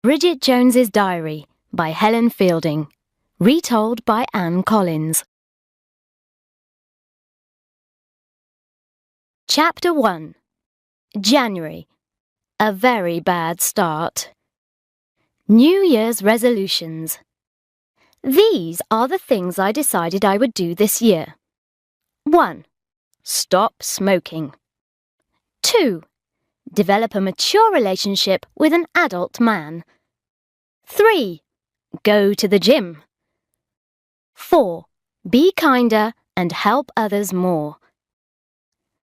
Bridget Jones's Diary by Helen Fielding. Retold by Anne Collins. Chapter 1. January. A very bad start. New Year's resolutions. These are the things I decided I would do this year. 1. Stop smoking. 2. Develop a mature relationship with an adult man. 3. Go to the gym. 4. Be kinder and help others more.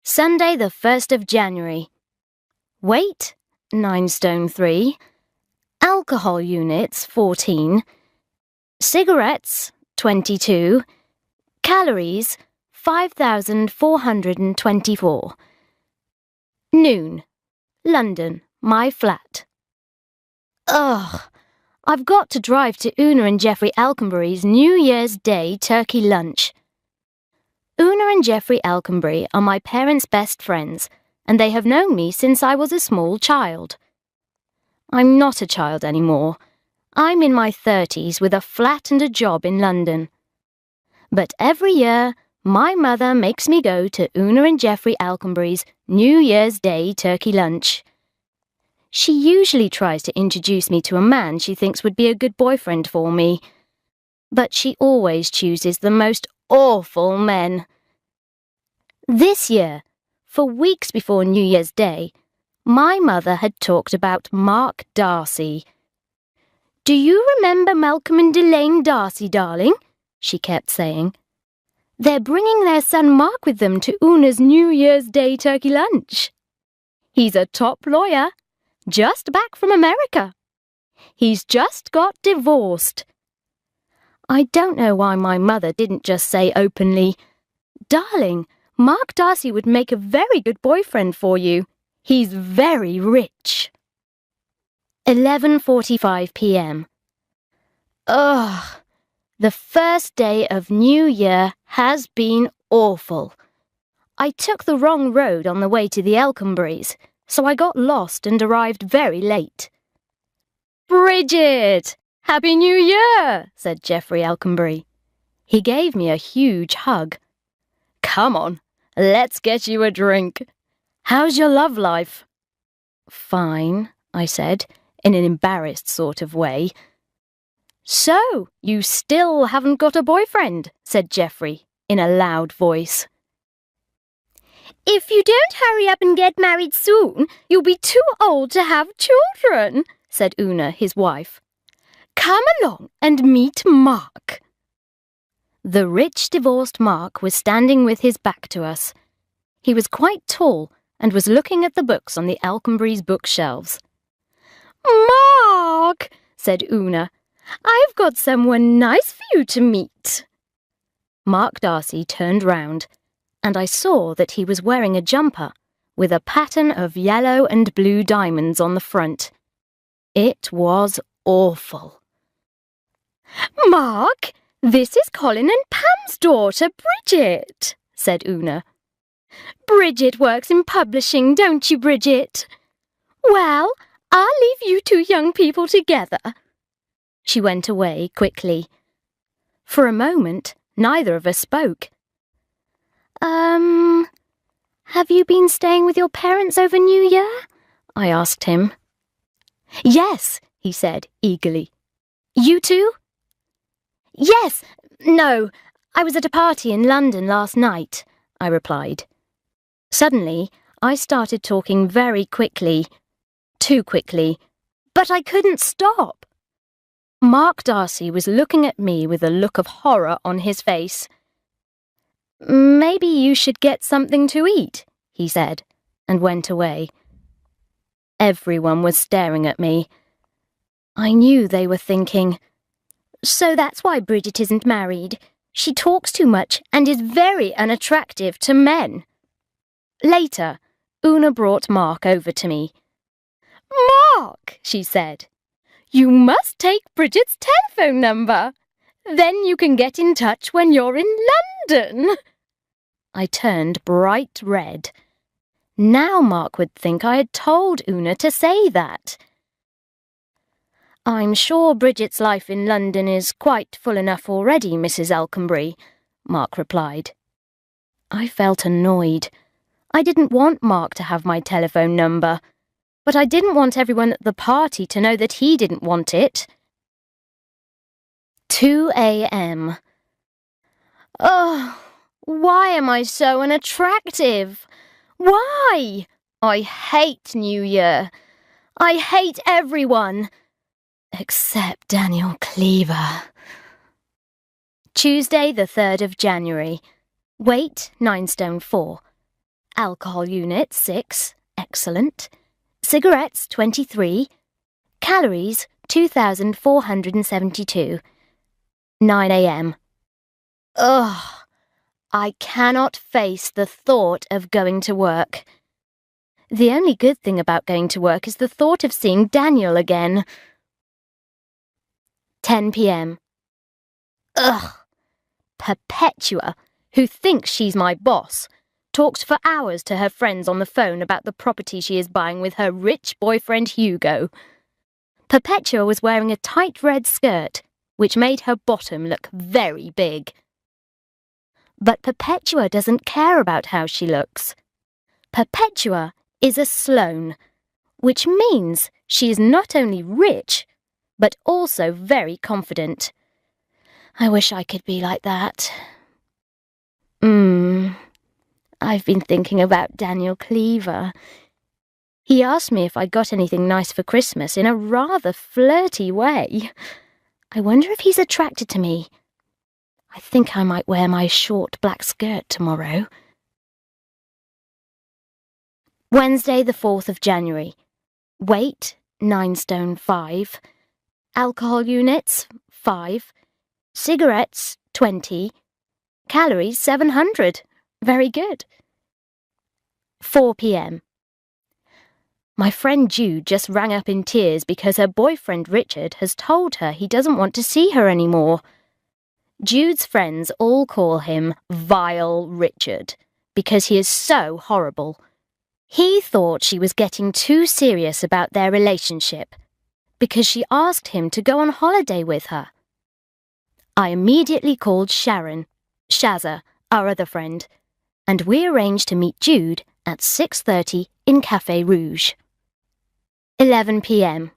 Sunday, the 1st of January. Weight, 9 stone 3. Alcohol units, 14. Cigarettes, 22. Calories, 5,424. Noon. London, my flat. Ugh! I've got to drive to Una and Geoffrey Alconbury's New Year's Day turkey lunch. Una and Geoffrey Alconbury are my parents' best friends, and they have known me since I was a small child. I'm not a child anymore. I'm in my 30s with a flat and a job in London. But every year, my mother makes me go to Una and Geoffrey Alconbury's New Year's Day turkey lunch. She usually tries to introduce me to a man she thinks would be a good boyfriend for me. But she always chooses the most awful men. This year, for weeks before New Year's Day, my mother had talked about Mark Darcy. "Do you remember Malcolm and Elaine Darcy, darling?" she kept saying. "They're bringing their son Mark with them to Una's New Year's Day turkey lunch. He's a top lawyer, just back from America. He's just got divorced." I don't know why my mother didn't just say openly, "Darling, Mark Darcy would make a very good boyfriend for you. He's very rich." 11:45 p.m. Ugh! The first day of New Year has been awful. I took the wrong road on the way to the Alconburys, so I got lost and arrived very late. "Bridget! Happy New Year!" said Geoffrey Alconbury. He gave me a huge hug. "Come on, let's get you a drink. How's your love life?" "Fine," I said, in an embarrassed sort of way. "So, you still haven't got a boyfriend?" said Geoffrey, in a loud voice. "If you don't hurry up and get married soon, you'll be too old to have children," said Una, his wife. "Come along and meet Mark." The rich divorced Mark was standing with his back to us. He was quite tall and was looking at the books on the Alconburys' bookshelves. "Mark," said Una, "I've got someone nice for you to meet." Mark Darcy turned round, and I saw that he was wearing a jumper with a pattern of yellow and blue diamonds on the front. It was awful. "Mark, this is Colin and Pam's daughter, Bridget," said Una. "Bridget works in publishing, don't you, Bridget? Well, I'll leave you two young people together." She went away quickly. For a moment, neither of us spoke. Have you been staying with your parents over New Year?" I asked him. "Yes," he said eagerly. "You too?" "Yes, no, I was at a party in London last night," I replied. Suddenly, I started talking very quickly. Too quickly. But I couldn't stop. Mark Darcy was looking at me with a look of horror on his face. "Maybe you should get something to eat," he said, and went away. Everyone was staring at me. I knew they were thinking, "So that's why Bridget isn't married. She talks too much and is very unattractive to men." Later, Una brought Mark over to me. "Mark," she said, "you must take Bridget's telephone number. Then you can get in touch when you're in London." I turned bright red. Now Mark would think I had told Una to say that. I'm sure Bridget's life in London is quite full enough already, Mrs. Alconbury, Mark replied. I felt annoyed. I didn't want Mark to have my telephone number, but I didn't want everyone at the party to know that he didn't want it. 2 a.m. Oh, why am I so unattractive? Why? I hate New Year. I hate everyone. Except Daniel Cleaver. Tuesday, the 3rd of January. Weight, 9 stone 4. Alcohol unit, 6. Excellent. Cigarettes, 23. Calories, 2,472. 9 a.m. Ugh. I cannot face the thought of going to work. The only good thing about going to work is the thought of seeing Daniel again. 10 p.m. Ugh. Perpetua, who thinks she's my boss, talks for hours to her friends on the phone about the property she is buying with her rich boyfriend Hugo. Perpetua was wearing a tight red skirt, which made her bottom look very big. But Perpetua doesn't care about how she looks. Perpetua is a Sloane, which means she is not only rich, but also very confident. I wish I could be like that. I've been thinking about Daniel Cleaver. He asked me if I got anything nice for Christmas in a rather flirty way. I wonder if he's attracted to me. I think I might wear my short black skirt tomorrow. Wednesday, the 4th of January. Weight, 9 stone 5. Alcohol units, 5. Cigarettes, 20. Calories, 700. Very good. 4 p.m. My friend Jude just rang up in tears because her boyfriend Richard has told her he doesn't want to see her anymore. Jude's friends all call him Vile Richard because he is so horrible. He thought she was getting too serious about their relationship because she asked him to go on holiday with her. I immediately called Shazza, our other friend, and we arranged to meet Jude at 6:30 in Café Rouge. 11 p.m.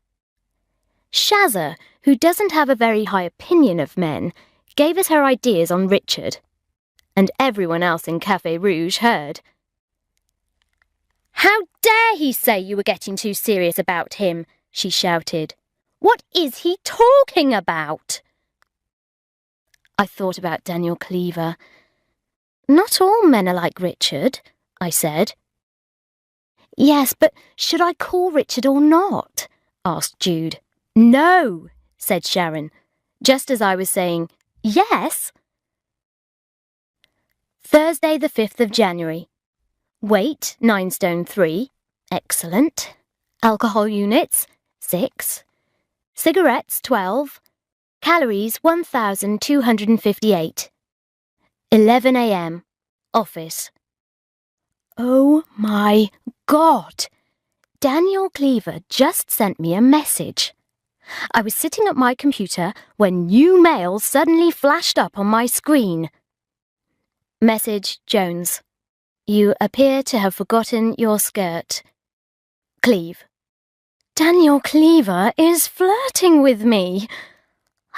Shazza, who doesn't have a very high opinion of men, gave us her ideas on Richard, and everyone else in Café Rouge heard. How dare he say you were getting too serious about him, she shouted. What is he talking about? I thought about Daniel Cleaver. Not all men are like Richard, I said. Yes, but should I call Richard or not? Asked Jude. No, said Sharon, just as I was saying, yes. Thursday, the 5th of January. Weight, 9 stone 3. Excellent. Alcohol units, 6. Cigarettes, 12. Calories, 1,258. 11 a.m. Office. Oh my God! Daniel Cleaver just sent me a message. I was sitting at my computer when new mail suddenly flashed up on my screen. Message Jones. You appear to have forgotten your skirt. Cleve. Daniel Cleaver is flirting with me.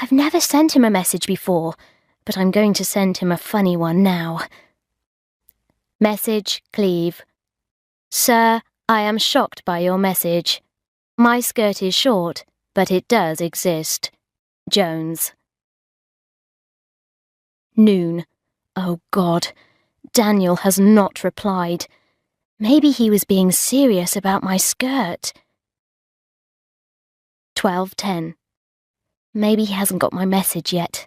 I've never sent him a message before, but I'm going to send him a funny one now. Message Cleve. Sir, I am shocked by your message. My skirt is short, but it does exist. Jones. Noon. Oh God, Daniel has not replied. Maybe he was being serious about my skirt. 12:10. Maybe he hasn't got my message yet.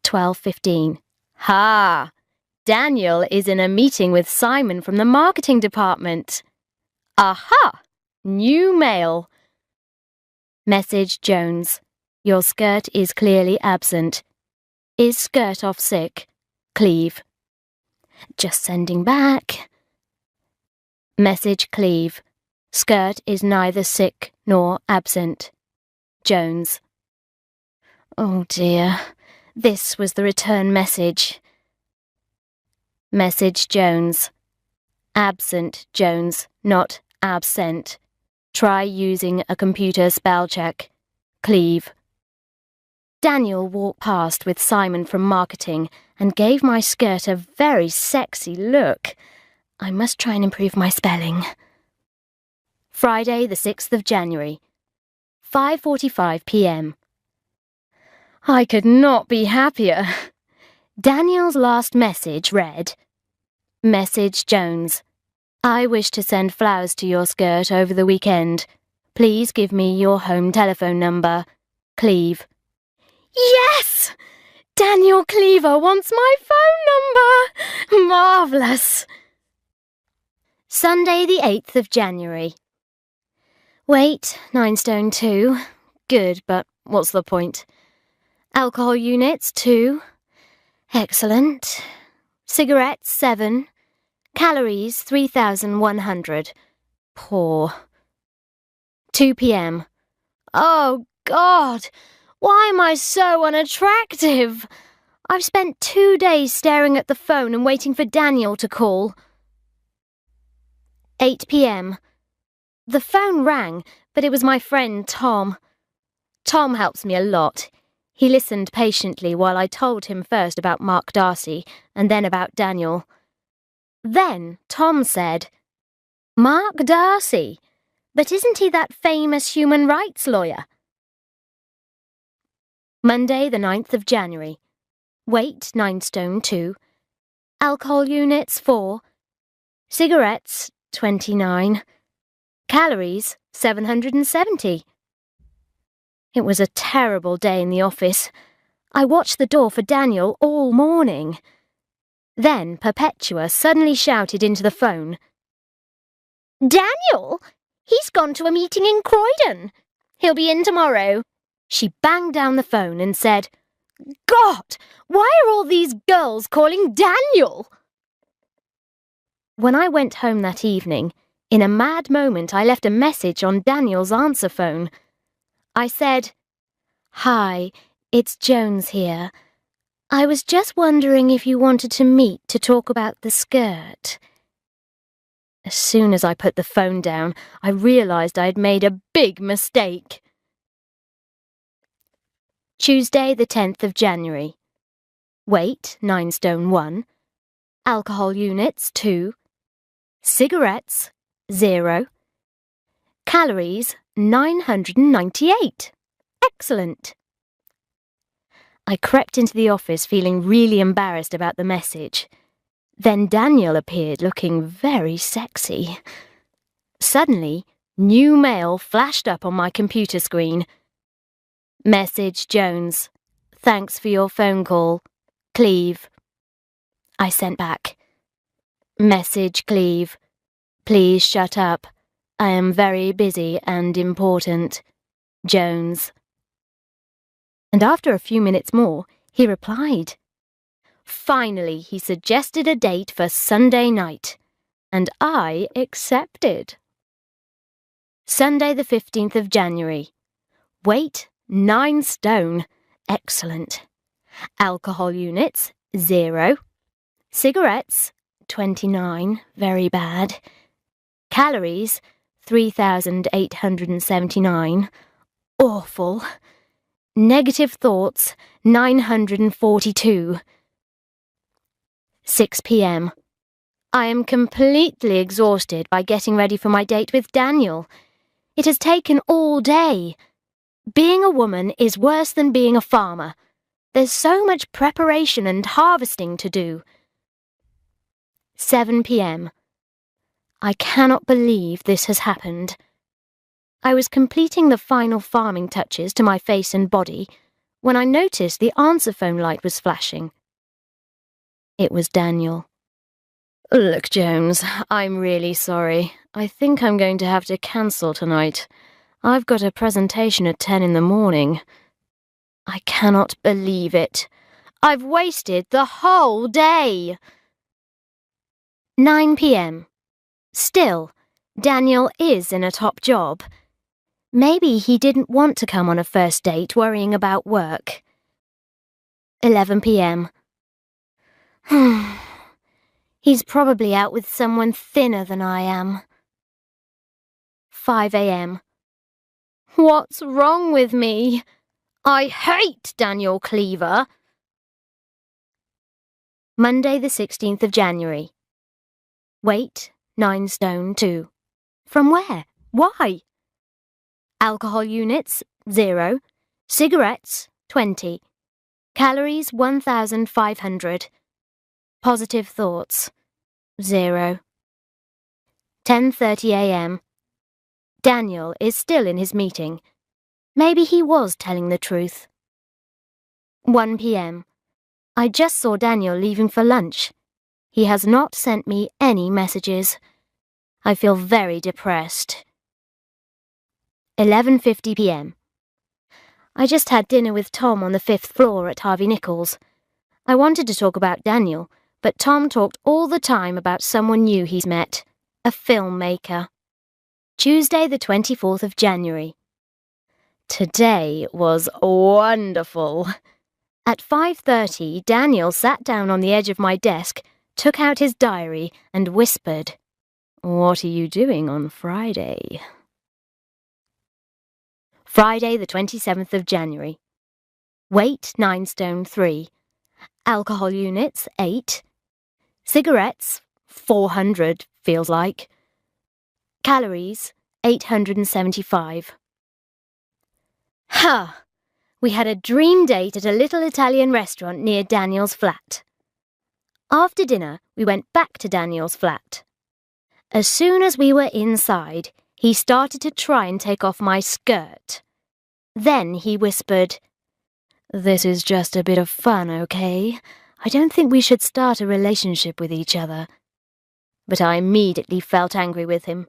12:15. Ha! Daniel is in a meeting with Simon from the marketing department. Aha! New mail. Message Jones. Your skirt is clearly absent. Is skirt off sick? Cleve. Just sending back. Message Cleve. Skirt is neither sick nor absent. Jones. Oh dear, this was the return message. Message Jones. Absent Jones, not absent. Try using a computer spell check. Cleve. Daniel walked past with Simon from marketing and gave my skirt a very sexy look. I must try and improve my spelling. Friday, the 6th of January, 5:45 p.m. I could not be happier. Daniel's last message read, Message Jones. I wish to send flowers to your skirt over the weekend. Please give me your home telephone number. Cleve. Yes! Daniel Cleaver wants my phone number! Marvellous! Sunday, the 8th of January. Weight, 9 stone 2. Good, but what's the point? Alcohol units, 2. Excellent. Cigarettes, 7. Calories, 3,100. Poor. 2 p.m. Oh, God! Why am I so unattractive? I've spent 2 days staring at the phone and waiting for Daniel to call. 8 p.m. The phone rang, but it was my friend Tom. Tom helps me a lot. He listened patiently while I told him first about Mark Darcy and then about Daniel. Then Tom said, Mark Darcy? But isn't he that famous human rights lawyer? Monday, the 9th of January. Weight, 9 stone 2. Alcohol units, 4. Cigarettes, 29. Calories, 770. It was a terrible day in the office. I watched the door for Daniel all morning. Then Perpetua suddenly shouted into the phone, Daniel? He's gone to a meeting in Croydon. He'll be in tomorrow. She banged down the phone and said, God, why are all these girls calling Daniel? When I went home that evening, in a mad moment I left a message on Daniel's answer phone. I said, Hi, it's Jones here. I was just wondering if you wanted to meet to talk about the skirt. As soon as I put the phone down, I realised I had made a big mistake. Tuesday, the 10th of January. Weight, 9 stone 1. Alcohol units, 2. Cigarettes, 0. Calories, 998. Excellent. I crept into the office feeling really embarrassed about the message. Then Daniel appeared looking very sexy. Suddenly, new mail flashed up on my computer screen. Message Jones. Thanks for your phone call. Cleve. I sent back. Message Cleve. Please shut up. I am very busy and important. Jones. And after a few minutes more, he replied. Finally, he suggested a date for Sunday night, and I accepted. Sunday, the 15th of January. Weight, 9 stone. Excellent. Alcohol units, 0. Cigarettes, 29. Very bad. Calories, 3,879. Awful. Negative thoughts, 942. 6 p.m. I am completely exhausted by getting ready for my date with Daniel. It has taken all day. Being a woman is worse than being a farmer. There's so much preparation and harvesting to do. 7 p.m. I cannot believe this has happened. I was completing the final farming touches to my face and body when I noticed the answer phone light was flashing. It was Daniel. Look, Jones, I'm really sorry. I think I'm going to have to cancel tonight. I've got a presentation at 10 in the morning. I cannot believe it. I've wasted the whole day. 9 p.m. Still, Daniel is in a top job. Maybe he didn't want to come on a first date worrying about work. 11 p.m. He's probably out with someone thinner than I am. 5 a.m. What's wrong with me? I hate Daniel Cleaver. Monday the 16th of January. Weight, 9 stone 2. From where? Why? Alcohol units, 0. Cigarettes, 20. Calories, 1,500. Positive thoughts, 0. 10:30 a.m. Daniel is still in his meeting. Maybe he was telling the truth. 1 p.m. I just saw Daniel leaving for lunch. He has not sent me any messages. I feel very depressed. 11:50 p.m. I just had dinner with Tom on the 5th floor at Harvey Nichols. I wanted to talk about Daniel, but Tom talked all the time about someone new he's met, a filmmaker. Tuesday the 24th of January. Today was wonderful. At 5:30, Daniel sat down on the edge of my desk, took out his diary and whispered, "What are you doing on Friday?" Friday the 27th of January. Weight, 9 stone 3. Alcohol units, 8. Cigarettes, 400, feels like. Calories, 875. Ha! We had a dream date at a little Italian restaurant near Daniel's flat. After dinner, we went back to Daniel's flat. As soon as we were inside, he started to try and take off my skirt. Then he whispered, "This is just a bit of fun, okay? I don't think we should start a relationship with each other." But I immediately felt angry with him.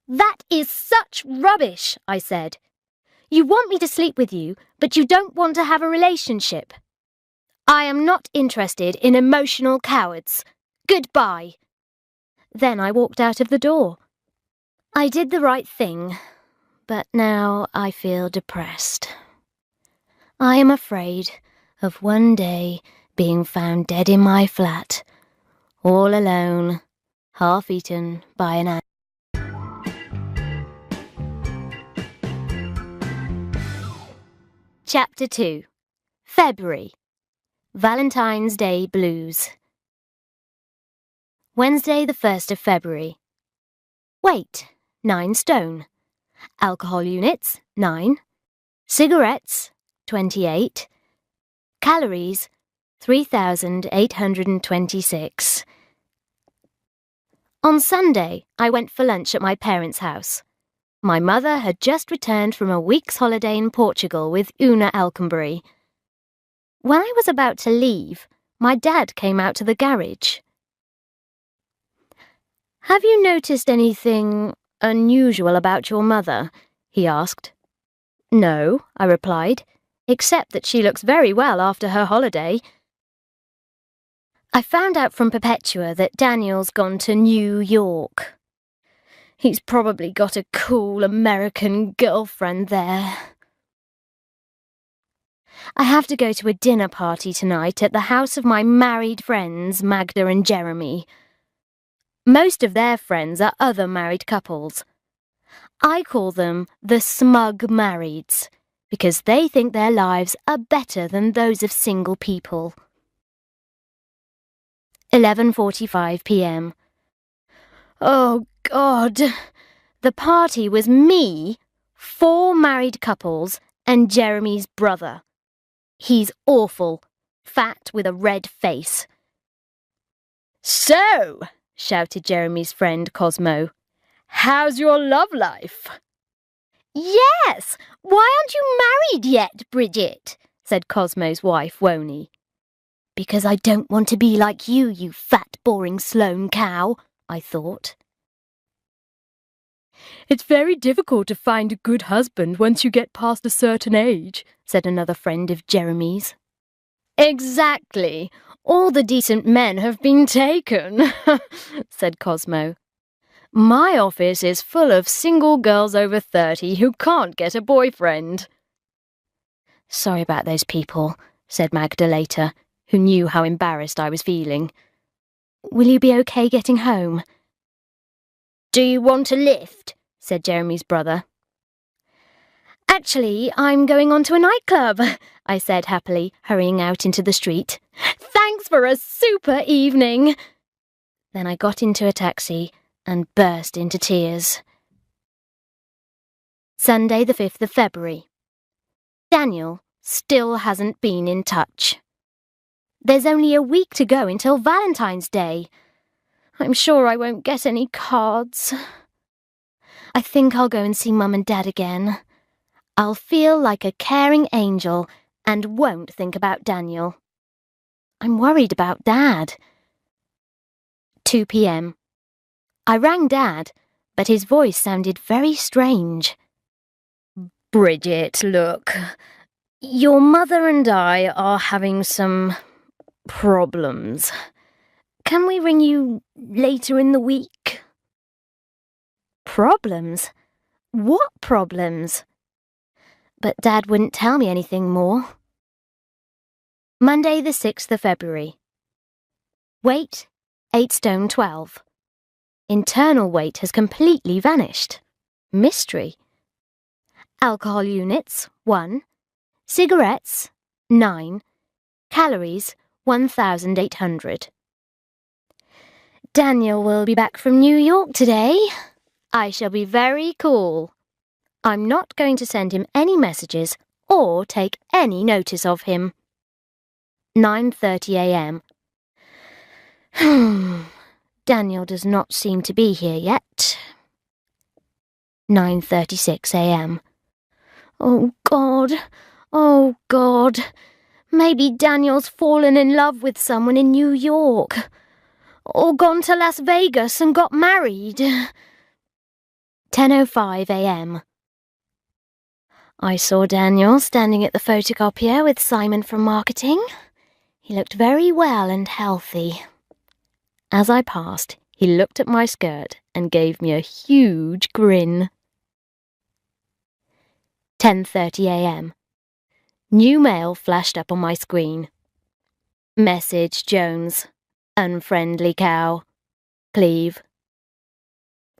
"That is such rubbish," I said. "You want me to sleep with you, but you don't want to have a relationship. I am not interested in emotional cowards. Goodbye." Then I walked out of the door. I did the right thing, but now I feel depressed. I am afraid of one day being found dead in my flat, all alone, half-eaten by an ant. Chapter 2. February. Valentine's Day Blues. Wednesday the 1st of February. Weight, 9 stone. Alcohol units, 9. Cigarettes, 28. Calories, 3,826. On Sunday, I went for lunch at my parents' house. My mother had just returned from a week's holiday in Portugal with Una Alconbury. When I was about to leave, my dad came out to the garage. "Have you noticed anything unusual about your mother?" he asked. "No," I replied, "except that she looks very well after her holiday." I found out from Perpetua that Daniel's gone to New York. He's probably got a cool American girlfriend there. I have to go to a dinner party tonight at the house of my married friends, Magda and Jeremy. Most of their friends are other married couples. I call them the smug marrieds, because they think their lives are better than those of single people. 11:45 p.m. Oh, God. The party was me, 4 married couples, and Jeremy's brother. He's awful, fat with a red face. "So," shouted Jeremy's friend Cosmo, "how's your love life?" "Yes, why aren't you married yet, Bridget?" said Cosmo's wife, Woney. "Because I don't want to be like you fat, boring Sloane cow," I thought. "It's very difficult to find a good husband once you get past a certain age," said another friend of Jeremy's. "Exactly. All the decent men have been taken," said Cosmo. My office is full of single girls over 30 who can't get a boyfriend. Sorry about those people, said Magda later, who knew how embarrassed I was feeling. Will you be okay getting home? Do you want a lift? Said Jeremy's brother. Actually, I'm going on to a nightclub, I said happily, hurrying out into the street. Thanks for a super evening. Then I got into a taxi and burst into tears. Sunday the 5th of February. Daniel still hasn't been in touch. There's only a week to go until Valentine's Day. I'm sure I won't get any cards. I think I'll go and see Mum and Dad again. I'll feel like a caring angel and won't think about Daniel. I'm worried about Dad. 2 p.m. I rang Dad, but his voice sounded very strange. Bridget, look. Your mother and I are having some problems. Can we ring you later in the week? Problems? What problems? But Dad wouldn't tell me anything more. Monday the 6th of February. Weight, 8 stone 12. Internal weight has completely vanished. Mystery. Alcohol units, 1. Cigarettes, 9. Calories, 1,800. Daniel will be back from New York today. I shall be very cool. I'm not going to send him any messages or take any notice of him. 9:30 a.m. Daniel does not seem to be here yet. 9:36 a.m. Oh God, oh God. Maybe Daniel's fallen in love with someone in New York. Or gone to Las Vegas and got married. 10:05 a.m. I saw Daniel standing at the photocopier with Simon from marketing. He looked very well and healthy. As I passed, he looked at my skirt and gave me a huge grin. 10:30 a.m. New mail flashed up on my screen. Message Jones. Unfriendly cow. Cleve.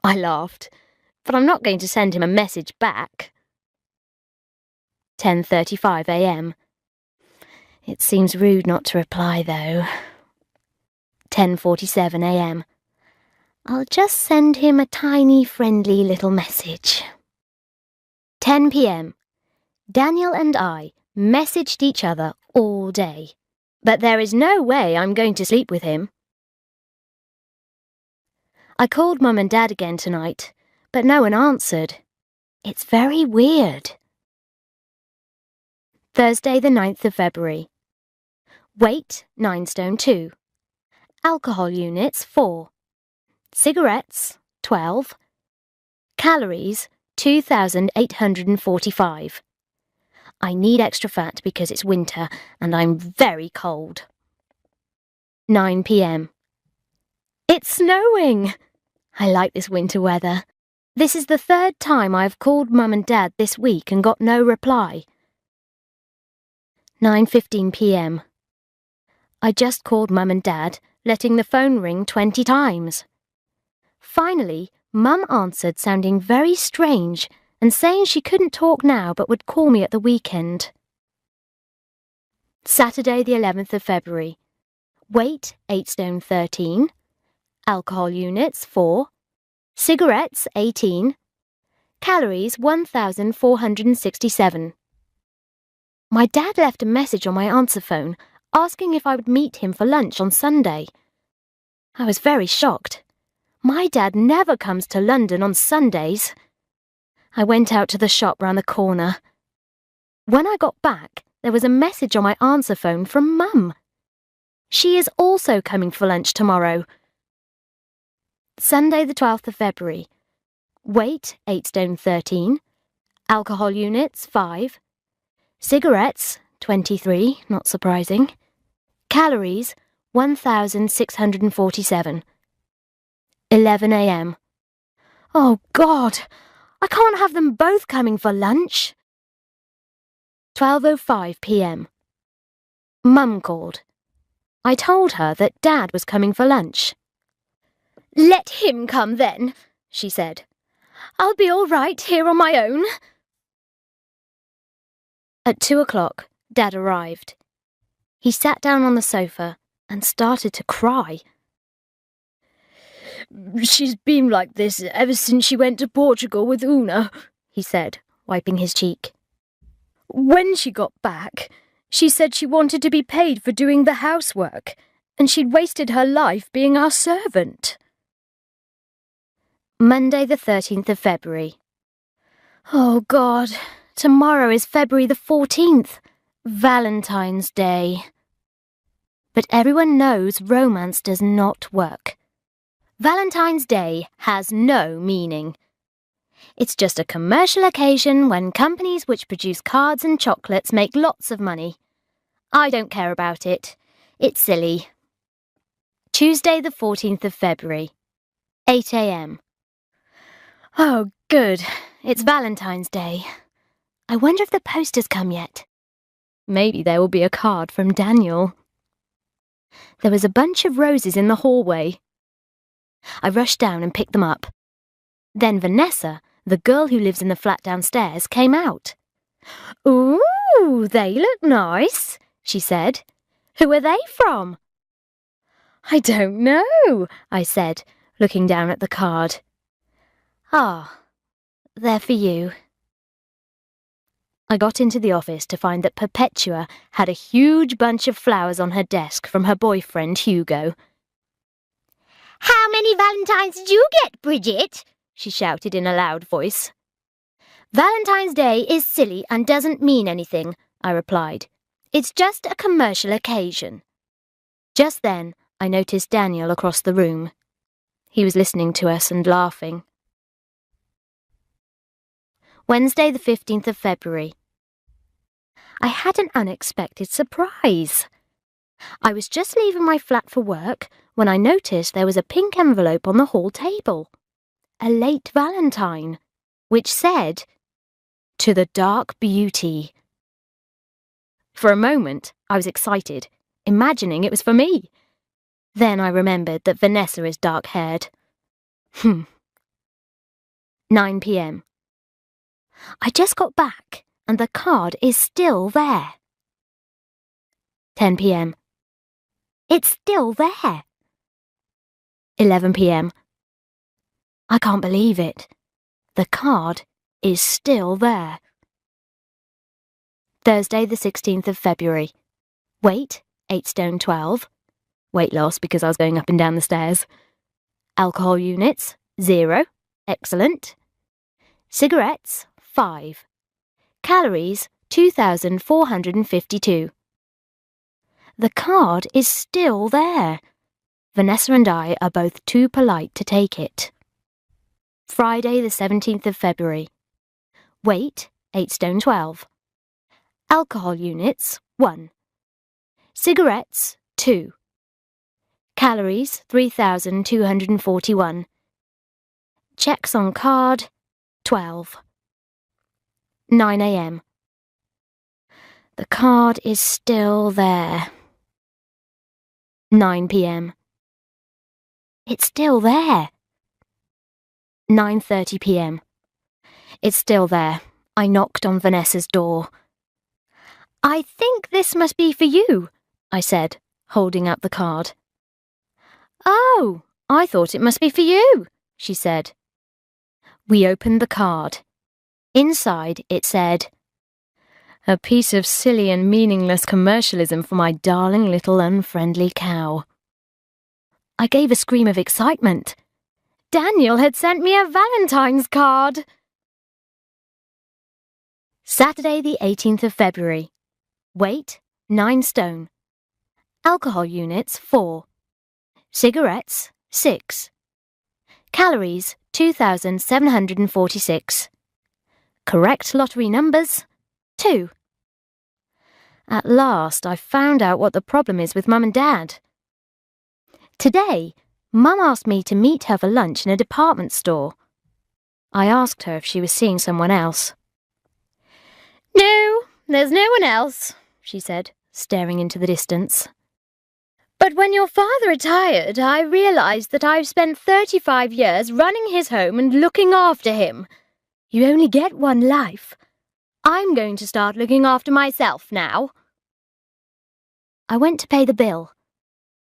I laughed, but I'm not going to send him a message back. 10:35 a.m. It seems rude not to reply, though. 10:47 a.m. I'll just send him a tiny, friendly little message. 10 p.m. Daniel and I messaged each other all day, but there is no way I'm going to sleep with him. I called Mum and Dad again tonight, but no one answered. It's very weird. Thursday the 9th of February. Weight, 9 stone 2. Alcohol units, 4. Cigarettes, 12. Calories, 2,845. I need extra fat because it's winter and I'm very cold. 9 p.m. It's snowing! I like this winter weather. This is the 3rd time I've called Mum and Dad this week and got no reply. 9:15 p.m. I just called Mum and Dad, letting the phone ring 20 times. Finally, Mum answered sounding very strange and saying she couldn't talk now but would call me at the weekend. Saturday the 11th of February. Weight, 8 stone 13. Alcohol units, 4. Cigarettes, 18. Calories, 1,467. My dad left a message on my answer phone asking if I would meet him for lunch on Sunday. I was very shocked. My dad never comes to London on Sundays. I went out to the shop round the corner. When I got back, there was a message on my answer phone from Mum. She is also coming for lunch tomorrow. Sunday the 12th of February. Weight, 8 stone 13. Alcohol units, 5. Cigarettes, 23, not surprising. Calories, 1,647. 11 a.m. Oh, God! I can't have them both coming for lunch. 12:05 p.m. Mum called. I told her that Dad was coming for lunch. "Let him come then," she said. "I'll be all right here on my own." At 2 o'clock, Dad arrived. He sat down on the sofa and started to cry. "She's been like this ever since she went to Portugal with Una," he said, wiping his cheek. "When she got back, she said she wanted to be paid for doing the housework, and she'd wasted her life being our servant." Monday the 13th of February. Oh, God, tomorrow is February the 14th, Valentine's Day. But everyone knows romance does not work. Valentine's Day has no meaning. It's just a commercial occasion when companies which produce cards and chocolates make lots of money. I don't care about it. It's silly. Tuesday the 14th of February, 8 a.m. Oh, good. It's Valentine's Day. I wonder if the post has come yet. Maybe there will be a card from Daniel. There was a bunch of roses in the hallway. I rushed down and picked them up. Then Vanessa, the girl who lives in the flat downstairs, came out. "Ooh, they look nice," she said. "Who are they from?" "I don't know," I said, looking down at the card. "Ah, they're for you." I got into the office to find that Perpetua had a huge bunch of flowers on her desk from her boyfriend, Hugo. "How many Valentines did you get, Bridget?" she shouted in a loud voice. "Valentine's Day is silly and doesn't mean anything," I replied. "It's just a commercial occasion." Just then, I noticed Daniel across the room. He was listening to us and laughing. Wednesday the 15th of February. I had an unexpected surprise. I was just leaving my flat for work when I noticed there was a pink envelope on the hall table. A late Valentine, which said, "To the Dark Beauty." For a moment, I was excited, imagining it was for me. Then I remembered that Vanessa is dark-haired. 9 p.m. I just got back, and the card is still there. 10 p.m. It's still there. 11 p.m. I can't believe it. The card is still there. Thursday the 16th of February. Weight, 8 stone 12. Weight loss because I was going up and down the stairs. Alcohol units, 0. Excellent. Cigarettes, 5. Calories, 2,452. The card is still there. Vanessa and I are both too polite to take it. Friday the 17th of February. Weight, 8 stone 12. Alcohol units, 1. Cigarettes, 2. Calories, 3,241. Checks on card, 12. 9 a.m. The card is still there. 9 p.m. It's still there. 9:30 p.m. It's still there. I knocked on Vanessa's door. "I think this must be for you," I said, holding out the card. "Oh, I thought it must be for you," she said. We opened the card. Inside it said, "A piece of silly and meaningless commercialism for my darling little unfriendly cow." I gave a scream of excitement. Daniel had sent me a Valentine's card. Saturday the 18th of February. Weight, 9 stone. Alcohol units, 4. Cigarettes, 6. Calories, 2,746. Correct lottery numbers, 2. At last, I found out what the problem is with Mum and Dad. Today, Mum asked me to meet her for lunch in a department store. I asked her if she was seeing someone else. "No, there's no one else," she said, staring into the distance. "But when your father retired, I realised that I've spent 35 years running his home and looking after him. You only get one life. I'm going to start looking after myself now." I went to pay the bill.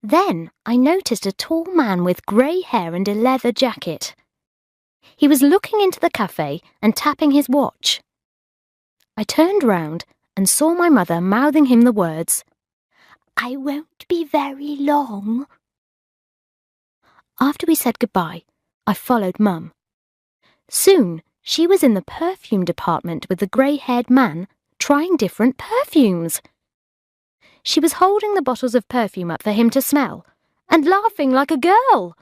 Then I noticed a tall man with grey hair and a leather jacket. He was looking into the cafe and tapping his watch. I turned round and saw my mother mouthing him the words, "I won't be very long." After we said goodbye, I followed Mum. Soon she was in the perfume department with the grey-haired man, trying different perfumes. She was holding the bottles of perfume up for him to smell and laughing like a girl.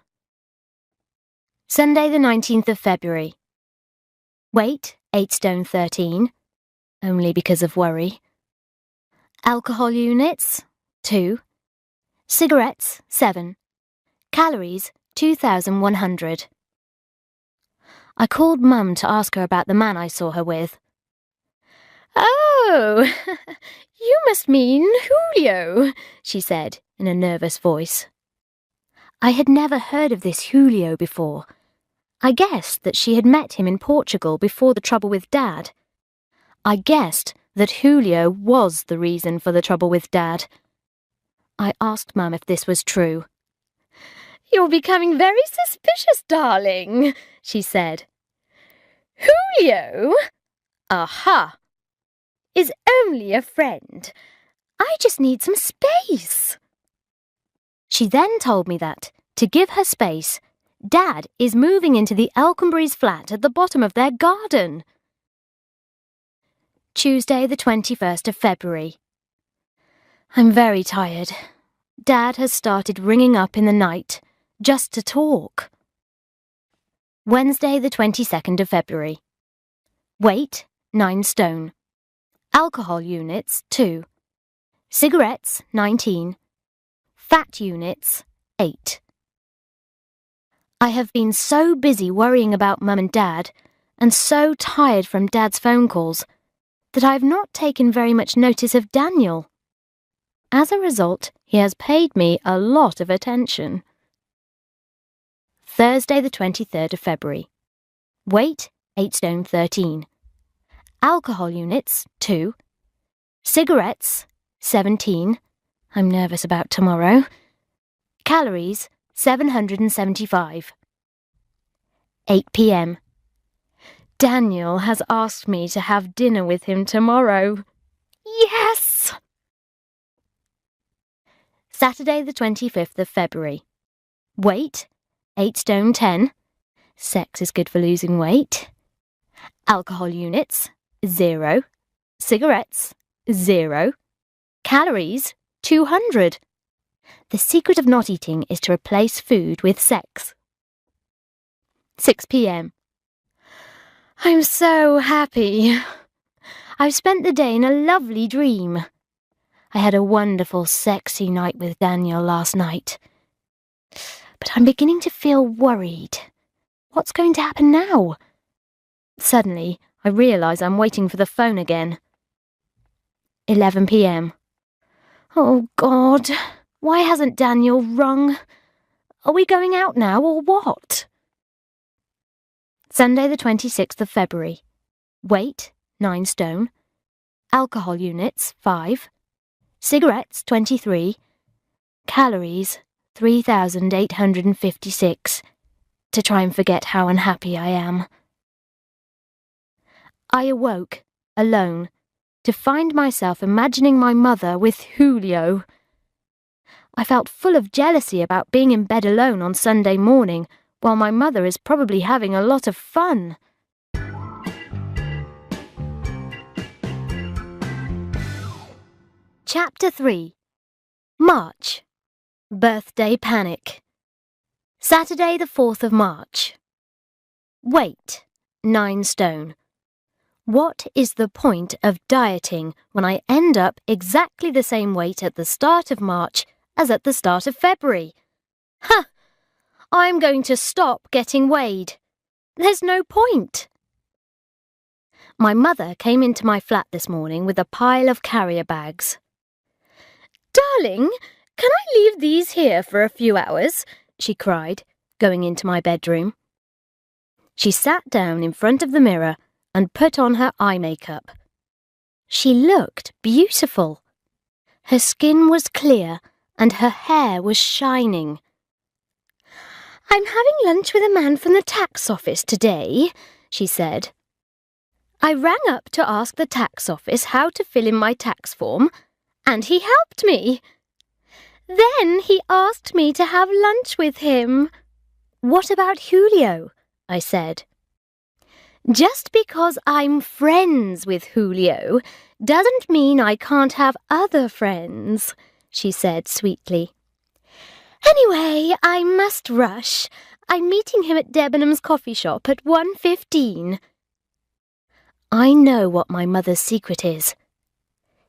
Sunday the 19th of February. Weight 8 stone 13, only because of worry. Alcohol units 2. Cigarettes 7. Calories 2,100. I called Mum to ask her about the man I saw her with. "Oh, you must mean Julio," she said in a nervous voice. I had never heard of this Julio before. I guessed that she had met him in Portugal before the trouble with Dad. I guessed that Julio was the reason for the trouble with Dad. I asked Mum if this was true. "You're becoming very suspicious, darling," she said. "Julio? Aha! Is only a friend. I just need some space." She then told me that, to give her space, Dad is moving into the Elkenberry's flat at the bottom of their garden. Tuesday the 21st of February. I'm very tired. Dad has started ringing up in the night, just to talk. Wednesday the 22nd of February. Weight 9 stone. Alcohol units 2. Cigarettes 19. Fat units 8. I have been so busy worrying about Mum and Dad, and so tired from Dad's phone calls, that I have not taken very much notice of Daniel. As a result, he has paid me a lot of attention. Thursday the 23rd of February. Weight 8 stone 13. Alcohol units 2. Cigarettes 17. I'm nervous about tomorrow. Calories 775. 8 p.m. Daniel has asked me to have dinner with him tomorrow. Yes! Saturday the 25th of February. Weight 8 stone 10. Sex is good for losing weight. Alcohol units 0. Cigarettes 0. Calories 200. The secret of not eating is to replace food with sex. 6 p.m. I'm so happy. I've spent the day in a lovely dream. I had a wonderful, sexy night with Daniel last night. But I'm beginning to feel worried. What's going to happen now? Suddenly, I realise I'm waiting for the phone again. 11 p.m. Oh, God. Why hasn't Daniel rung? Are we going out now or what? Sunday the 26th of February. Weight 9 stone. Alcohol units 5. Cigarettes 23. Calories 3,856. To try and forget how unhappy I am. I awoke, alone, to find myself imagining my mother with Julio. I felt full of jealousy about being in bed alone on Sunday morning, while my mother is probably having a lot of fun. Chapter 3. March. Birthday Panic. Saturday the 4th of March. Weight 9 stone. What is the point of dieting when I end up exactly the same weight at the start of March as at the start of February? I'm going to stop getting weighed. There's no point. My mother came into my flat this morning with a pile of carrier bags. "Darling, can I leave these here for a few hours?" she cried, going into my bedroom. She sat down in front of the mirror and put on her eye makeup. She looked beautiful. Her skin was clear and her hair was shining. "I'm having lunch with a man from the tax office today," she said. "I rang up to ask the tax office how to fill in my tax form, and he helped me. Then he asked me to have lunch with him." "What about Julio?" I said. "Just because I'm friends with Julio doesn't mean I can't have other friends," she said sweetly. "Anyway, I must rush. I'm meeting him at Debenham's coffee shop at 1:15. I know what my mother's secret is.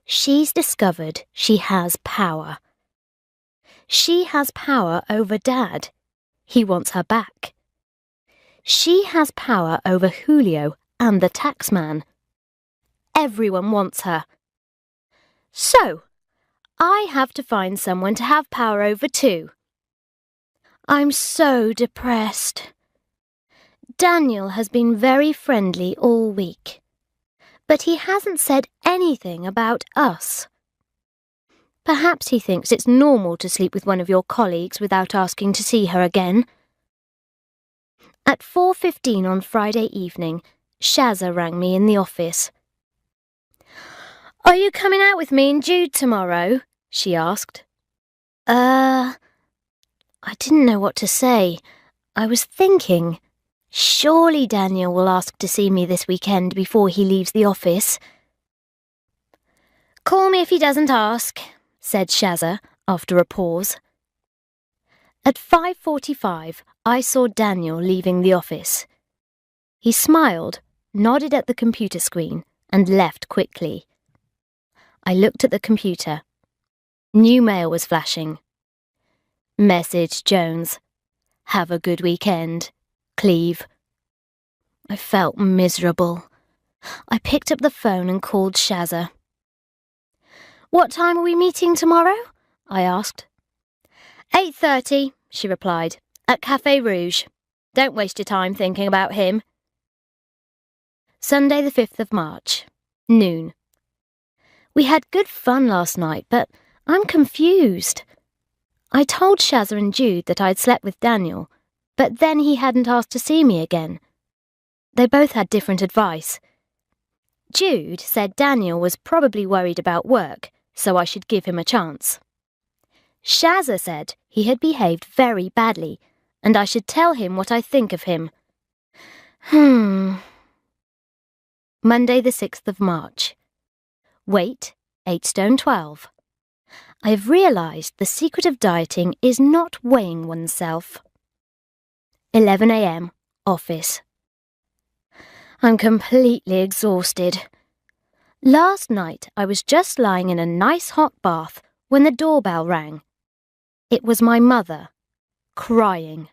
She's discovered she has power. She has power over Dad. He wants her back. She has power over Julio and the taxman. Everyone wants her. So, I have to find someone to have power over too. I'm so depressed. Daniel has been very friendly all week, but he hasn't said anything about us. Perhaps he thinks it's normal to sleep with one of your colleagues without asking to see her again. At 4:15 on Friday evening, Shazza rang me in the office. "Are you coming out with me and Jude tomorrow?" she asked. I didn't know what to say. I was thinking, surely Daniel will ask to see me this weekend before he leaves the office. "Call me if he doesn't ask," said Shazza after a pause. At 5:45, I saw Daniel leaving the office. He smiled, nodded at the computer screen, and left quickly. I looked at the computer. New mail was flashing. "Message Jones. Have a good weekend. Cleve." I felt miserable. I picked up the phone and called Shazza. "What time are we meeting tomorrow?" I asked. 8:30, she replied, "at Café Rouge. Don't waste your time thinking about him." Sunday the 5th of March, noon. We had good fun last night, but I'm confused. I told Shazza and Jude that I'd slept with Daniel, but then he hadn't asked to see me again. They both had different advice. Jude said Daniel was probably worried about work, so I should give him a chance. Shazza said he had behaved very badly, and I should tell him what I think of him. Monday the 6th of March. Weight, 8 stone 12. I have realised the secret of dieting is not weighing oneself. 11 a.m, office. I'm completely exhausted. Last night I was just lying in a nice hot bath when the doorbell rang. It was my mother, crying.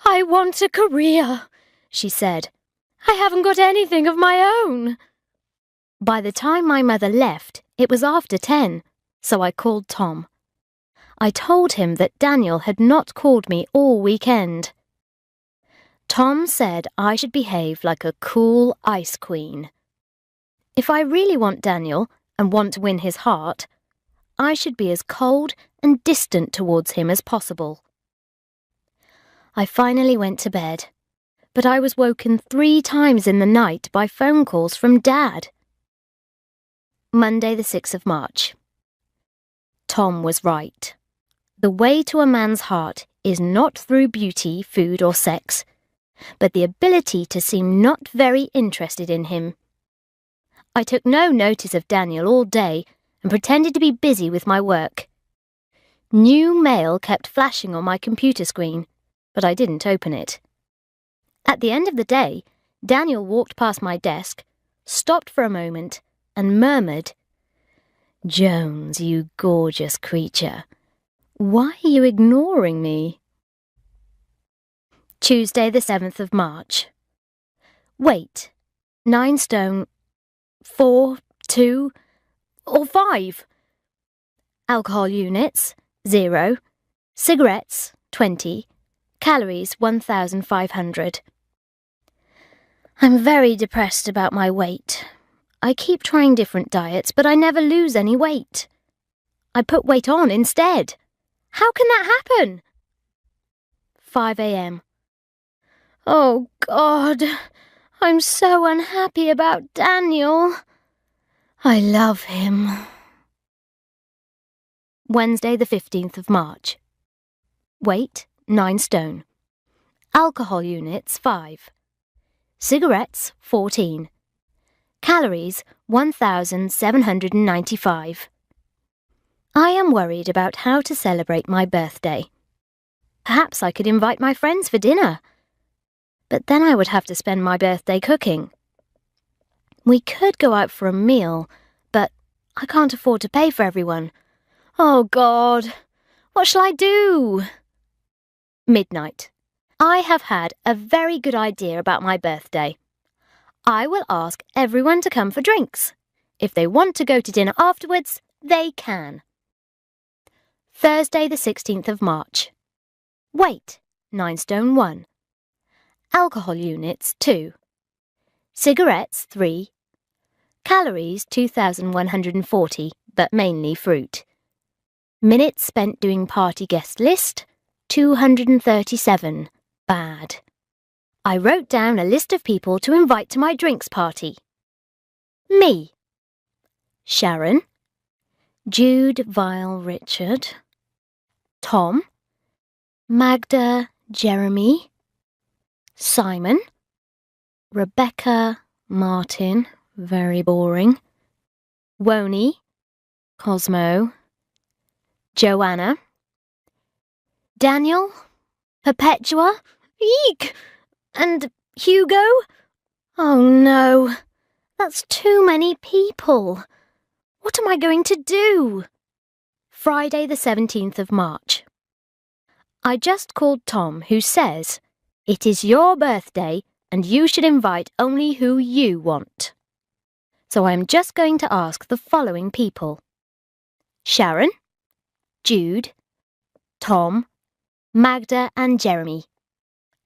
"I want a career," she said. "I haven't got anything of my own." By the time my mother left, it was after 10, so I called Tom. I told him that Daniel had not called me all weekend. Tom said I should behave like a cool ice queen. If I really want Daniel and want to win his heart, I should be as cold and distant towards him as possible. I finally went to bed, but I was woken 3 times in the night by phone calls from Dad. Monday the 6th of March. Tom was right. The way to a man's heart is not through beauty, food or sex, but the ability to seem not very interested in him. I took no notice of Daniel all day and pretended to be busy with my work. New mail kept flashing on my computer screen, but I didn't open it. At the end of the day, Daniel walked past my desk, stopped for a moment, and murmured, "Jones, you gorgeous creature. Why are you ignoring me?" Tuesday the 7th of March. Weight, 9 stone, 4, 2, or 5. Alcohol units, 0. Cigarettes, 20. Calories, 1,500. I'm very depressed about my weight. I keep trying different diets, but I never lose any weight. I put weight on instead. How can that happen? 5 a.m. Oh, God, I'm so unhappy about Daniel. I love him. Wednesday the 15th of March. Weight, 9 stone. Alcohol units, 5. Cigarettes, 14. Calories, 1,795. I am worried about how to celebrate my birthday. Perhaps I could invite my friends for dinner. But then I would have to spend my birthday cooking. We could go out for a meal, but I can't afford to pay for everyone. Oh, God, what shall I do? Midnight. I have had a very good idea about my birthday. I will ask everyone to come for drinks. If they want to go to dinner afterwards, they can. Thursday the 16th of March. Weight, 9 stone 1. Alcohol units, 2. Cigarettes, 3. Calories, 2,140, but mainly fruit. Minutes spent doing party guest list, 237. Bad. I wrote down a list of people to invite to my drinks party. Me. Sharon. Jude, Vile, Richard. Tom. Magda, Jeremy. Simon. Rebecca, Martin, very boring. Woney, Cosmo. Joanna. Daniel. Perpetua. Eek! And Hugo? Oh no, that's too many people. What am I going to do? Friday the 17th of March. I just called Tom, who says, "It is your birthday and you should invite only who you want." So I'm just going to ask the following people: Sharon, Jude, Tom, Magda and Jeremy,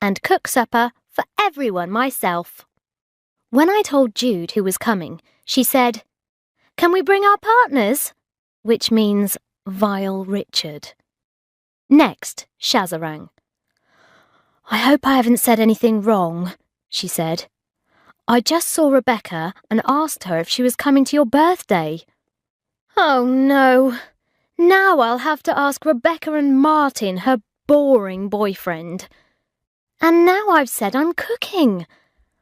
and cook supper for everyone myself. When I told Jude who was coming, she said, "Can we bring our partners?" Which means Vile Richard. Next, Shazza rang. "I hope I haven't said anything wrong," she said. "I just saw Rebecca and asked her if she was coming to your birthday." Oh no, now I'll have to ask Rebecca and Martin, her boring boyfriend. And now I've said I'm cooking.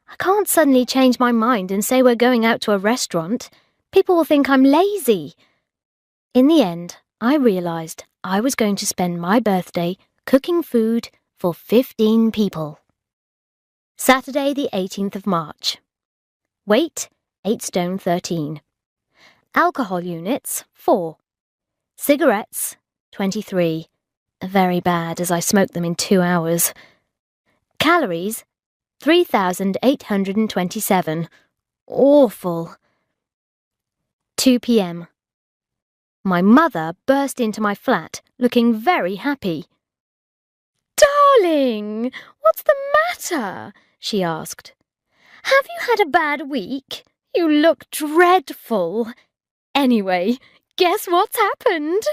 I can't suddenly change my mind and say we're going out to a restaurant. People will think I'm lazy. In the end, I realised I was going to spend my birthday cooking food for 15 people. Saturday the 18th of March. Weight, 8 stone 13. Alcohol units, 4. Cigarettes, 23. Very bad, as I smoked them in 2 hours. Calories, 3,827. Awful. 2 p.m. My mother burst into my flat, looking very happy. "Darling, what's the matter?" she asked. "Have you had a bad week? You look dreadful. Anyway, guess what's happened?"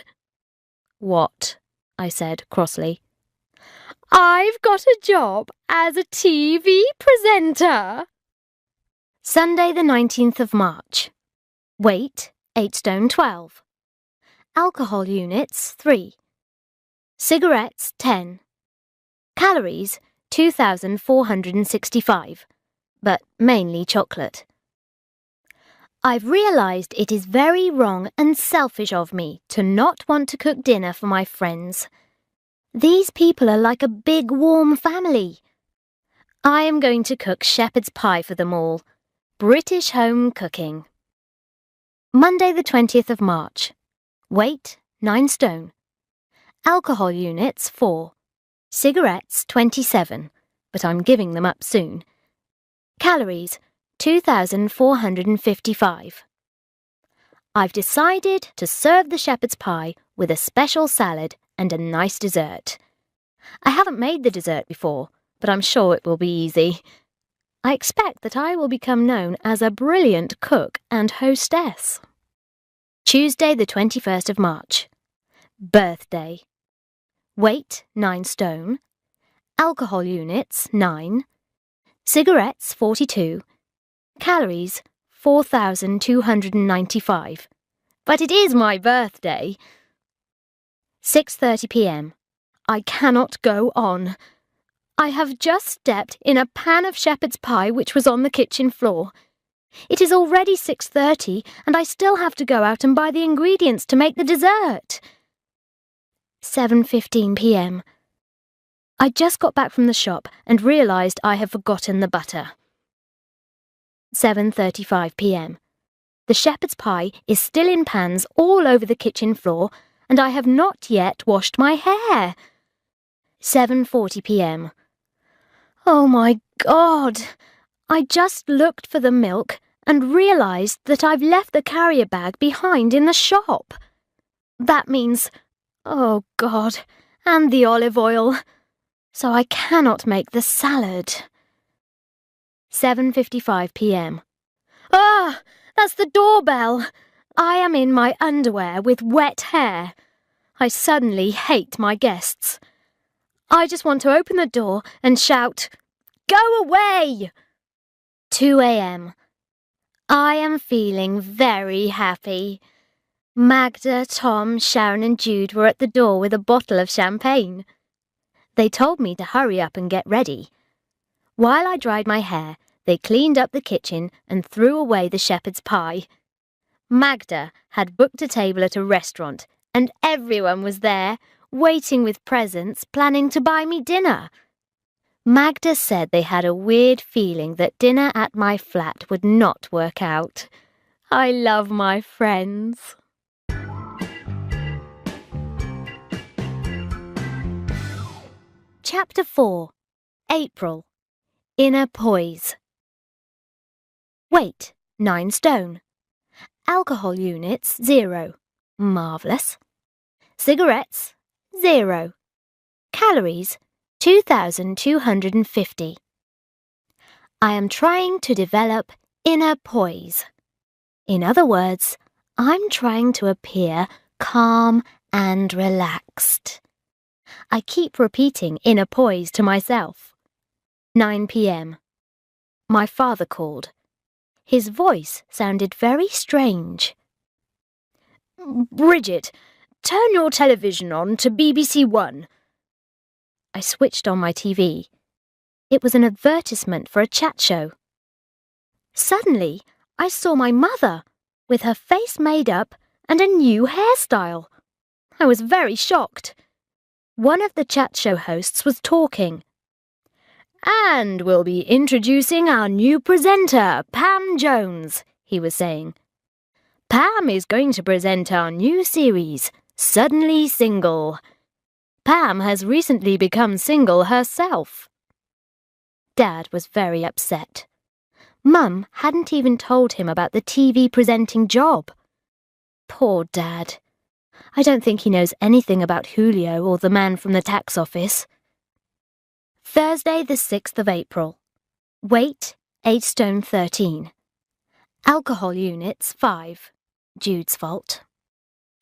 "What?" I said crossly. "I've got a job as a TV presenter." Sunday the 19th of March. Weight, 8 stone 12. Alcohol units, 3. Cigarettes, 10. Calories, 2,465, but mainly chocolate. I've realised it is very wrong and selfish of me to not want to cook dinner for my friends. These people are like a big warm family. I am going to cook shepherd's pie for them all. British home cooking. Monday the 20th of March. Weight, 9 stone. Alcohol units, 4. Cigarettes, 27. but I'm giving them up soon. Calories, 2,455. I've decided to serve the shepherd's pie with a special salad and a nice dessert. I haven't made the dessert before, but I'm sure it will be easy. I expect that I will become known as a brilliant cook and hostess. Tuesday, the 21st of March. Birthday. Weight, 9 stone. Alcohol units, 9. Cigarettes, 42. Calories, 4,295. But it is my birthday. 6:30 p.m. I cannot go on. I have just stepped in a pan of shepherd's pie which was on the kitchen floor. It is already 6:30 and I still have to go out and buy the ingredients to make the dessert. 7:15 p.m. I just got back from the shop and realised I have forgotten the butter. 7:35 p.m. The shepherd's pie is still in pans all over the kitchen floor and I have not yet washed my hair. 7:40 p.m. Oh my God! I just looked for the milk and realised that I've left the carrier bag behind in the shop. That means, oh God, and the olive oil. So I cannot make the salad. 7:55 p.m. Ah! That's the doorbell! I am in my underwear with wet hair. I suddenly hate my guests. I just want to open the door and shout, "Go away!" 2 a.m. I am feeling very happy. Magda, Tom, Sharon and Jude were at the door with a bottle of champagne. They told me to hurry up and get ready. While I dried my hair, they cleaned up the kitchen and threw away the shepherd's pie. Magda had booked a table at a restaurant and everyone was there, waiting with presents, planning to buy me dinner. Magda said they had a weird feeling that dinner at my flat would not work out. I love my friends. Chapter 4. April. Inner poise. Weight, 9 stone. Alcohol units, 0. Marvellous. Cigarettes, 0. Calories, 2,250. I am trying to develop inner poise. In other words, I'm trying to appear calm and relaxed. I keep repeating inner poise to myself. 9 p.m. My father called. His voice sounded very strange. "Bridget, turn your television on to BBC One." I switched on my TV. It was an advertisement for a chat show. Suddenly, I saw my mother, with her face made up and a new hairstyle. I was very shocked. One of the chat show hosts was talking. "And we'll be introducing our new presenter, Pam Jones," he was saying. "Pam is going to present our new series, Suddenly Single. Pam has recently become single herself." Dad was very upset. Mum hadn't even told him about the TV presenting job. Poor Dad. I don't think he knows anything about Julio or the man from the tax office. Thursday, the 6th of April. Weight, 8 stone 13. Alcohol units, 5. Jude's fault.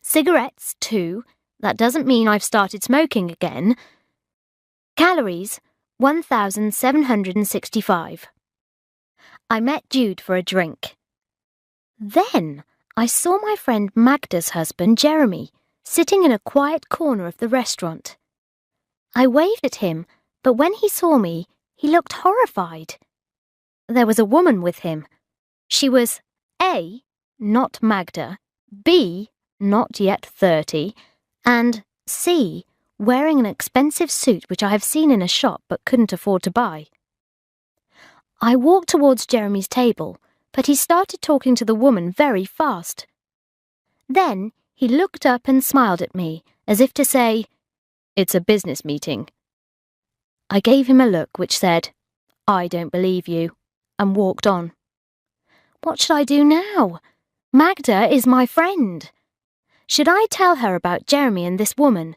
Cigarettes, 2. That doesn't mean I've started smoking again. Calories, 1,765. I met Jude for a drink. Then I saw my friend Magda's husband, Jeremy, sitting in a quiet corner of the restaurant. I waved at him, but when he saw me, he looked horrified. There was a woman with him. She was A, not Magda, B, not yet 30, and C, wearing an expensive suit which I have seen in a shop but couldn't afford to buy. I walked towards Jeremy's table, but he started talking to the woman very fast. Then he looked up and smiled at me, as if to say, "It's a business meeting." I gave him a look which said, "I don't believe you," and walked on. What should I do now? Magda is my friend. Should I tell her about Jeremy and this woman?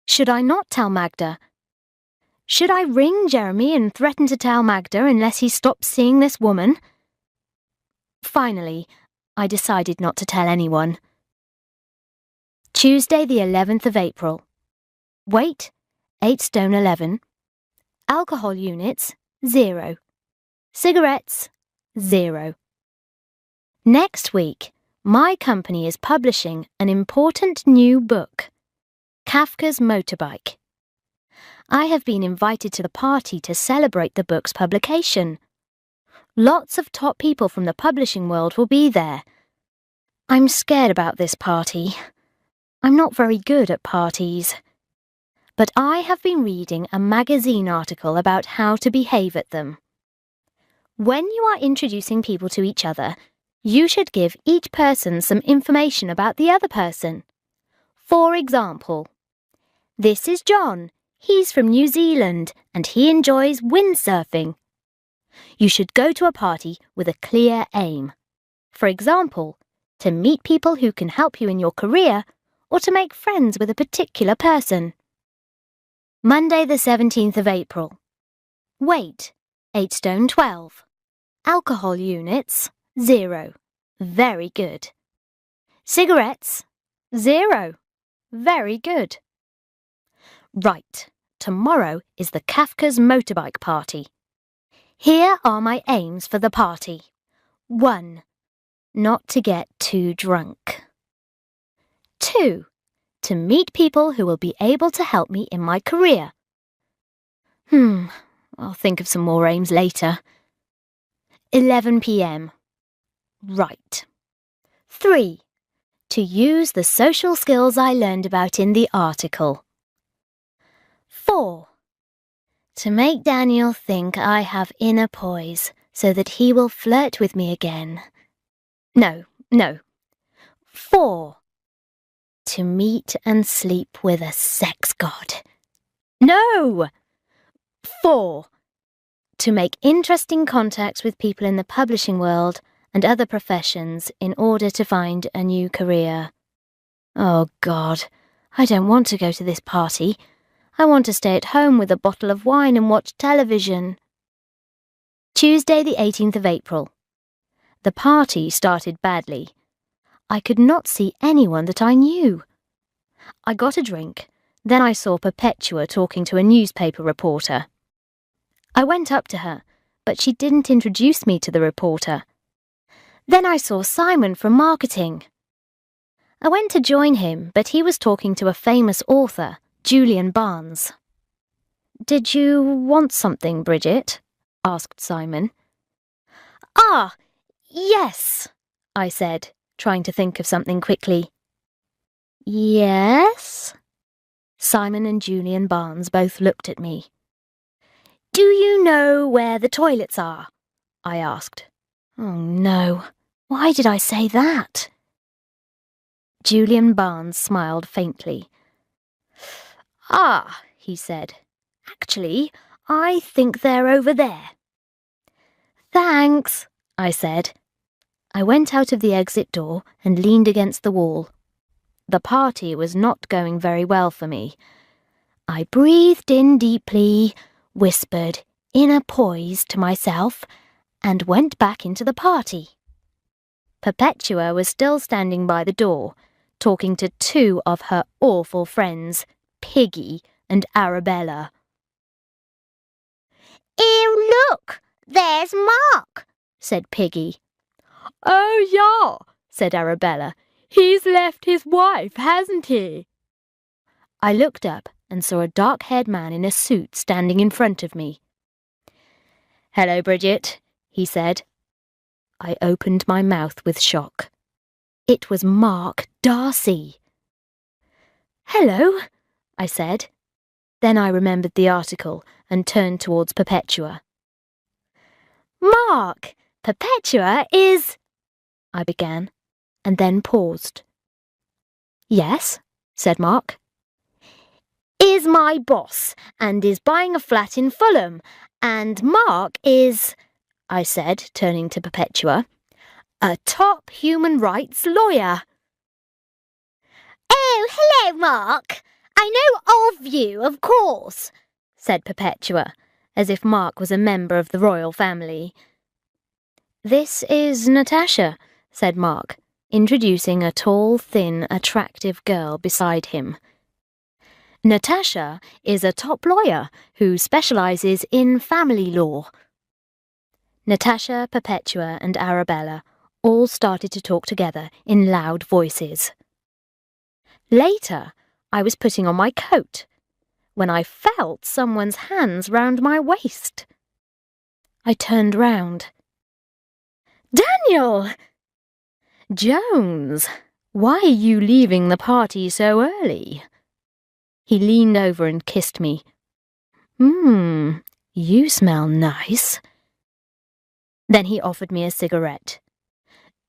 Should I not tell Magda? Should I ring Jeremy and threaten to tell Magda unless he stops seeing this woman? Finally, I decided not to tell anyone. Tuesday the 11th of April. Weight, 8 stone 11. Alcohol units, 0. Cigarettes, 0. Next week, my company is publishing an important new book, Kafka's Motorbike. I have been invited to the party to celebrate the book's publication. Lots of top people from the publishing world will be there. I'm scared about this party. I'm not very good at parties. But I have been reading a magazine article about how to behave at them. When you are introducing people to each other, you should give each person some information about the other person. For example, "This is John. He's from New Zealand and he enjoys windsurfing." You should go to a party with a clear aim. For example, to meet people who can help you in your career or to make friends with a particular person. Monday the 17th of April. Weight, 8 stone 12. Alcohol units, 0. Very good. Cigarettes, 0. Very good. Right, tomorrow is the Kafka's motorbike party. Here are my aims for the party. 1. Not to get too drunk. 2. To meet people who will be able to help me in my career. I'll think of some more aims later. 11 p.m. Right. 3. To use the social skills I learned about in the article. 4. To make Daniel think I have inner poise so that he will flirt with me again. No. 4. To meet and sleep with a sex god. No! 4. To make interesting contacts with people in the publishing world and other professions in order to find a new career. Oh God, I don't want to go to this party. I want to stay at home with a bottle of wine and watch television. Tuesday the 18th of April. The party started badly. I could not see anyone that I knew. I got a drink, then I saw Perpetua talking to a newspaper reporter. I went up to her, but she didn't introduce me to the reporter. Then I saw Simon from marketing. I went to join him, but he was talking to a famous author, Julian Barnes. "Did you want something, Bridget?" asked Simon. "Ah, yes," I said, trying to think of something quickly. "Yes?" Simon and Julian Barnes both looked at me. "Do you know where the toilets are?" I asked. Oh no, why did I say that? Julian Barnes smiled faintly. "Ah," he said, "actually, I think they're over there." "Thanks," I said. I went out of the exit door and leaned against the wall. The party was not going very well for me. I breathed in deeply, whispered "inner poise" to myself, and went back into the party. Perpetua was still standing by the door, talking to two of her awful friends, Piggy and Arabella. "Ew, look! There's Mark!" said Piggy. "Oh, yeah," said Arabella. "He's left his wife, hasn't he?" I looked up and saw a dark-haired man in a suit standing in front of me. "Hello, Bridget," he said. I opened my mouth with shock. It was Mark Darcy. "Hello," I said. Then I remembered the article and turned towards Perpetua. "Mark, Perpetua is—" I began, and then paused. "Yes," said Mark. "Is my boss and is buying a flat in Fulham, and Mark is, I said, turning to Perpetua, a top human rights lawyer. Oh, hello, Mark. I know of you, of course, said Perpetua, as if Mark was a member of the royal family. This is Natasha, said Mark, introducing a tall, thin, attractive girl beside him. Natasha is a top lawyer who specialises in family law. Natasha, Perpetua and Arabella all started to talk together in loud voices. Later, I was putting on my coat when I felt someone's hands round my waist. I turned round. Daniel! Jones, why are you leaving the party so early? He leaned over and kissed me. You smell nice. Then he offered me a cigarette.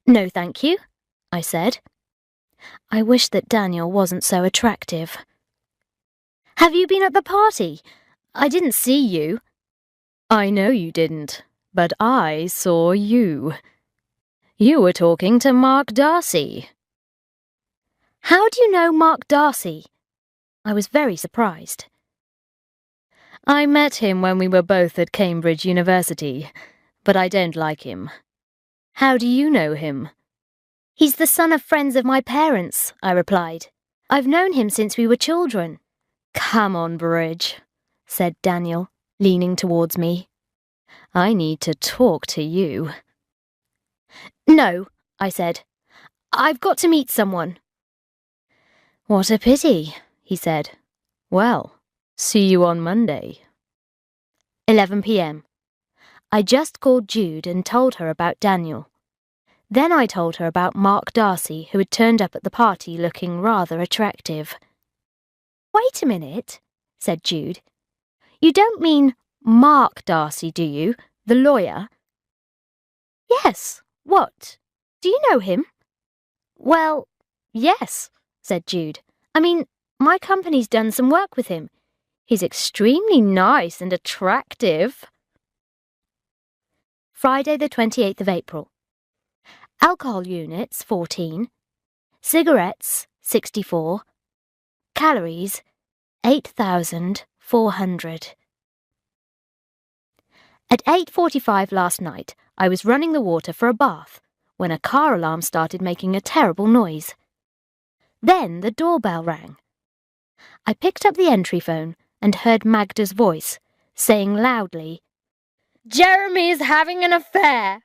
No, thank you, I said. I wished that Daniel wasn't so attractive. Have you been at the party? I didn't see you. I know you didn't, but I saw you. You were talking to Mark Darcy. How do you know Mark Darcy? I was very surprised. I met him when we were both at Cambridge University, but I don't like him. How do you know him? He's the son of friends of my parents, I replied. I've known him since we were children. Come on, Bridge, said Daniel, leaning towards me. I need to talk to you. No, I said. I've got to meet someone. What a pity, he said. Well, see you on Monday. 11 p.m. I just called Jude and told her about Daniel. Then I told her about Mark Darcy, who had turned up at the party looking rather attractive. Wait a minute, said Jude. You don't mean Mark Darcy, do you? The lawyer? Yes. What? Do you know him? Well, yes, said Jude. I mean, my company's done some work with him. He's extremely nice and attractive. Friday the 28th of April. Alcohol units, 14. Cigarettes, 64. Calories, 8,400. At 8:45 last night, I was running the water for a bath when a car alarm started making a terrible noise. Then the doorbell rang. I picked up the entry phone and heard Magda's voice, saying loudly, "Jeremy's having an affair!"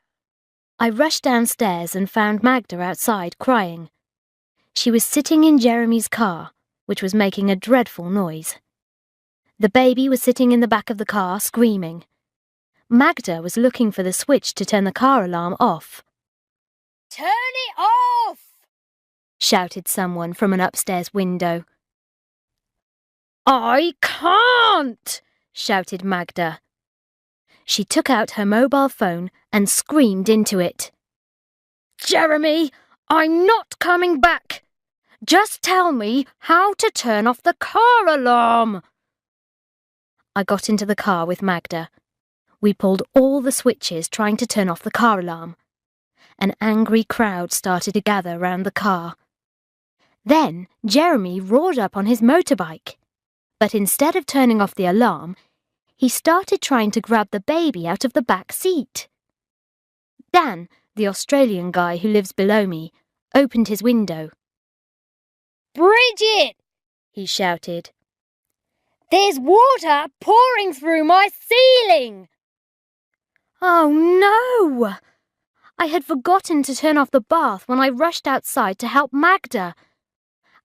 I rushed downstairs and found Magda outside crying. She was sitting in Jeremy's car, which was making a dreadful noise. The baby was sitting in the back of the car, screaming. Magda was looking for the switch to turn the car alarm off. "Turn it off!" shouted someone from an upstairs window. "I can't!" shouted Magda. She took out her mobile phone and screamed into it. "Jeremy, I'm not coming back! Just tell me how to turn off the car alarm!" I got into the car with Magda. We pulled all the switches trying to turn off the car alarm. An angry crowd started to gather round the car. Then Jeremy roared up on his motorbike. But instead of turning off the alarm, he started trying to grab the baby out of the back seat. Dan, the Australian guy who lives below me, opened his window. "Bridget!" he shouted. "There's water pouring through my ceiling!" Oh no! I had forgotten to turn off the bath when I rushed outside to help Magda.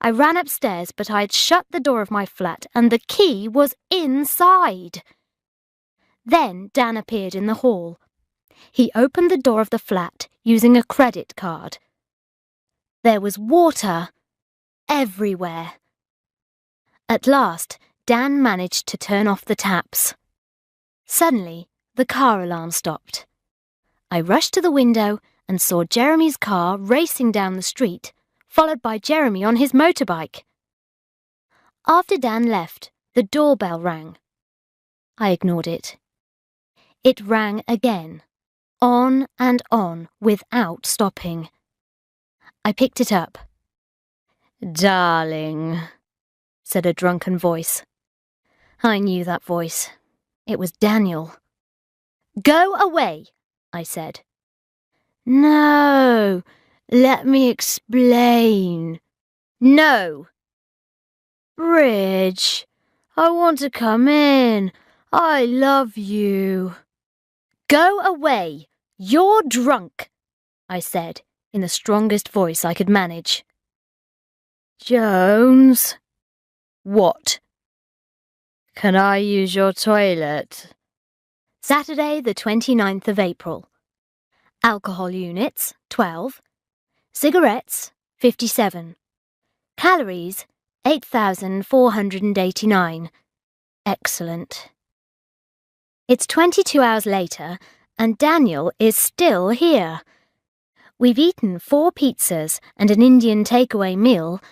I ran upstairs, but I had shut the door of my flat and the key was inside. Then Dan appeared in the hall. He opened the door of the flat using a credit card. There was water everywhere. At last, Dan managed to turn off the taps. Suddenly, the car alarm stopped. I rushed to the window and saw Jeremy's car racing down the street, followed by Jeremy on his motorbike. After Dan left, The doorbell rang. I ignored it. It rang again, on and on, without stopping. I picked it up. "Darling," said a drunken voice. I knew that voice. It was Daniel. "Go away," I said. "No, let me explain." "No." "Bridge, I want to come in. I love you." "Go away. You're drunk," I said, in the strongest voice I could manage. "Jones." "What?" "Can I use your toilet?" Saturday, the 29th of April. Alcohol units, 12. Cigarettes, 57. Calories, 8,489. Excellent. It's 22 hours later, and Daniel is still here. We've eaten 4 pizzas and an Indian takeaway meal.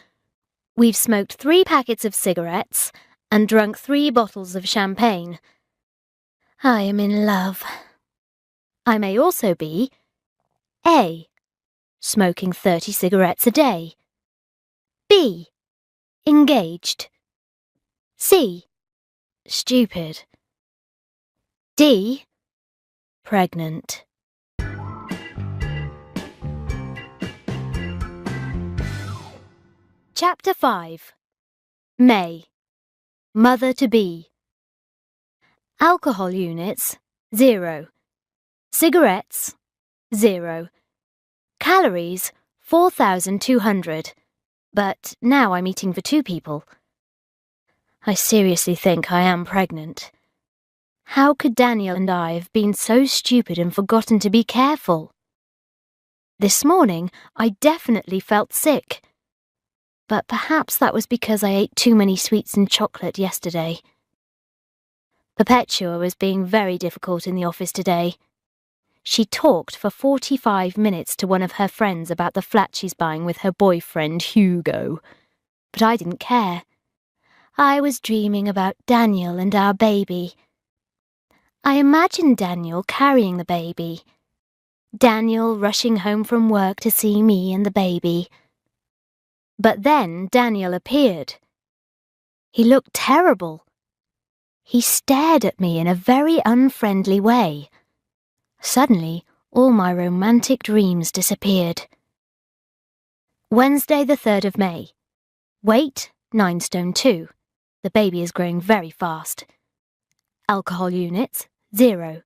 We've smoked 3 packets of cigarettes and drunk 3 bottles of champagne. I am in love. I may also be A. Smoking 30 cigarettes a day. B. Engaged. C. Stupid. D. Pregnant. Chapter 5. May. Mother-to-be. Alcohol units, 0. Cigarettes, 0. Calories, 4,200. But now I'm eating for 2 people. I seriously think I am pregnant. How could Daniel and I have been so stupid and forgotten to be careful? This morning, I definitely felt sick. But perhaps that was because I ate too many sweets and chocolate yesterday. Perpetua was being very difficult in the office today. She talked for 45 minutes to one of her friends about the flat she's buying with her boyfriend, Hugo. But I didn't care. I was dreaming about Daniel and our baby. I imagined Daniel carrying the baby. Daniel rushing home from work to see me and the baby. But then Daniel appeared. He looked terrible. He stared at me in a very unfriendly way. Suddenly, all my romantic dreams disappeared. Wednesday, the 3rd of May. Weight, 9 stone 2. The baby is growing very fast. Alcohol units, 0.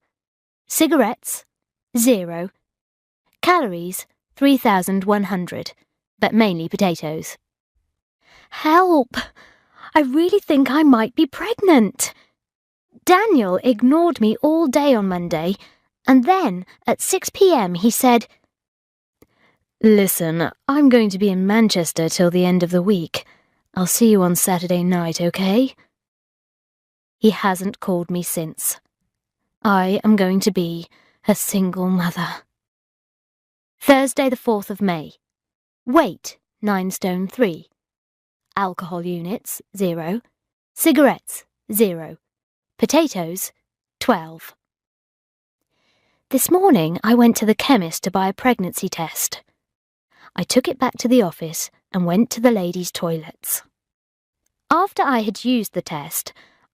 Cigarettes, 0. Calories, 3,100, but mainly potatoes. Help! I really think I might be pregnant. Daniel ignored me all day on Monday, and then at 6 p.m. he said, "Listen, I'm going to be in Manchester till the end of the week. I'll see you on Saturday night, okay?" He hasn't called me since. I am going to be a single mother. Thursday, the 4th of May. Weight, 9 stone 3. Alcohol units, 0. Cigarettes, 0. Potatoes, 12. This morning I went to the chemist to buy a pregnancy test. I took it back to the office and went to the ladies' toilets. After I had used the test,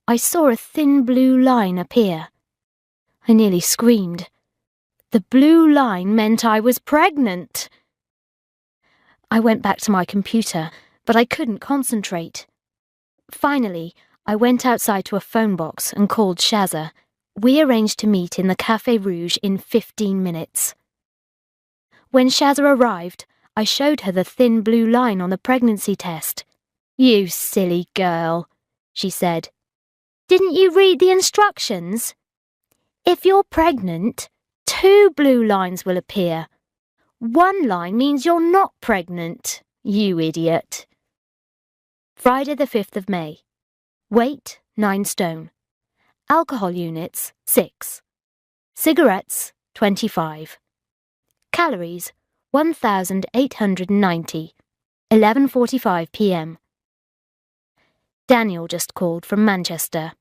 I saw a thin blue line appear. I nearly screamed. The blue line meant I was pregnant. I went back to my computer, but I couldn't concentrate. Finally, I went outside to a phone box and called Shazza. We arranged to meet in the Café Rouge in 15 minutes. When Shazza arrived, I showed her the thin blue line on the pregnancy test. "You silly girl," she said. "Didn't you read the instructions? If you're pregnant, 2 blue lines will appear. 1 line means you're not pregnant, you idiot." Friday, the 5th of May. Weight, 9 stone. Alcohol units, 6. Cigarettes, 25. Calories, 1,890. 11:45 p.m. Daniel just called from Manchester.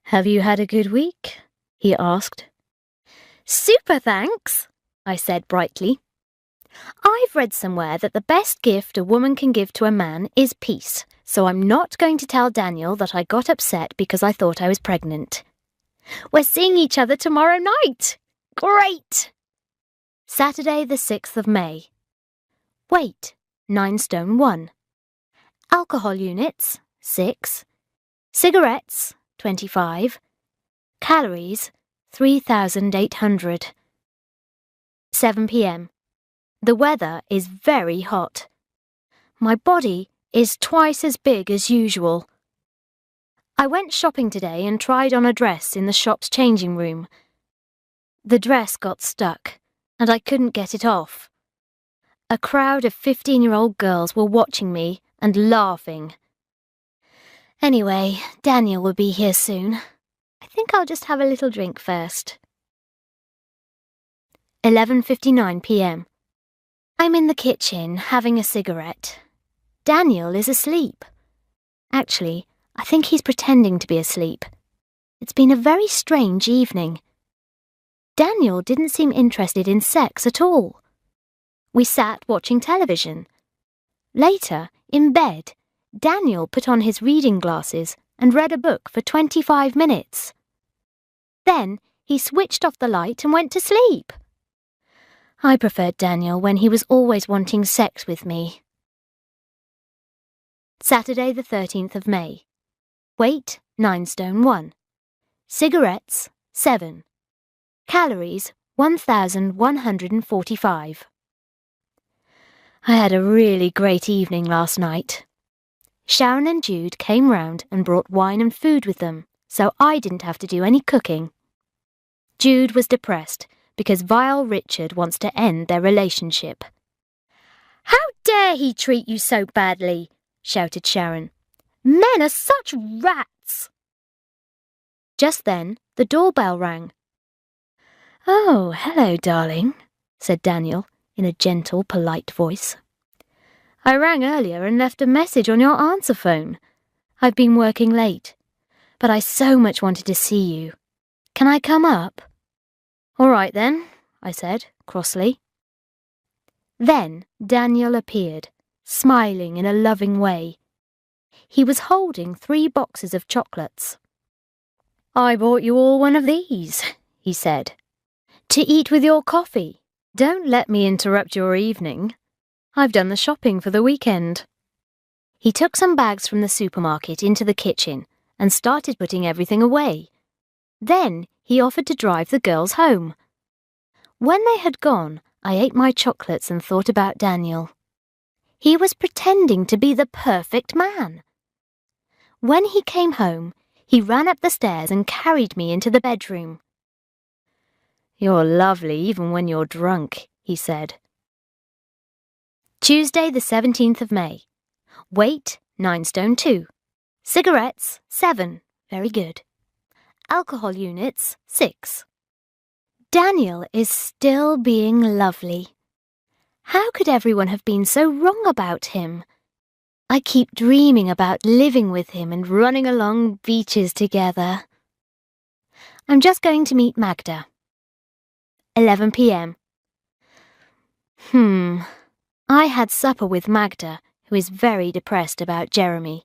"Have you had a good week?" he asked. "Super, thanks," I said brightly. "I've read somewhere that the best gift a woman can give to a man is peace, so I'm not going to tell Daniel that I got upset because I thought I was pregnant. We're seeing each other tomorrow night! Great!" Saturday the 6th of May. Weight, 9 stone 1. Alcohol units, 6. Cigarettes, 25. Calories, 3,800. 7 p.m. The weather is very hot. My body is twice as big as usual. I went shopping today and tried on a dress in the shop's changing room. The dress got stuck, and I couldn't get it off. A crowd of 15-year-old girls were watching me and laughing. Anyway, Daniel will be here soon. I think I'll just have a little drink first. 11:59 p.m. I'm in the kitchen having a cigarette. Daniel is asleep. Actually, I think he's pretending to be asleep. It's been a very strange evening. Daniel didn't seem interested in sex at all. We sat watching television. Later, in bed, Daniel put on his reading glasses and read a book for 25 minutes. Then he switched off the light and went to sleep. I preferred Daniel when he was always wanting sex with me. Saturday the 13th of May. Weight, 9 stone 1. Cigarettes, 7. Calories, 1,145. I had a really great evening last night. Sharon and Jude came round and brought wine and food with them, so I didn't have to do any cooking. Jude was depressed because vile Richard wants to end their relationship. "How dare he treat you so badly?" shouted Sharon. "Men are such rats!" Just then, the doorbell rang. "Oh, hello, darling," said Daniel in a gentle, polite voice. "I rang earlier and left a message on your answer phone. I've been working late, but I so much wanted to see you. Can I come up?" "All right then," I said, crossly. Then Daniel appeared, smiling in a loving way. He was holding 3 boxes of chocolates. "I bought you all one of these," he said, "to eat with your coffee. Don't let me interrupt your evening. I've done the shopping for the weekend." He took some bags from the supermarket into the kitchen and started putting everything away. Then he offered to drive the girls home. When they had gone, I ate my chocolates and thought about Daniel. He was pretending to be the perfect man. When he came home, he ran up the stairs and carried me into the bedroom. "You're lovely even when you're drunk," he said. Tuesday the 17th of May. Weight, 9 stone 2. Cigarettes, 7. Very good. Alcohol units, 6. Daniel is still being lovely. How could everyone have been so wrong about him? I keep dreaming about living with him and running along beaches together. I'm just going to meet Magda. 11 p.m. I had supper with Magda, who is very depressed about Jeremy.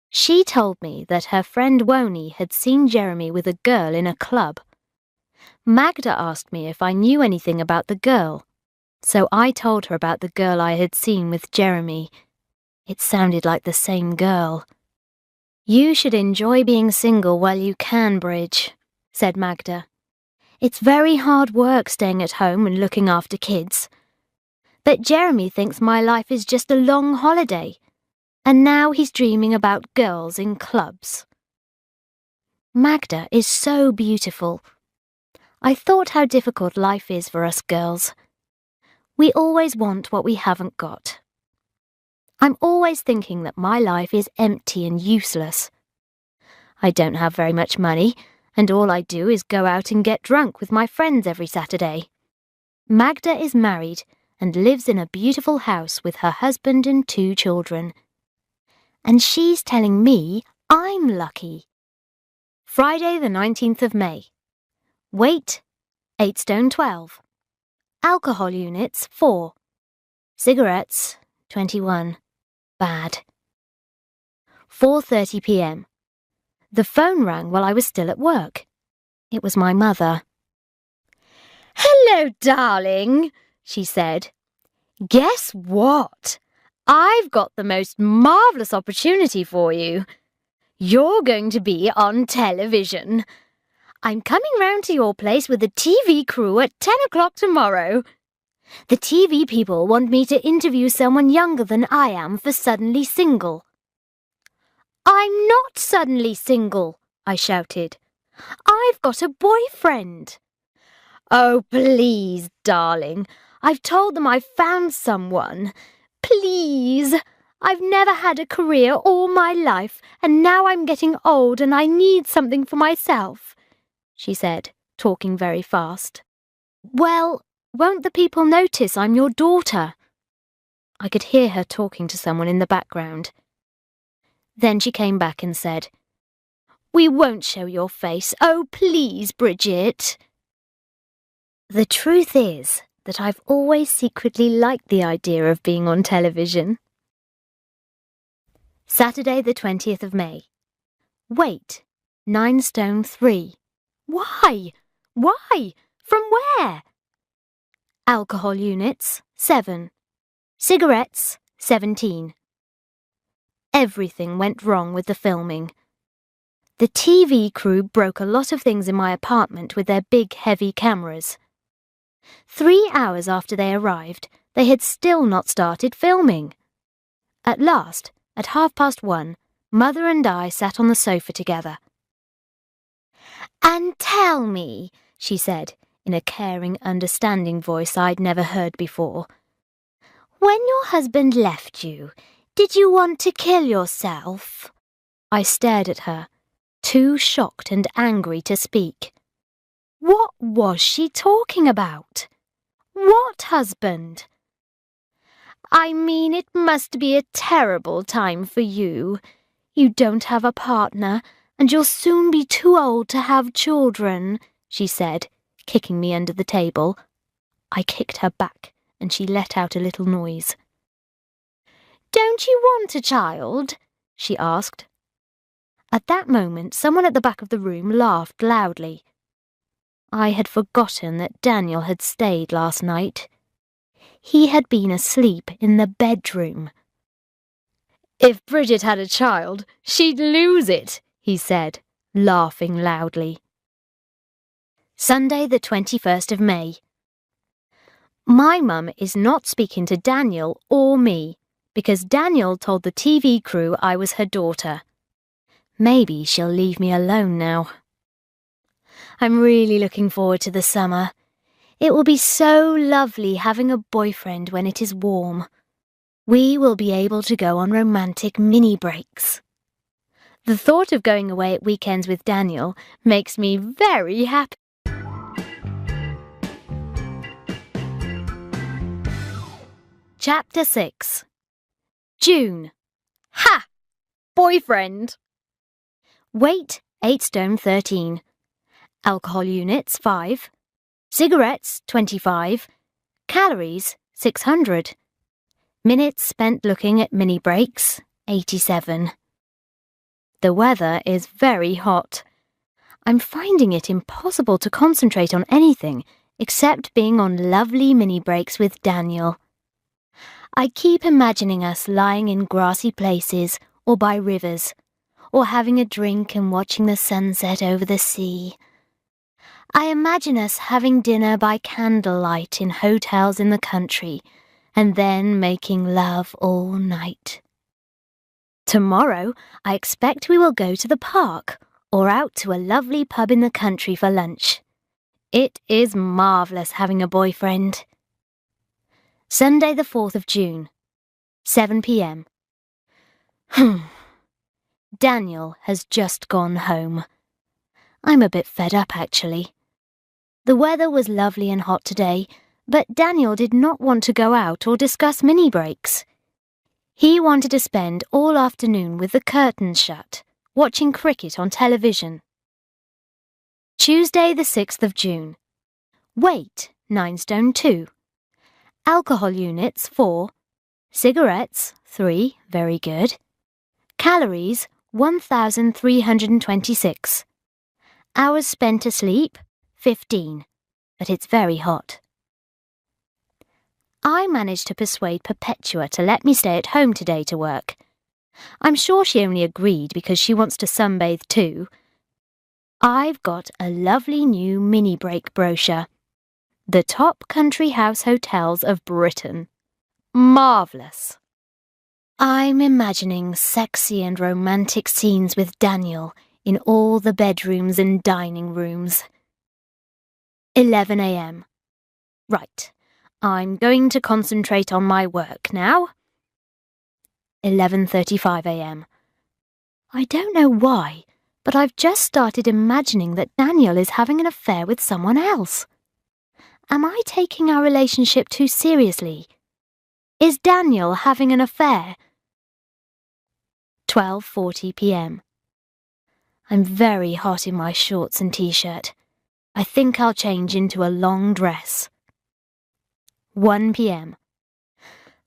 She told me that her friend Woni had seen Jeremy with a girl in a club. Magda asked me if I knew anything about the girl, so I told her about the girl I had seen with Jeremy. It sounded like the same girl. "You should enjoy being single while you can, Bridge," said Magda. "It's very hard work staying at home and looking after kids. But Jeremy thinks my life is just a long holiday, and now he's dreaming about girls in clubs." Magda is so beautiful. I thought how difficult life is for us girls. We always want what we haven't got. I'm always thinking that my life is empty and useless. I don't have very much money, and all I do is go out and get drunk with my friends every Saturday. Magda is married and lives in a beautiful house with her husband and 2 children. and she's telling me I'm lucky. Friday the 19th of May. Weight, 8 stone 12. Alcohol units, 4. Cigarettes, 21. Bad. 4:30 p.m. The phone rang while I was still at work. It was my mother. "Hello, darling," she said. "Guess what? I've got the most marvellous opportunity for you. You're going to be on television. I'm coming round to your place with the TV crew at 10 o'clock tomorrow. The TV people want me to interview someone younger than I am for Suddenly Single." "I'm not suddenly single," I shouted. "I've got a boyfriend." "Oh, please, darling. I've told them I've found someone. Please. I've never had a career all my life, and now I'm getting old and I need something for myself," she said, talking very fast. "Well, won't the people notice I'm your daughter?" I could hear her talking to someone in the background. Then she came back and said, "We won't show your face. Oh, please, Bridget." The truth is that I've always secretly liked the idea of being on television. Saturday the 20th of May. Weight, 9 stone 3. Why? Why? From where? Alcohol units, 7. Cigarettes, 17. Everything went wrong with the filming. The TV crew broke a lot of things in my apartment with their big, heavy cameras. 3 hours after they arrived, they had still not started filming. At last, at 1:30, Mother and I sat on the sofa together. "And tell me," she said, in a caring, understanding voice I'd never heard before, "when your husband left you, did you want to kill yourself?" I stared at her, too shocked and angry to speak. What was she talking about? What husband? "I mean, it must be a terrible time for you. You don't have a partner, and you'll soon be too old to have children," she said, kicking me under the table. I kicked her back, and she let out a little noise. "Don't you want a child?" she asked. At that moment, someone at the back of the room laughed loudly. I had forgotten that Daniel had stayed last night. He had been asleep in the bedroom. "If Bridget had a child, she'd lose it," he said, laughing loudly. Sunday the 21st of May. My mum is not speaking to Daniel or me, because Daniel told the TV crew I was her daughter. Maybe she'll leave me alone now. I'm really looking forward to the summer. It will be so lovely having a boyfriend when it is warm. We will be able to go on romantic mini breaks. The thought of going away at weekends with Daniel makes me very happy. Chapter 6. June. Ha! Boyfriend. Weight, 8 stone 13. Alcohol units, 5. Cigarettes, 25. Calories, 600. Minutes spent looking at mini breaks, 87. The weather is very hot. I'm finding it impossible to concentrate on anything except being on lovely mini breaks with Daniel. I keep imagining us lying in grassy places or by rivers, or having a drink and watching the sunset over the sea. I imagine us having dinner by candlelight in hotels in the country, and then making love all night. Tomorrow, I expect we will go to the park, or out to a lovely pub in the country for lunch. It is marvellous having a boyfriend. Sunday the 4th of June, 7 p.m. Daniel has just gone home. I'm a bit fed up, actually. The weather was lovely and hot today, but Daniel did not want to go out or discuss mini breaks. He wanted to spend all afternoon with the curtains shut, watching cricket on television. Tuesday the 6th of June. Weight, 9 stone 2. Alcohol units, 4. Cigarettes, 3, very good. Calories, 1,326. Hours spent asleep, 15. But it's very hot. I managed to persuade Perpetua to let me stay at home today to work. I'm sure she only agreed because she wants to sunbathe too. I've got a lovely new mini-break brochure. The top country house hotels of Britain. Marvellous. I'm imagining sexy and romantic scenes with Daniel in all the bedrooms and dining rooms. 11 a.m. Right, I'm going to concentrate on my work now. 11:35 a.m. I don't know why, but I've just started imagining that Daniel is having an affair with someone else. Am I taking our relationship too seriously? Is Daniel having an affair? 12:40 p.m. I'm very hot in my shorts and t-shirt. I think I'll change into a long dress. 1 p.m.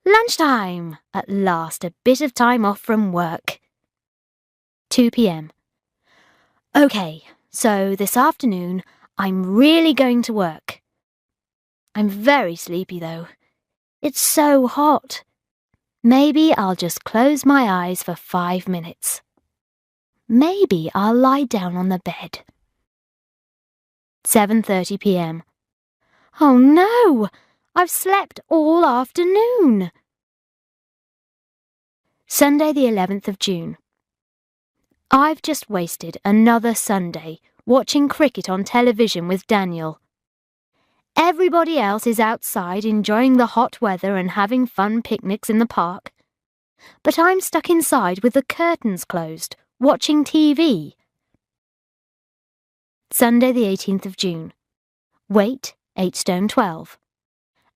Lunchtime! At last, a bit of time off from work. 2 p.m. OK, so this afternoon I'm really going to work. I'm very sleepy though. It's so hot. Maybe I'll just close my eyes for 5 minutes. Maybe I'll lie down on the bed. 7:30 p.m. Oh no! I've slept all afternoon. Sunday the 11th of June. I've just wasted another Sunday watching cricket on television with Daniel. Everybody else is outside enjoying the hot weather and having fun picnics in the park. But I'm stuck inside with the curtains closed, watching TV. Sunday the 18th of June. Weight, 8 stone 12.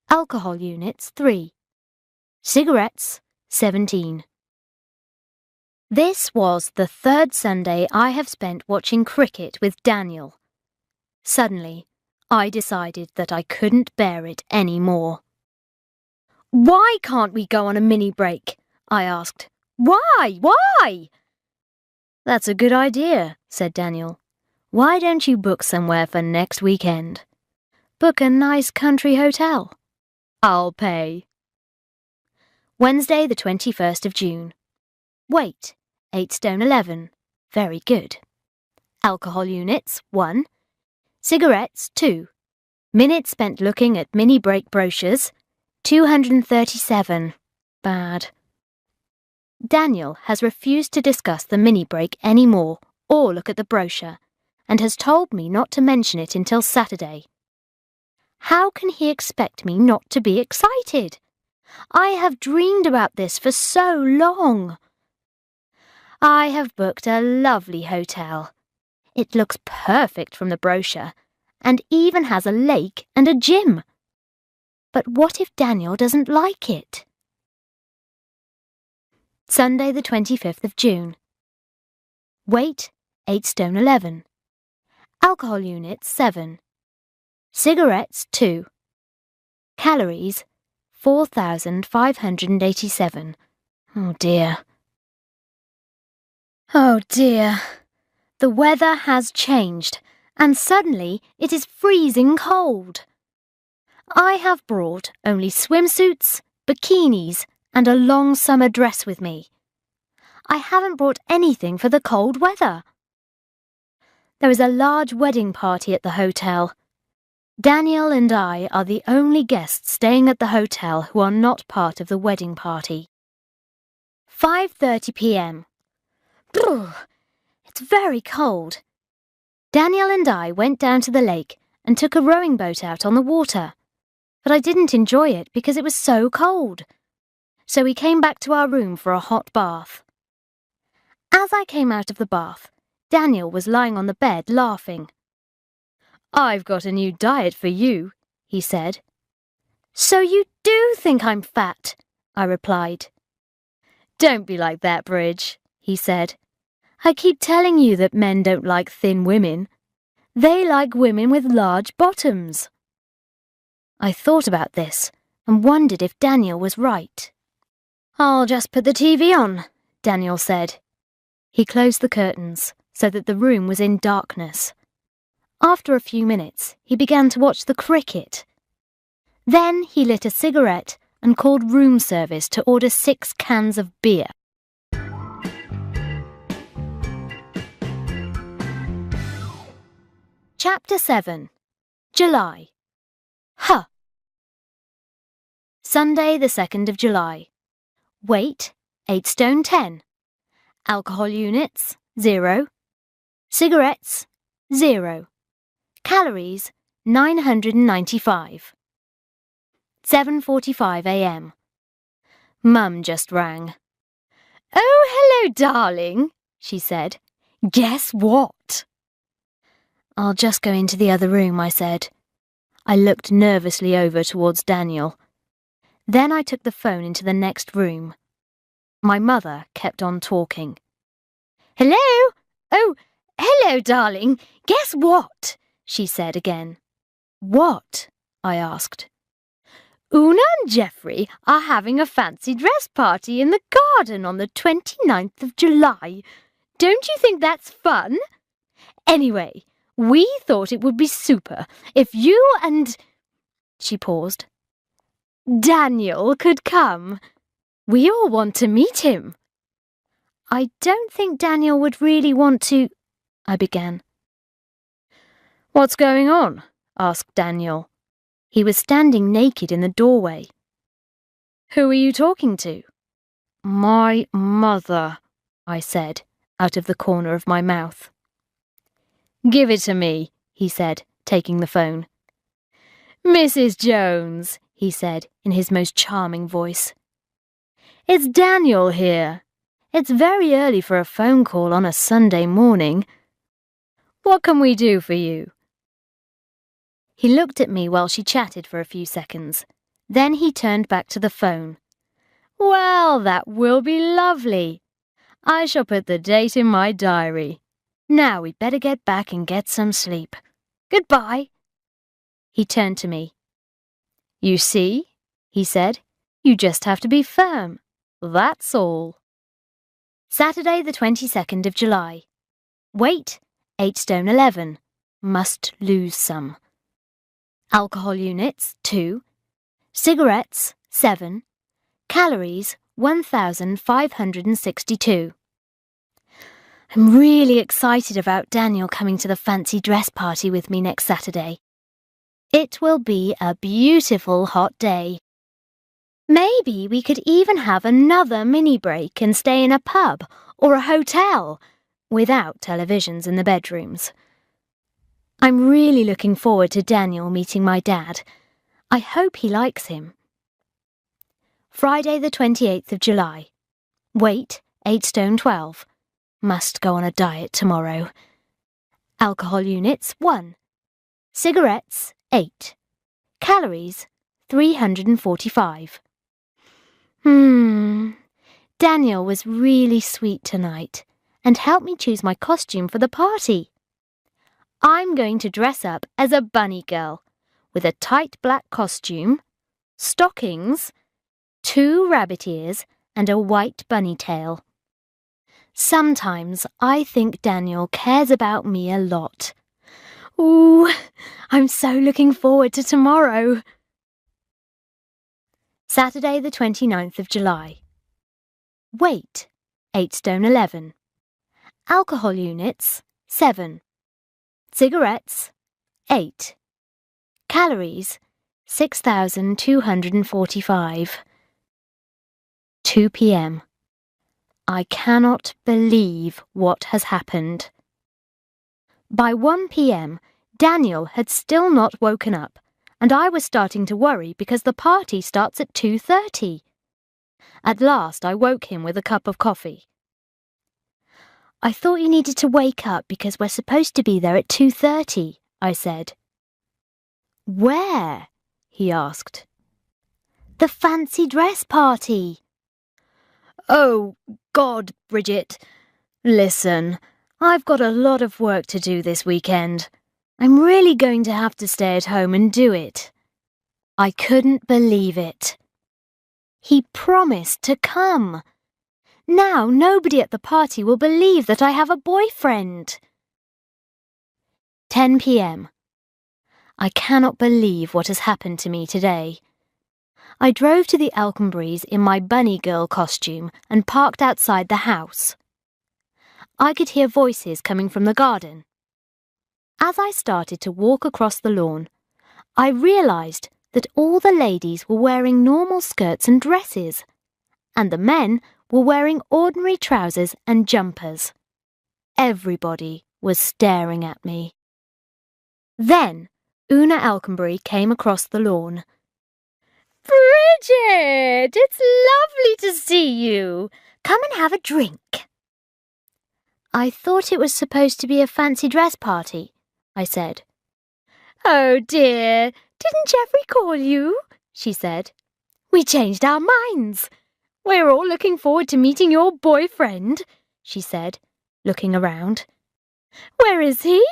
Alcohol units, 3. Cigarettes, 17. This was the third Sunday I have spent watching cricket with Daniel. Suddenly, I decided that I couldn't bear it any more. Why can't we go on a mini break? I asked. Why? Why? That's a good idea, said Daniel. Why don't you book somewhere for next weekend? Book a nice country hotel. I'll pay. Wednesday the 21st of June. Weight, 8 stone 11. Very good. Alcohol units, 1. Cigarettes, 2. Minutes spent looking at mini break brochures, 237. Bad. Daniel has refused to discuss the mini break anymore or look at the brochure, and has told me not to mention it until Saturday. How can he expect me not to be excited? I have dreamed about this for so long. I have booked a lovely hotel. It looks perfect from the brochure, and even has a lake and a gym. But what if Daniel doesn't like it? Sunday the 25th of June. Weight, 8 stone 11. Alcohol units, 7. Cigarettes, 2. Calories, 4,587. Oh dear. Oh dear. The weather has changed, and suddenly it is freezing cold. I have brought only swimsuits, bikinis, and a long summer dress with me. I haven't brought anything for the cold weather. There is a large wedding party at the hotel. Daniel and I are the only guests staying at the hotel who are not part of the wedding party. 5:30 p.m. It's very cold. Daniel and I went down to the lake and took a rowing boat out on the water. But I didn't enjoy it because it was so cold. So we came back to our room for a hot bath. As I came out of the bath, Daniel was lying on the bed laughing. I've got a new diet for you, he said. So you do think I'm fat, I replied. Don't be like that, Bridge, he said. I keep telling you that men don't like thin women. They like women with large bottoms. I thought about this and wondered if Daniel was right. I'll just put the TV on, Daniel said. He closed the curtains so that the room was in darkness. After a few minutes, he began to watch the cricket. Then he lit a cigarette and called room service to order 6 cans of beer. Chapter 7. July. Sunday the 2nd of July. Weight, 8 stone 10. Alcohol units, 0. Cigarettes, 0. Calories, 995. 7:45 a.m. Mum just rang. "Oh, hello, darling," she said. "Guess what?" "I'll just go into the other room," I said. I looked nervously over towards Daniel. Then I took the phone into the next room. My mother kept on talking. "Hello? Oh, hello, darling. Guess what?" she said again. "What?" I asked. "Una and Geoffrey are having a fancy dress party in the garden on the 29th of July. Don't you think that's fun? Anyway, we thought it would be super if you and—" She paused. "Daniel could come. We all want to meet him." "I don't think Daniel would really want to—" I began. "What's going on?" asked Daniel. He was standing naked in the doorway. "Who are you talking to?" "My mother," I said, out of the corner of my mouth. "Give it to me," he said, taking the phone. "Mrs. Jones," he said in his most charming voice. "It's Daniel here. It's very early for a phone call on a Sunday morning. What can we do for you?" He looked at me while she chatted for a few seconds. Then he turned back to the phone. "Well, that will be lovely. I shall put the date in my diary. Now we'd better get back and get some sleep. Goodbye." He turned to me. "You see," he said, "you just have to be firm. That's all." Saturday the 22nd of July. Weight, 8 stone 11. Must lose some. Alcohol units, 2. Cigarettes, 7. Calories, 1,562. I'm really excited about Daniel coming to the fancy dress party with me next Saturday. It will be a beautiful hot day. Maybe we could even have another mini break and stay in a pub or a hotel without televisions in the bedrooms. I'm really looking forward to Daniel meeting my dad. I hope he likes him. Friday the 28th of July. Weight, 8 stone 12. Must go on a diet tomorrow. Alcohol units, 1. Cigarettes, 8. Calories, 345. Daniel was really sweet tonight and helped me choose my costume for the party. I'm going to dress up as a bunny girl with a tight black costume, stockings, 2 rabbit ears and a white bunny tail. Sometimes I think Daniel cares about me a lot. Ooh, I'm so looking forward to tomorrow. Saturday the 29th of July. Weight, 8 stone 11. Alcohol units, 7. Cigarettes, 8. Calories, 6,245. 2 p.m. I cannot believe what has happened. By 1 p.m., Daniel had still not woken up, and I was starting to worry because the party starts at 2:30. At last, I woke him with a cup of coffee. "I thought you needed to wake up because we're supposed to be there at 2:30, I said. "Where?" he asked. "The fancy dress party." Oh, God, Bridget. Listen, I've got a lot of work to do this weekend. I'm really going to have to stay at home and do it. I couldn't believe it. He promised to come. Now nobody at the party will believe that I have a boyfriend. 10 p.m. I cannot believe what has happened to me today. I drove to the Alconburys in my bunny girl costume and parked outside the house. I could hear voices coming from the garden. As I started to walk across the lawn, I realised that all the ladies were wearing normal skirts and dresses, and the men were wearing ordinary trousers and jumpers. Everybody was staring at me. Then Una Alconbury came across the lawn. "Bridget, it's lovely to see you. Come and have a drink." "I thought it was supposed to be a fancy dress party," I said. "Oh dear, didn't Geoffrey call you?" she said. "We changed our minds. We're all looking forward to meeting your boyfriend," she said, looking around. "Where is he?"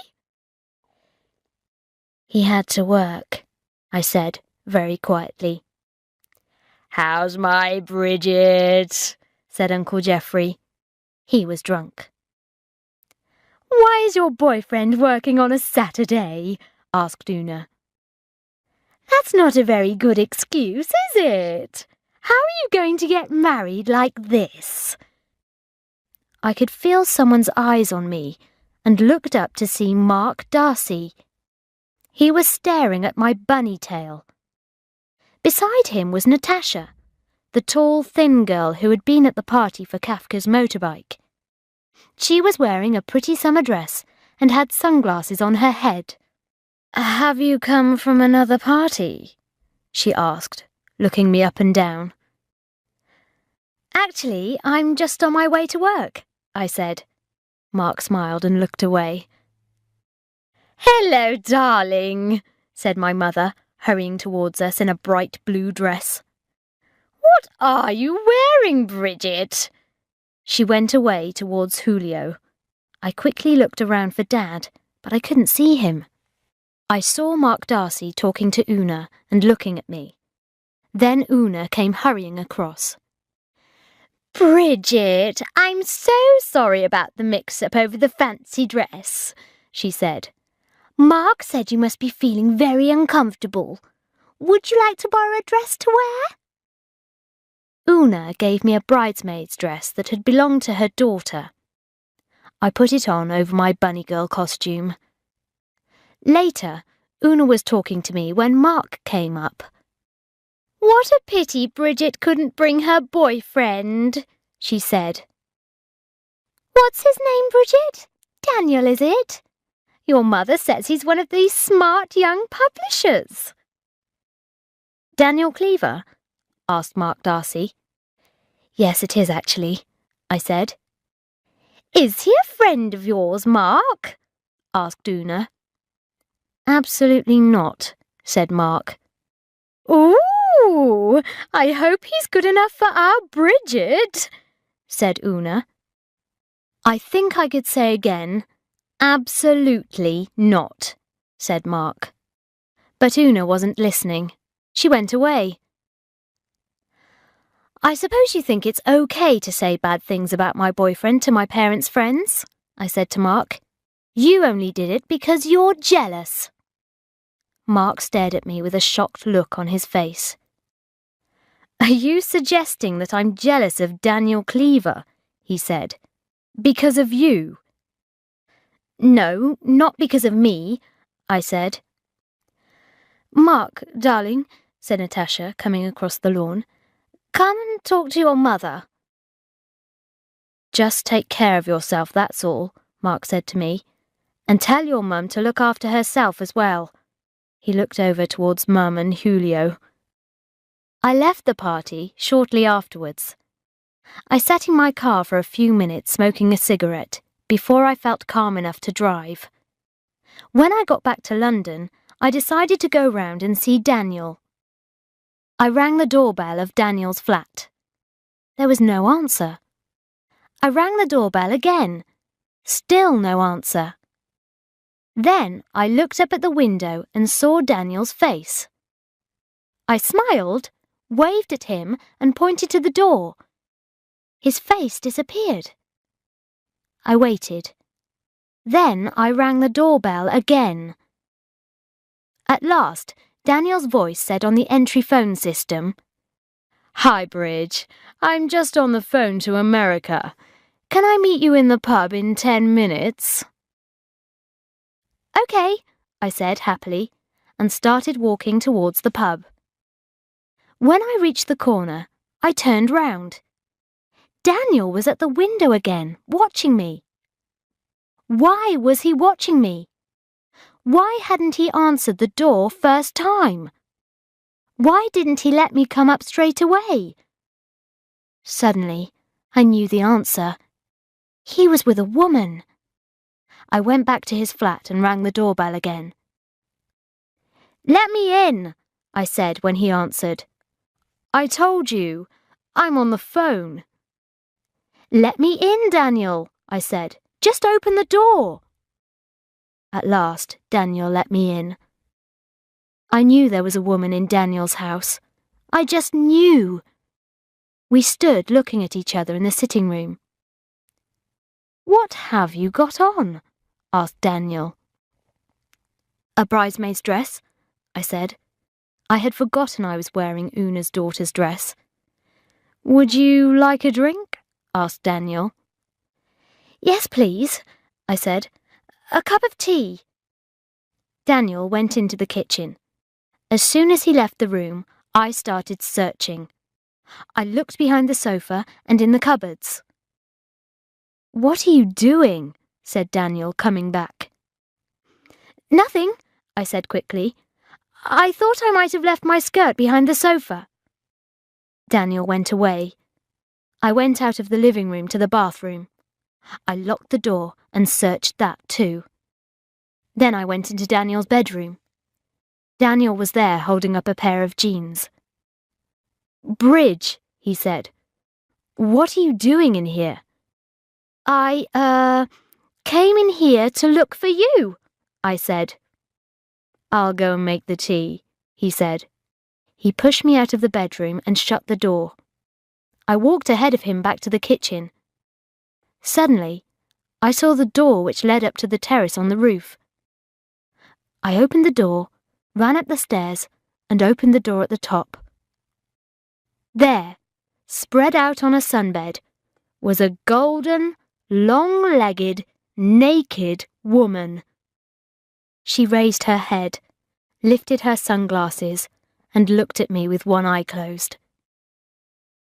"He had to work," I said very quietly. "How's my Bridget?" said Uncle Geoffrey. He was drunk. "Why is your boyfriend working on a Saturday?" asked Una. "That's not a very good excuse, is it? How are you going to get married like this?" I could feel someone's eyes on me and looked up to see Mark Darcy. He was staring at my bunny tail. Beside him was Natasha, the tall, thin girl who had been at the party for Kafka's motorbike. She was wearing a pretty summer dress and had sunglasses on her head. "Have you come from another party?" she asked, looking me up and down. "Actually, I'm just on my way to work," I said. Mark smiled and looked away. "Hello, darling," said my mother, hurrying towards us in a bright blue dress. "What are you wearing, Bridget?" She went away towards Julio. I quickly looked around for Dad, but I couldn't see him. I saw Mark Darcy talking to Una and looking at me. Then Una came hurrying across. "Bridget, I'm so sorry about the mix-up over the fancy dress," she said. "Mark said you must be feeling very uncomfortable. Would you like to borrow a dress to wear?" Una gave me a bridesmaid's dress that had belonged to her daughter. I put it on over my bunny girl costume. Later, Una was talking to me when Mark came up. "What a pity Bridget couldn't bring her boyfriend," she said. "What's his name, Bridget? Daniel, is it? Your mother says he's one of these smart young publishers." "Daniel Cleaver?" asked Mark Darcy. "Yes, it is actually," I said. "Is he a friend of yours, Mark?" asked Una. "Absolutely not," said Mark. "Ooh, I hope he's good enough for our Bridget," said Una. "I think I could say again, absolutely not," said Mark. But Una wasn't listening. She went away. "I suppose you think it's okay to say bad things about my boyfriend to my parents' friends?" I said to Mark. "You only did it because you're jealous." Mark stared at me with a shocked look on his face. "Are you suggesting that I'm jealous of Daniel Cleaver?" he said. "Because of you?" "No, not because of me," I said. "Mark, darling," said Natasha, coming across the lawn, "come and talk to your mother." "Just take care of yourself, that's all," Mark said to me. "And tell your mum to look after herself as well." He looked over towards Mum and Julio. I left the party shortly afterwards. I sat in my car for a few minutes smoking a cigarette before I felt calm enough to drive. When I got back to London, I decided to go round and see Daniel. I rang the doorbell of Daniel's flat. There was no answer. I rang the doorbell again. Still no answer. Then I looked up at the window and saw Daniel's face. I smiled, waved at him, and pointed to the door. His face disappeared. I waited. Then I rang the doorbell again. At last, Daniel's voice said on the entry phone system, "Hi, Bridge. I'm just on the phone to America. Can I meet you in the pub in 10 minutes? "Okay," I said happily, and started walking towards the pub. When I reached the corner, I turned round. Daniel was at the window again, watching me. Why was he watching me? Why hadn't he answered the door first time? Why didn't he let me come up straight away? Suddenly, I knew the answer. He was with a woman. I went back to his flat and rang the doorbell again. "Let me in," I said when he answered. "I told you, I'm on the phone." "Let me in, Daniel," I said. "Just open the door." At last, Daniel let me in. I knew there was a woman in Daniel's house. I just knew. We stood looking at each other in the sitting room. "What have you got on?" asked Daniel. "A bridesmaid's dress," I said. I had forgotten I was wearing Una's daughter's dress. "Would you like a drink?" asked Daniel. "Yes, please," I said. "A cup of tea." Daniel went into the kitchen. As soon as he left the room, I started searching. I looked behind the sofa and in the cupboards. "What are you doing?" said Daniel, coming back. "Nothing," I said quickly. "I thought I might have left my skirt behind the sofa." Daniel went away. I went out of the living room to the bathroom. I locked the door and searched that too. Then I went into Daniel's bedroom. Daniel was there holding up a pair of jeans. "Bridge," he said. "What are you doing in here?" I came in here to look for you," I said. "I'll go and make the tea," he said. He pushed me out of the bedroom and shut the door. I walked ahead of him back to the kitchen. Suddenly, I saw the door which led up to the terrace on the roof. I opened the door, ran up the stairs, and opened the door at the top. There, spread out on a sunbed, was a golden, long-legged, naked woman. She raised her head, lifted her sunglasses, and looked at me with one eye closed.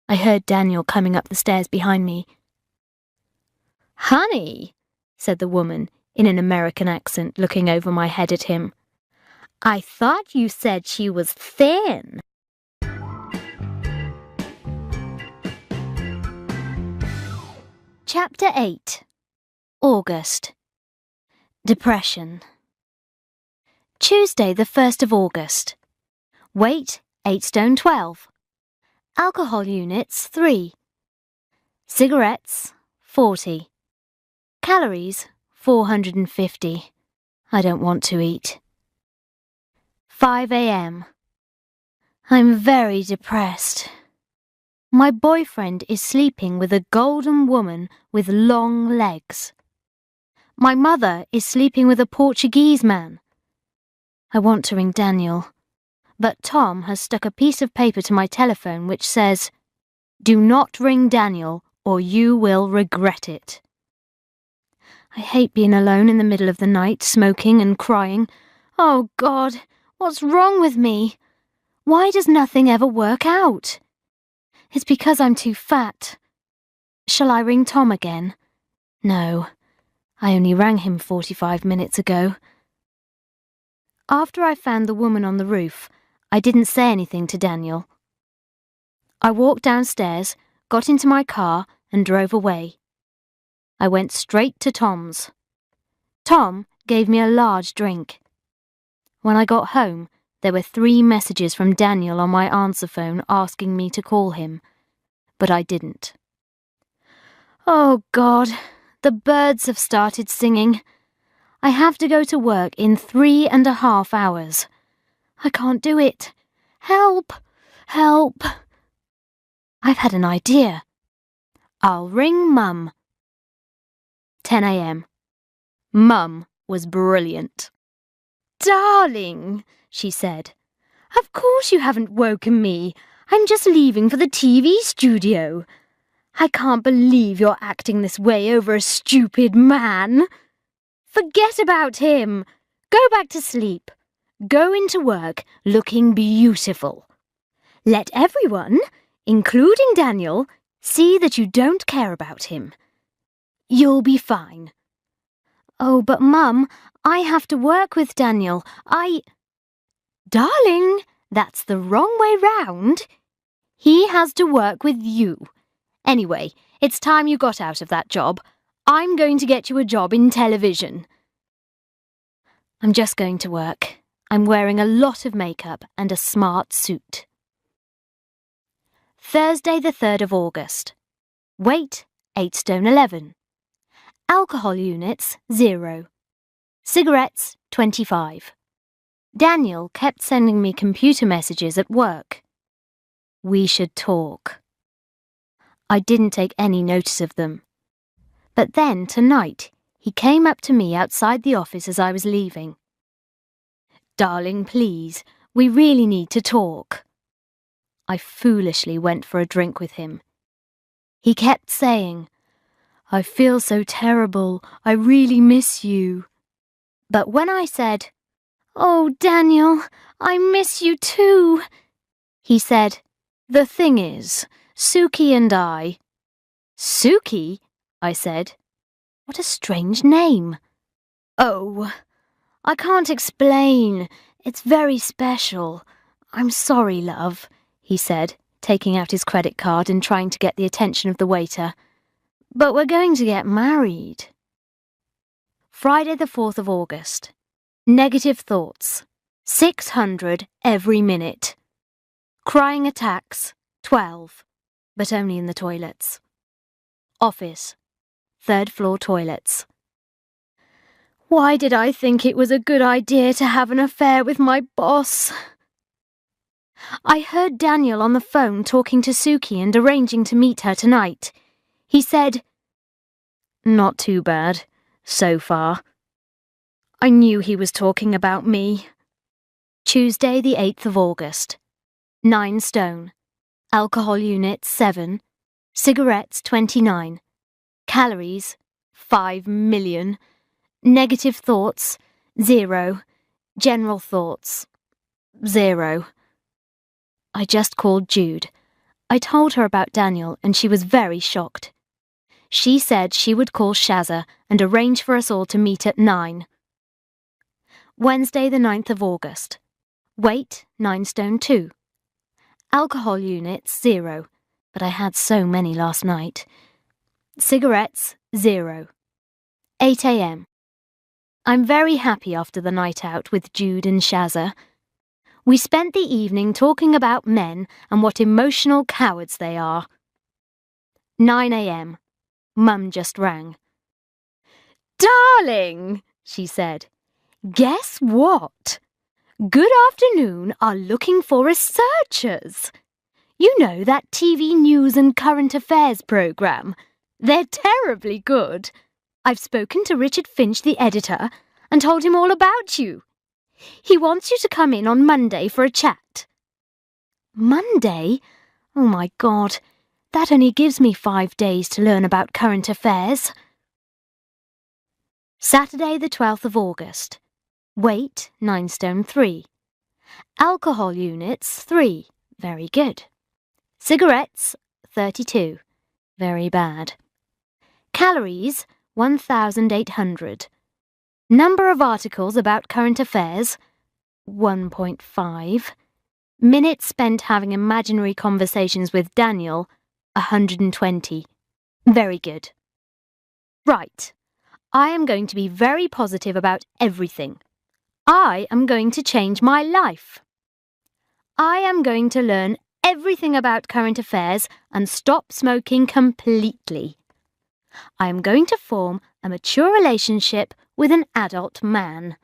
I heard Daniel coming up the stairs behind me. "Honey," said the woman in an American accent, looking over my head at him. "I thought you said she was thin." Chapter 8. August. Depression. Tuesday, the 1st of August. Weight, 8 stone 12. Alcohol units, 3. Cigarettes, 40. Calories, 450. I don't want to eat. 5 a.m. I'm very depressed. My boyfriend is sleeping with a golden woman with long legs. My mother is sleeping with a Portuguese man. I want to ring Daniel, but Tom has stuck a piece of paper to my telephone which says, "Do not ring Daniel or you will regret it." I hate being alone in the middle of the night, smoking and crying. Oh God, what's wrong with me? Why does nothing ever work out? It's because I'm too fat. Shall I ring Tom again? No, I only rang him 45 minutes ago. After I found the woman on the roof, I didn't say anything to Daniel. I walked downstairs, got into my car, and drove away. I went straight to Tom's. Tom gave me a large drink. When I got home, there were 3 messages from Daniel on my answer phone asking me to call him, but I didn't. Oh God, the birds have started singing. I have to go to work in 3.5 hours. I can't do it. Help! Help! I've had an idea. I'll ring Mum. 10 a.m. Mum was brilliant. Darling, she said, of course you haven't woken me. I'm just leaving for the TV studio. I can't believe you're acting this way over a stupid man. Forget about him. Go back to sleep. Go into work looking beautiful. Let everyone, including Daniel, see that you don't care about him. You'll be fine. Oh, but Mum, I have to work with Daniel. Darling, that's the wrong way round. He has to work with you. Anyway, it's time you got out of that job. I'm going to get you a job in television. I'm just going to work. I'm wearing a lot of makeup and a smart suit. Thursday the 3rd of August. Weight, 8 stone 11. Alcohol units, 0. Cigarettes, 25. Daniel kept sending me computer messages at work. We should talk. I didn't take any notice of them. But then, tonight, he came up to me outside the office as I was leaving. Darling, please, we really need to talk. I foolishly went for a drink with him. He kept saying, I feel so terrible, I really miss you. But when I said, oh, Daniel, I miss you too, he said, the thing is, Suki and I... Suki? I said. What a strange name. Oh, I can't explain. It's very special. I'm sorry, love, he said, taking out his credit card and trying to get the attention of the waiter. But we're going to get married. Friday the 4th of August. Negative thoughts. 600 every minute. Crying attacks, 12, but only in the toilets. Office, 3rd floor toilets. Why did I think it was a good idea to have an affair with my boss? I heard Daniel on the phone talking to Suki and arranging to meet her tonight. He said, not too bad, so far. I knew he was talking about me. Tuesday the 8th of August. 9 stone. Alcohol units, 7. Cigarettes, 29. Calories, 5 million. Negative thoughts, 0. General thoughts, 0. I just called Jude. I told her about Daniel and she was very shocked. She said she would call Shazza and arrange for us all to meet at 9. Wednesday the 9th of August. Weight, 9 stone 2. Alcohol units, 0, but I had so many last night. Cigarettes, 0. 8 a.m. I'm very happy after the night out with Jude and Shazza. We spent the evening talking about men and what emotional cowards they are. 9 a.m. Mum just rang. Darling, she said, guess what? Good Afternoon are looking for researchers. You know that TV news and current affairs programme? They're terribly good. I've spoken to Richard Finch, the editor, and told him all about you. He wants you to come in on Monday for a chat. Monday? Oh my God, that only gives me 5 days to learn about current affairs. Saturday the 12th of August. Weight, 9 stone 3. Alcohol units, 3. Very good. Cigarettes, 32. Very bad. Calories, 1,800. Number of articles about current affairs, 1.5. Minutes spent having imaginary conversations with Daniel, 120. Very good. Right. I am going to be very positive about everything. I am going to change my life. I am going to learn everything about current affairs and stop smoking completely. I am going to form a mature relationship with an adult man.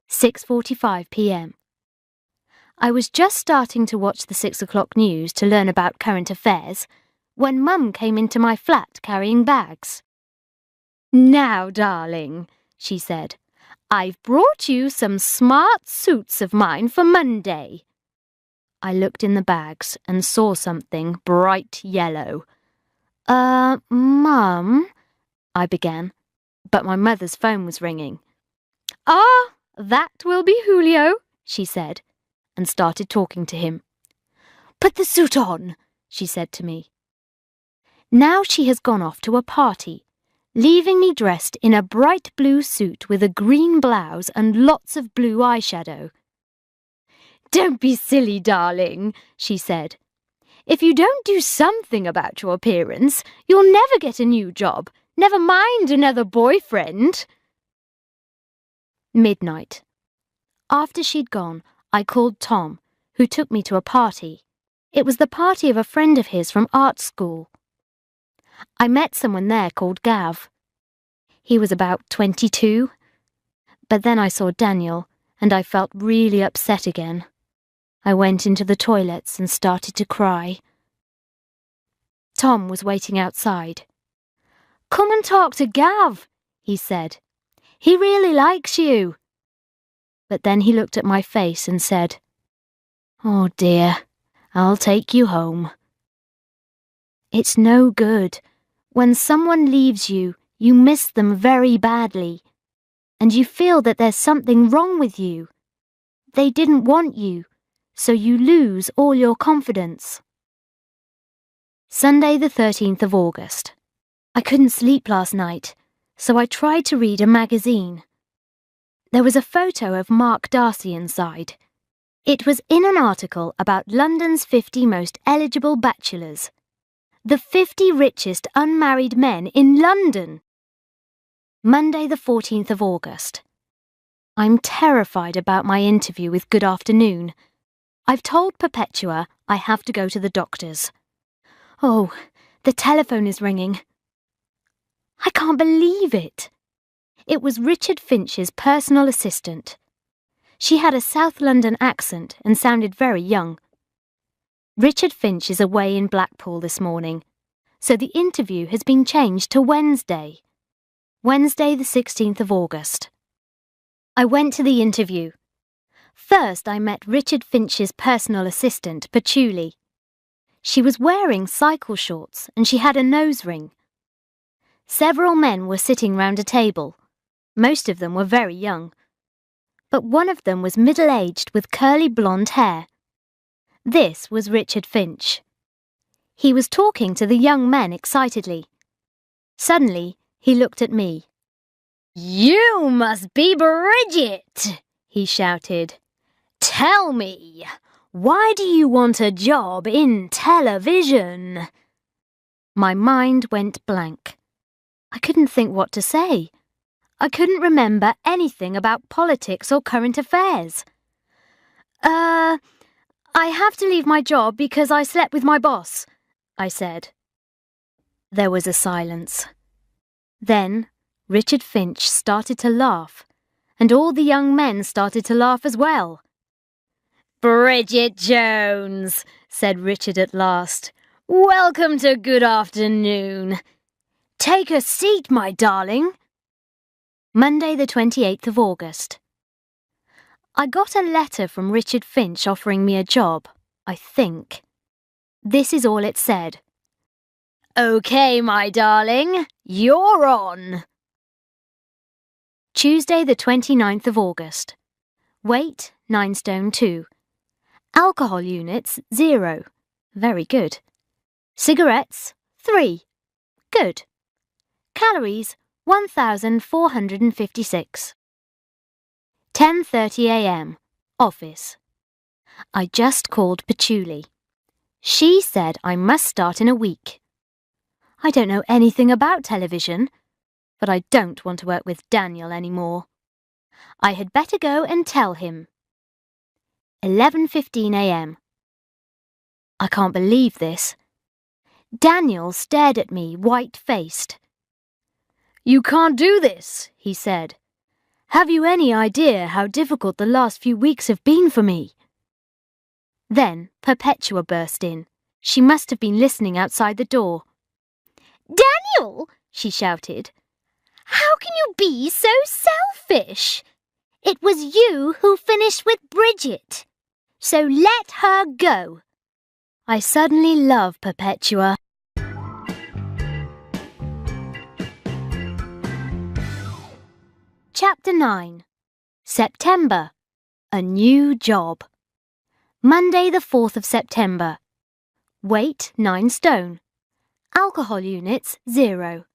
6:45 p.m. I was just starting to watch the 6 o'clock news to learn about current affairs when Mum came into my flat carrying bags. "Now, darling," she said, "I've brought you some smart suits of mine for Monday." I looked in the bags and saw something bright yellow. Mum," I began, but my mother's phone was ringing. "Ah, that will be Julio," she said, and started talking to him. "Put the suit on," she said to me. Now she has gone off to a party, leaving me dressed in a bright blue suit with a green blouse and lots of blue eyeshadow. "Don't be silly, darling," she said. "If you don't do something about your appearance, you'll never get a new job, never mind another boyfriend." Midnight. After she'd gone, I called Tom, who took me to a party. It was the party of a friend of his from art school. I met someone there called Gav. He was about 22. But then I saw Daniel, and I felt really upset again. I went into the toilets and started to cry. Tom was waiting outside. "Come and talk to Gav," he said. "He really likes you." But then he looked at my face and said, "Oh dear, I'll take you home." It's no good. When someone leaves you, you miss them very badly, and you feel that there's something wrong with you. They didn't want you, so you lose all your confidence. Sunday the 13th of August. I couldn't sleep last night, so I tried to read a magazine. There was a photo of Mark Darcy inside. It was in an article about London's 50 most eligible bachelors. The 50 richest unmarried men in London. Monday the 14th of August. I'm terrified about my interview with Good Afternoon. I've told Perpetua I have to go to the doctor's. Oh, the telephone is ringing. I can't believe it. It was Richard Finch's personal assistant. She had a South London accent and sounded very young. Richard Finch is away in Blackpool this morning, so the interview has been changed to Wednesday. Wednesday the 16th of August. I went to the interview. First I met Richard Finch's personal assistant, Patchouli. She was wearing cycle shorts and she had a nose ring. Several men were sitting round a table. Most of them were very young. But one of them was middle-aged with curly blonde hair. This was Richard Finch. He was talking to the young men excitedly. Suddenly, he looked at me. "You must be Bridget," he shouted. "Tell me, why do you want a job in television?" My mind went blank. I couldn't think what to say. I couldn't remember anything about politics or current affairs. I have to leave my job because I slept with my boss," I said. There was a silence. Then Richard Finch started to laugh, and all the young men started to laugh as well. "Bridget Jones," said Richard at last. "Welcome to Good Afternoon. Take a seat, my darling." Monday the 28th of August. I got a letter from Richard Finch offering me a job, I think. This is all it said. "Okay, my darling, you're on." Tuesday the 29th of August. Weight 9 stone 2. Alcohol units 0. Very good. Cigarettes 3. Good. Calories 1,456. 10:30 a.m. Office. I just called Patchouli. She said I must start in a week. I don't know anything about television, but I don't want to work with Daniel anymore. I had better go and tell him. 11:15 a.m. I can't believe this. Daniel stared at me, white-faced. "You can't do this," he said. "Have you any idea how difficult the last few weeks have been for me?" Then Perpetua burst in. She must have been listening outside the door. "Daniel," she shouted, "how can you be so selfish? It was you who finished with Bridget, so let her go." I suddenly love Perpetua. Chapter 9. September. A new job. Monday the 4th of September. Weight 9 stone. Alcohol units 0.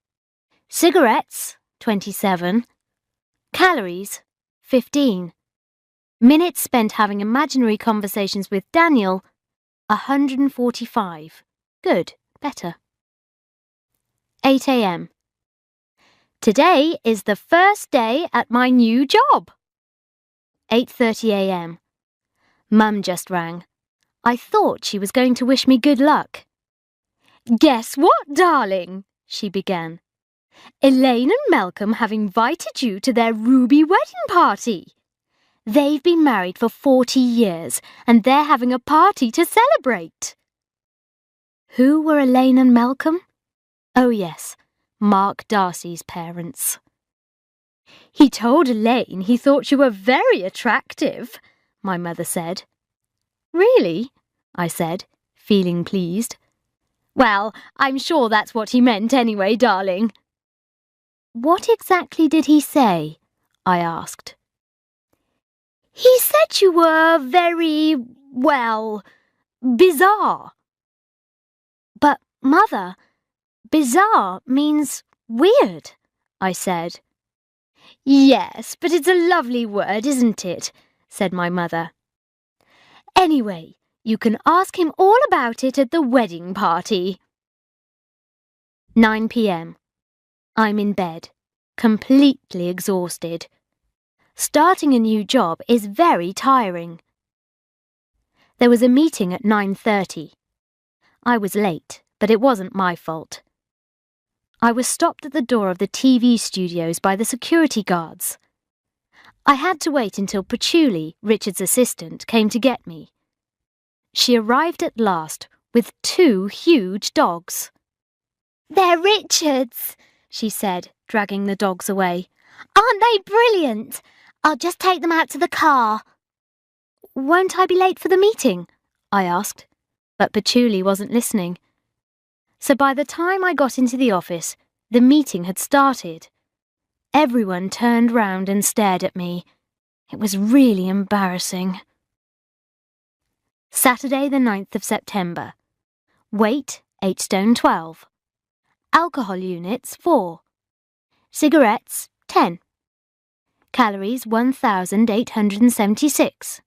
Cigarettes 27. Calories 15. Minutes spent having imaginary conversations with Daniel 145. Good, better. 8 a.m. Today is the first day at my new job. 8:30 a.m. Mum just rang. I thought she was going to wish me good luck. "Guess what, darling?" she began. "Elaine and Malcolm have invited you to their Ruby wedding party. They've been married for 40 years and they're having a party to celebrate." Who were Elaine and Malcolm? Oh yes, Mark Darcy's parents. "He told Elaine he thought you were very attractive," my mother said. "Really?" I said, feeling pleased. "Well, I'm sure that's what he meant anyway, darling." "What exactly did he say?" I asked. "He said you were very, well, bizarre." "But, Mother, bizarre means weird," I said. "Yes, but it's a lovely word, isn't it?" said my mother. "Anyway, you can ask him all about it at the wedding party." 9 p.m. I'm in bed, completely exhausted. Starting a new job is very tiring. There was a meeting at 9:30. I was late, but it wasn't my fault. I was stopped at the door of the TV studios by the security guards. I had to wait until Patchouli, Richard's assistant, came to get me. She arrived at last with 2 huge dogs. "They're Richard's," she said, dragging the dogs away. "Aren't they brilliant? I'll just take them out to the car." "Won't I be late for the meeting?" I asked, but Patchouli wasn't listening. So by the time I got into the office, the meeting had started. Everyone turned round and stared at me. It was really embarrassing. Saturday the 9th of September. Weight 8 stone 12. Alcohol units 4. Cigarettes 10. Calories 1,876.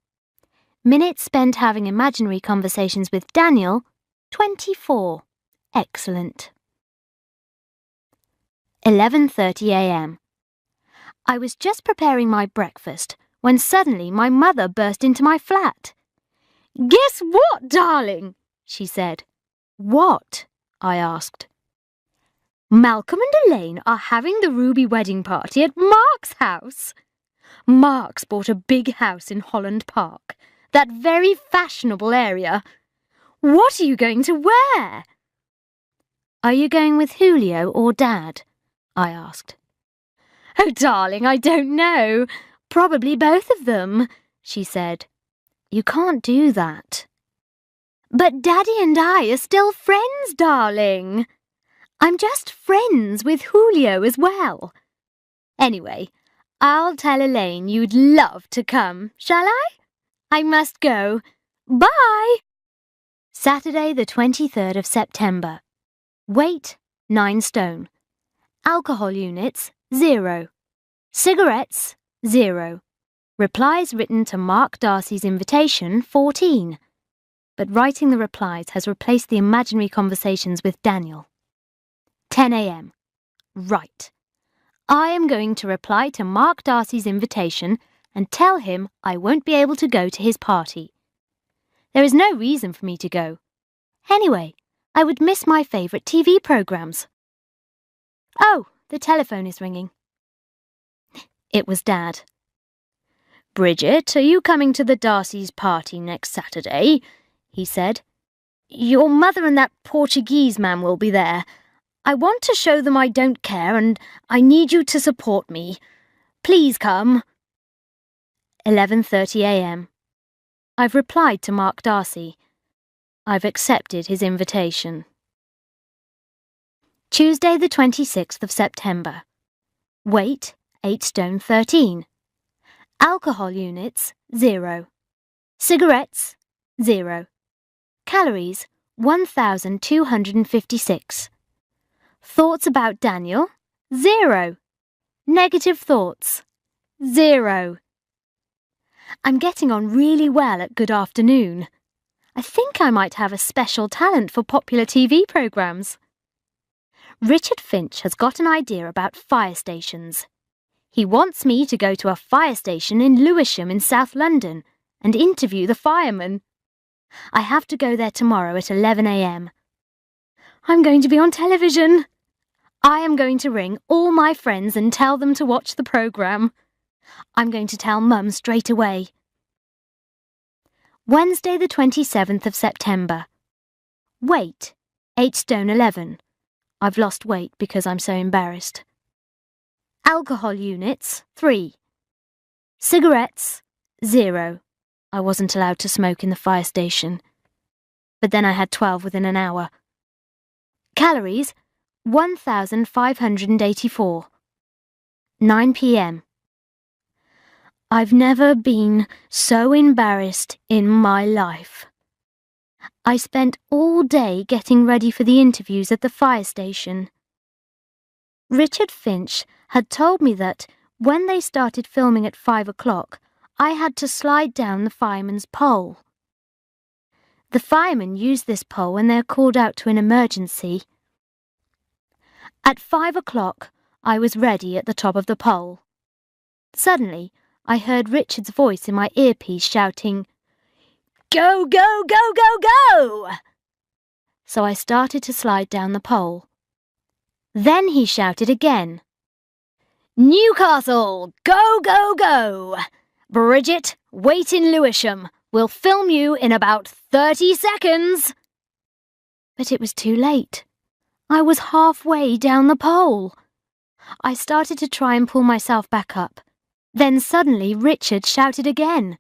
Minutes spent having imaginary conversations with Daniel 24. Excellent. 11:30 a.m. I was just preparing my breakfast when suddenly my mother burst into my flat. "Guess what, darling?" she said. "What?" I asked. "Malcolm and Elaine are having the Ruby wedding party at Mark's house. Mark's bought a big house in Holland Park, that very fashionable area. What are you going to wear?" "Are you going with Julio or Dad?" I asked. "Oh, darling, I don't know. Probably both of them," she said. "You can't do that." "But Daddy and I are still friends, darling. I'm just friends with Julio as well. Anyway, I'll tell Elaine you'd love to come, shall I? I must go. Bye." Saturday the 23rd of September. Weight 9 stone. Alcohol units 0. Cigarettes 0. Replies written to Mark Darcy's invitation 14. But writing the replies has replaced the imaginary conversations with Daniel. 10 a.m. Right. I am going to reply to Mark Darcy's invitation and tell him I won't be able to go to his party. There is no reason for me to go. Anyway, I would miss my favourite TV programmes. Oh, the telephone is ringing. It was Dad. "Bridget, are you coming to the Darcys' party next Saturday?" he said. "Your mother and that Portuguese man will be there. I want to show them I don't care and I need you to support me. Please come." 11:30 a.m. I've replied to Mark Darcy. I've accepted his invitation. Tuesday the 26th of September. Weight 8 stone 13. Alcohol units 0. Cigarettes 0. Calories 1,256. Thoughts about Daniel 0. Negative thoughts 0. I'm getting on really well at Good Afternoon. I think I might have a special talent for popular TV programmes. Richard Finch has got an idea about fire stations. He wants me to go to a fire station in Lewisham in South London and interview the fireman. I have to go there tomorrow at 11 a.m. I'm going to be on television. I am going to ring all my friends and tell them to watch the programme. I'm going to tell Mum straight away. Wednesday the 27th of September. Weight 8 stone 11. I've lost weight because I'm so embarrassed. Alcohol units 3. Cigarettes 0. I wasn't allowed to smoke in the fire station. But then I had 12 within an hour. Calories 1,584. 9 p.m. I've never been so embarrassed in my life. I spent all day getting ready for the interviews at the fire station. Richard Finch had told me that when they started filming at 5 o'clock, I had to slide down the fireman's pole. The firemen use this pole when they are called out to an emergency. At 5 o'clock, I was ready at the top of the pole. Suddenly, I heard Richard's voice in my earpiece shouting, "Go, go, go, go, go!" So I started to slide down the pole. Then he shouted again, "Newcastle, go, go, go! Bridget, wait in Lewisham. We'll film you in about 30 seconds." But it was too late. I was halfway down the pole. I started to try and pull myself back up. Then suddenly Richard shouted again,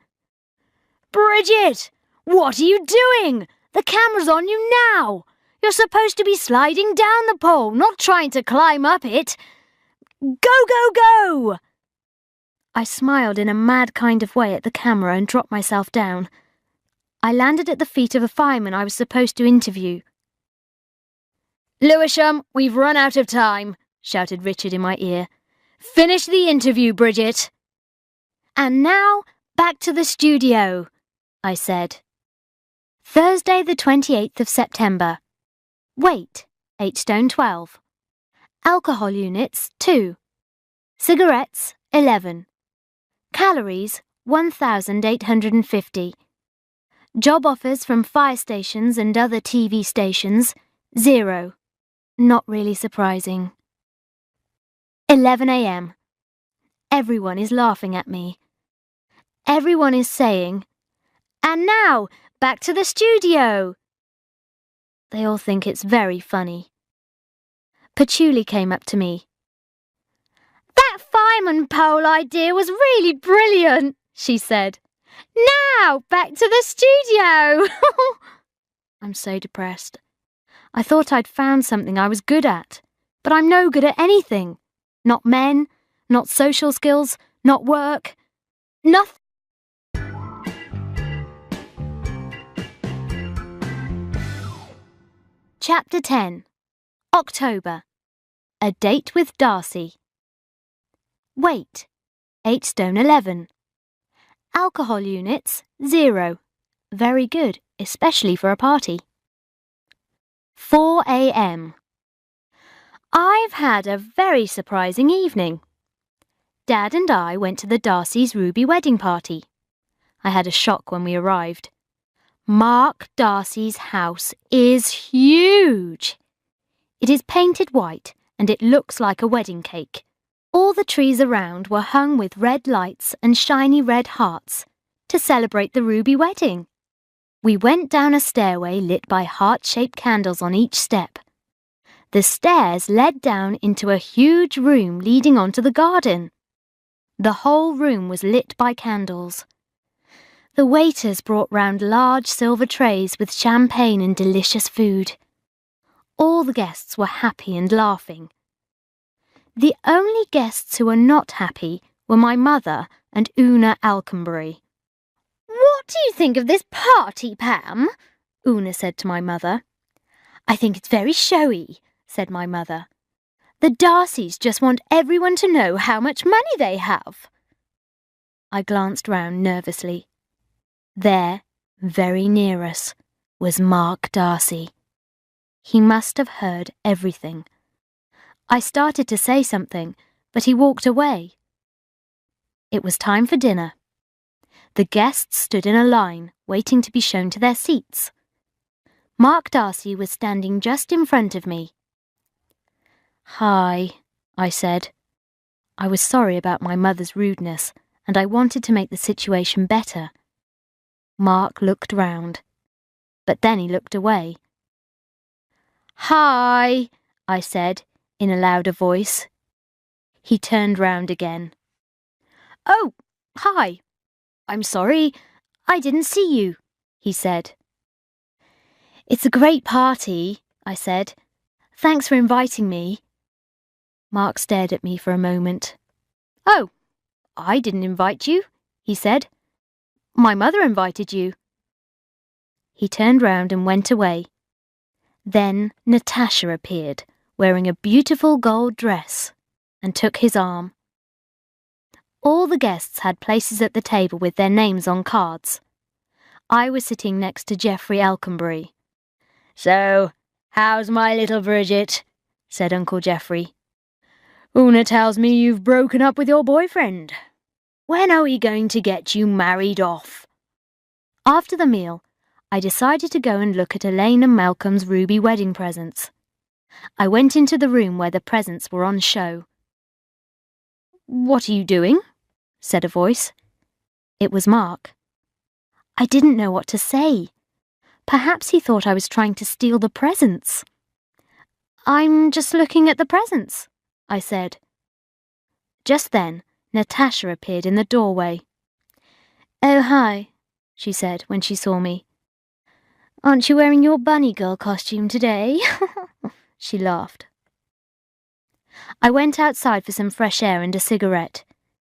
"Bridget, what are you doing? The camera's on you now. You're supposed to be sliding down the pole, not trying to climb up it. Go, go, go!" I smiled in a mad kind of way at the camera and dropped myself down. I landed at the feet of a fireman I was supposed to interview. "Lewisham, we've run out of time," shouted Richard in my ear. "Finish the interview, Bridget." "And now, back to the studio," I said. Thursday the 28th of September. Weight 8 stone 12. Alcohol units 2. Cigarettes 11. Calories 1,850. Job offers from fire stations and other TV stations 0. Not really surprising. 11 a.m. Everyone is laughing at me. Everyone is saying, "And now, back to the studio." They all think it's very funny. Patchouli came up to me. "That fireman pole idea was really brilliant," she said. "Now, back to the studio." I'm so depressed. I thought I'd found something I was good at, but I'm no good at anything. Not men, not social skills, not work, nothing. Chapter 10. October. A date with Darcy. Weight 8 stone 11. Alcohol units 0. Very good, especially for a party. 4 a.m. I've had a very surprising evening. Dad and I went to the Darcys' Ruby wedding party. I had a shock when we arrived. Mark Darcy's house is huge. It is painted white and it looks like a wedding cake. All the trees around were hung with red lights and shiny red hearts to celebrate the ruby wedding. We went down a stairway lit by heart-shaped candles on each step. The stairs led down into a huge room leading onto the garden. The whole room was lit by candles. The waiters brought round large silver trays with champagne and delicious food. All the guests were happy and laughing. The only guests who were not happy were my mother and Una Alconbury. "What do you think of this party, Pam?" Una said to my mother. "I think it's very showy," said my mother. "The Darcys just want everyone to know how much money they have." I glanced round nervously. There, very near us, was Mark Darcy. He must have heard everything. I started to say something, but he walked away. It was time for dinner. The guests stood in a line, waiting to be shown to their seats. Mark Darcy was standing just in front of me. "Hi," I said. I was sorry about my mother's rudeness, and I wanted to make the situation better. Mark looked round, but then he looked away. "Hi," I said, in a louder voice. He turned round again. "Oh, hi. I'm sorry, I didn't see you," he said. "It's a great party," I said. "Thanks for inviting me." Mark stared at me for a moment. "Oh, I didn't invite you," he said. "My mother invited you." He turned round and went away. Then Natasha appeared, wearing a beautiful gold dress, and took his arm. All the guests had places at the table with their names on cards. I was sitting next to Geoffrey Alconbury. "So, how's my little Bridget?" said Uncle Geoffrey. "Una tells me you've broken up with your boyfriend. When are we going to get you married off?" After the meal, I decided to go and look at Elaine and Malcolm's ruby wedding presents. I went into the room where the presents were on show. "What are you doing?" said a voice. It was Mark. I didn't know what to say. Perhaps he thought I was trying to steal the presents. "I'm just looking at the presents," I said. Just then, Natasha appeared in the doorway. "Oh, hi," she said when she saw me. "Aren't you wearing your bunny girl costume today?" She laughed. I went outside for some fresh air and a cigarette.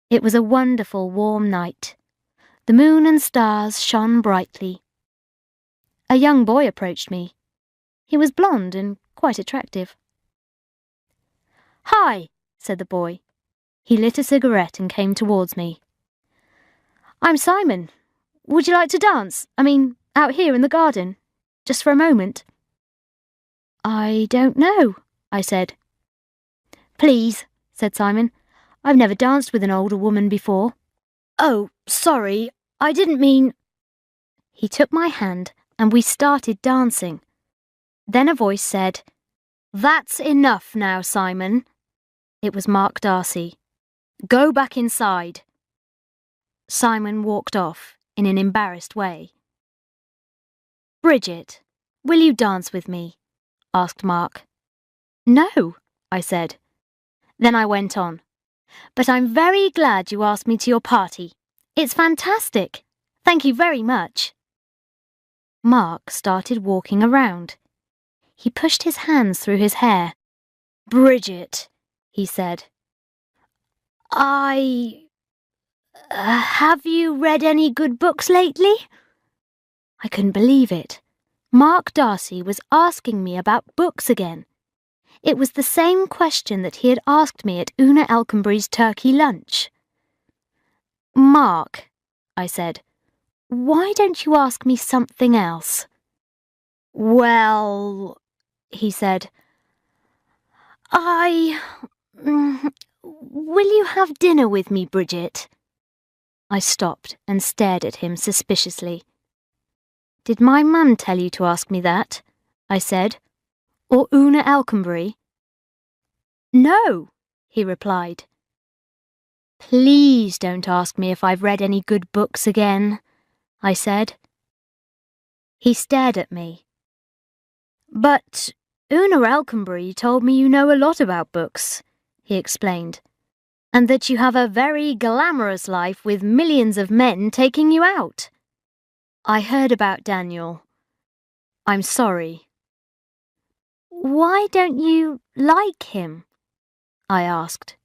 It was a wonderful warm night. The moon and stars shone brightly. A young boy approached me. He was blonde and quite attractive. "Hi," said the boy. He lit a cigarette and came towards me. "I'm Simon. Would you like to dance? Out here in the garden. Just for a moment." "I don't know," I said. "Please," said Simon. "I've never danced with an older woman before." "Oh, sorry, I didn't mean—" He took my hand and we started dancing. Then a voice said, "That's enough now, Simon." It was Mark Darcy. "Go back inside." Simon walked off in an embarrassed way. "Bridget, will you dance with me?" asked Mark. "No," I said. Then I went on. "But I'm very glad you asked me to your party. It's fantastic. Thank you very much." Mark started walking around. He pushed his hands through his hair. "Bridget," he said. Have you read any good books lately?" I couldn't believe it. Mark Darcy was asking me about books again. It was the same question that he had asked me at Una Alconbury's turkey lunch. "Mark," I said, "why don't you ask me something else?" "Well," he said, will you have dinner with me, Bridget?" I stopped and stared at him suspiciously. Did my mum tell you to ask me that? I said. Or Una Alconbury? No, he replied. Please don't ask me if I've read any good books again, I said. He stared at me. But Una Alconbury told me you know a lot about books, he explained, and that you have a very glamorous life with millions of men taking you out. I heard about Daniel. I'm sorry. Why don't you like him? I asked.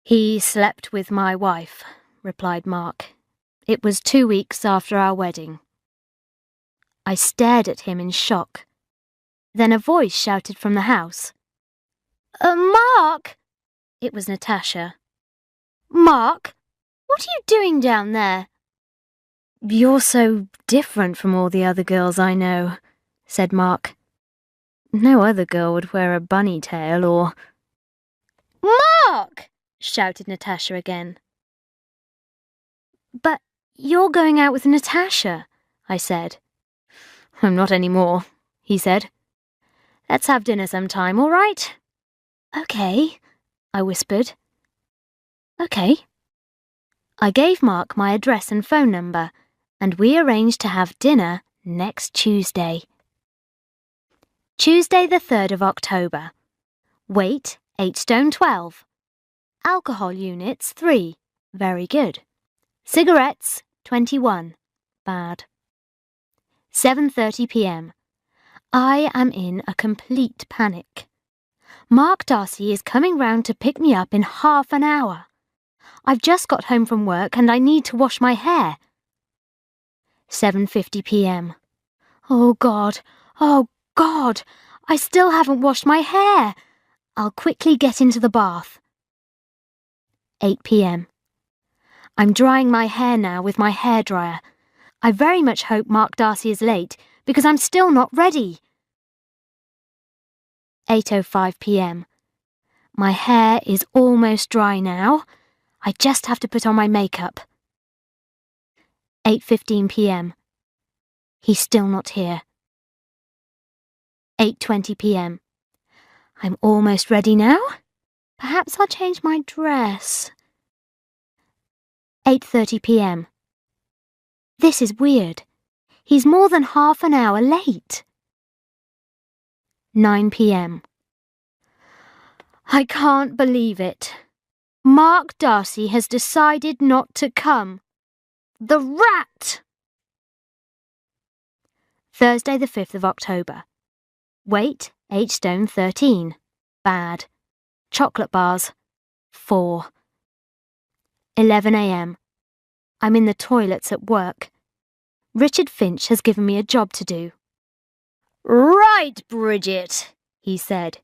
He slept with my wife, replied Mark. It was 2 weeks after our wedding. I stared at him in shock. Then a voice shouted from the house. Mark! It was Natasha. Mark, what are you doing down there? You're so different from all the other girls I know, said Mark. No other girl would wear a bunny tail or... Mark! Shouted Natasha again. But you're going out with Natasha, I said. I'm not anymore, he said. Let's have dinner sometime, all right? Okay, I whispered. Okay. I gave Mark my address and phone number, and we arranged to have dinner next Tuesday. Tuesday the 3rd of October. Weight 8 stone 12. Alcohol units 3. Very good. Cigarettes 21. Bad. 7:30 p.m. I am in a complete panic. Mark Darcy is coming round to pick me up in half an hour. I've just got home from work and I need to wash my hair. 7:50 p.m. Oh God, I still haven't washed my hair. I'll quickly get into the bath. 8 p.m. I'm drying my hair now with my hairdryer. I very much hope Mark Darcy is late because I'm still not ready. 8:05 p.m. My hair is almost dry now. I just have to put on my makeup. 8:15 p.m. He's still not here. 8:20 p.m. I'm almost ready now. Perhaps I'll change my dress. 8:30 p.m. This is weird. He's more than half an hour late. 9 p.m. I can't believe it. Mark Darcy has decided not to come. The rat! Thursday the 5th of October. Weight 8 stone 13. Bad. Chocolate bars 4. 11 a.m. I'm in the toilets at work. Richard Finch has given me a job to do. Right, Bridget, he said.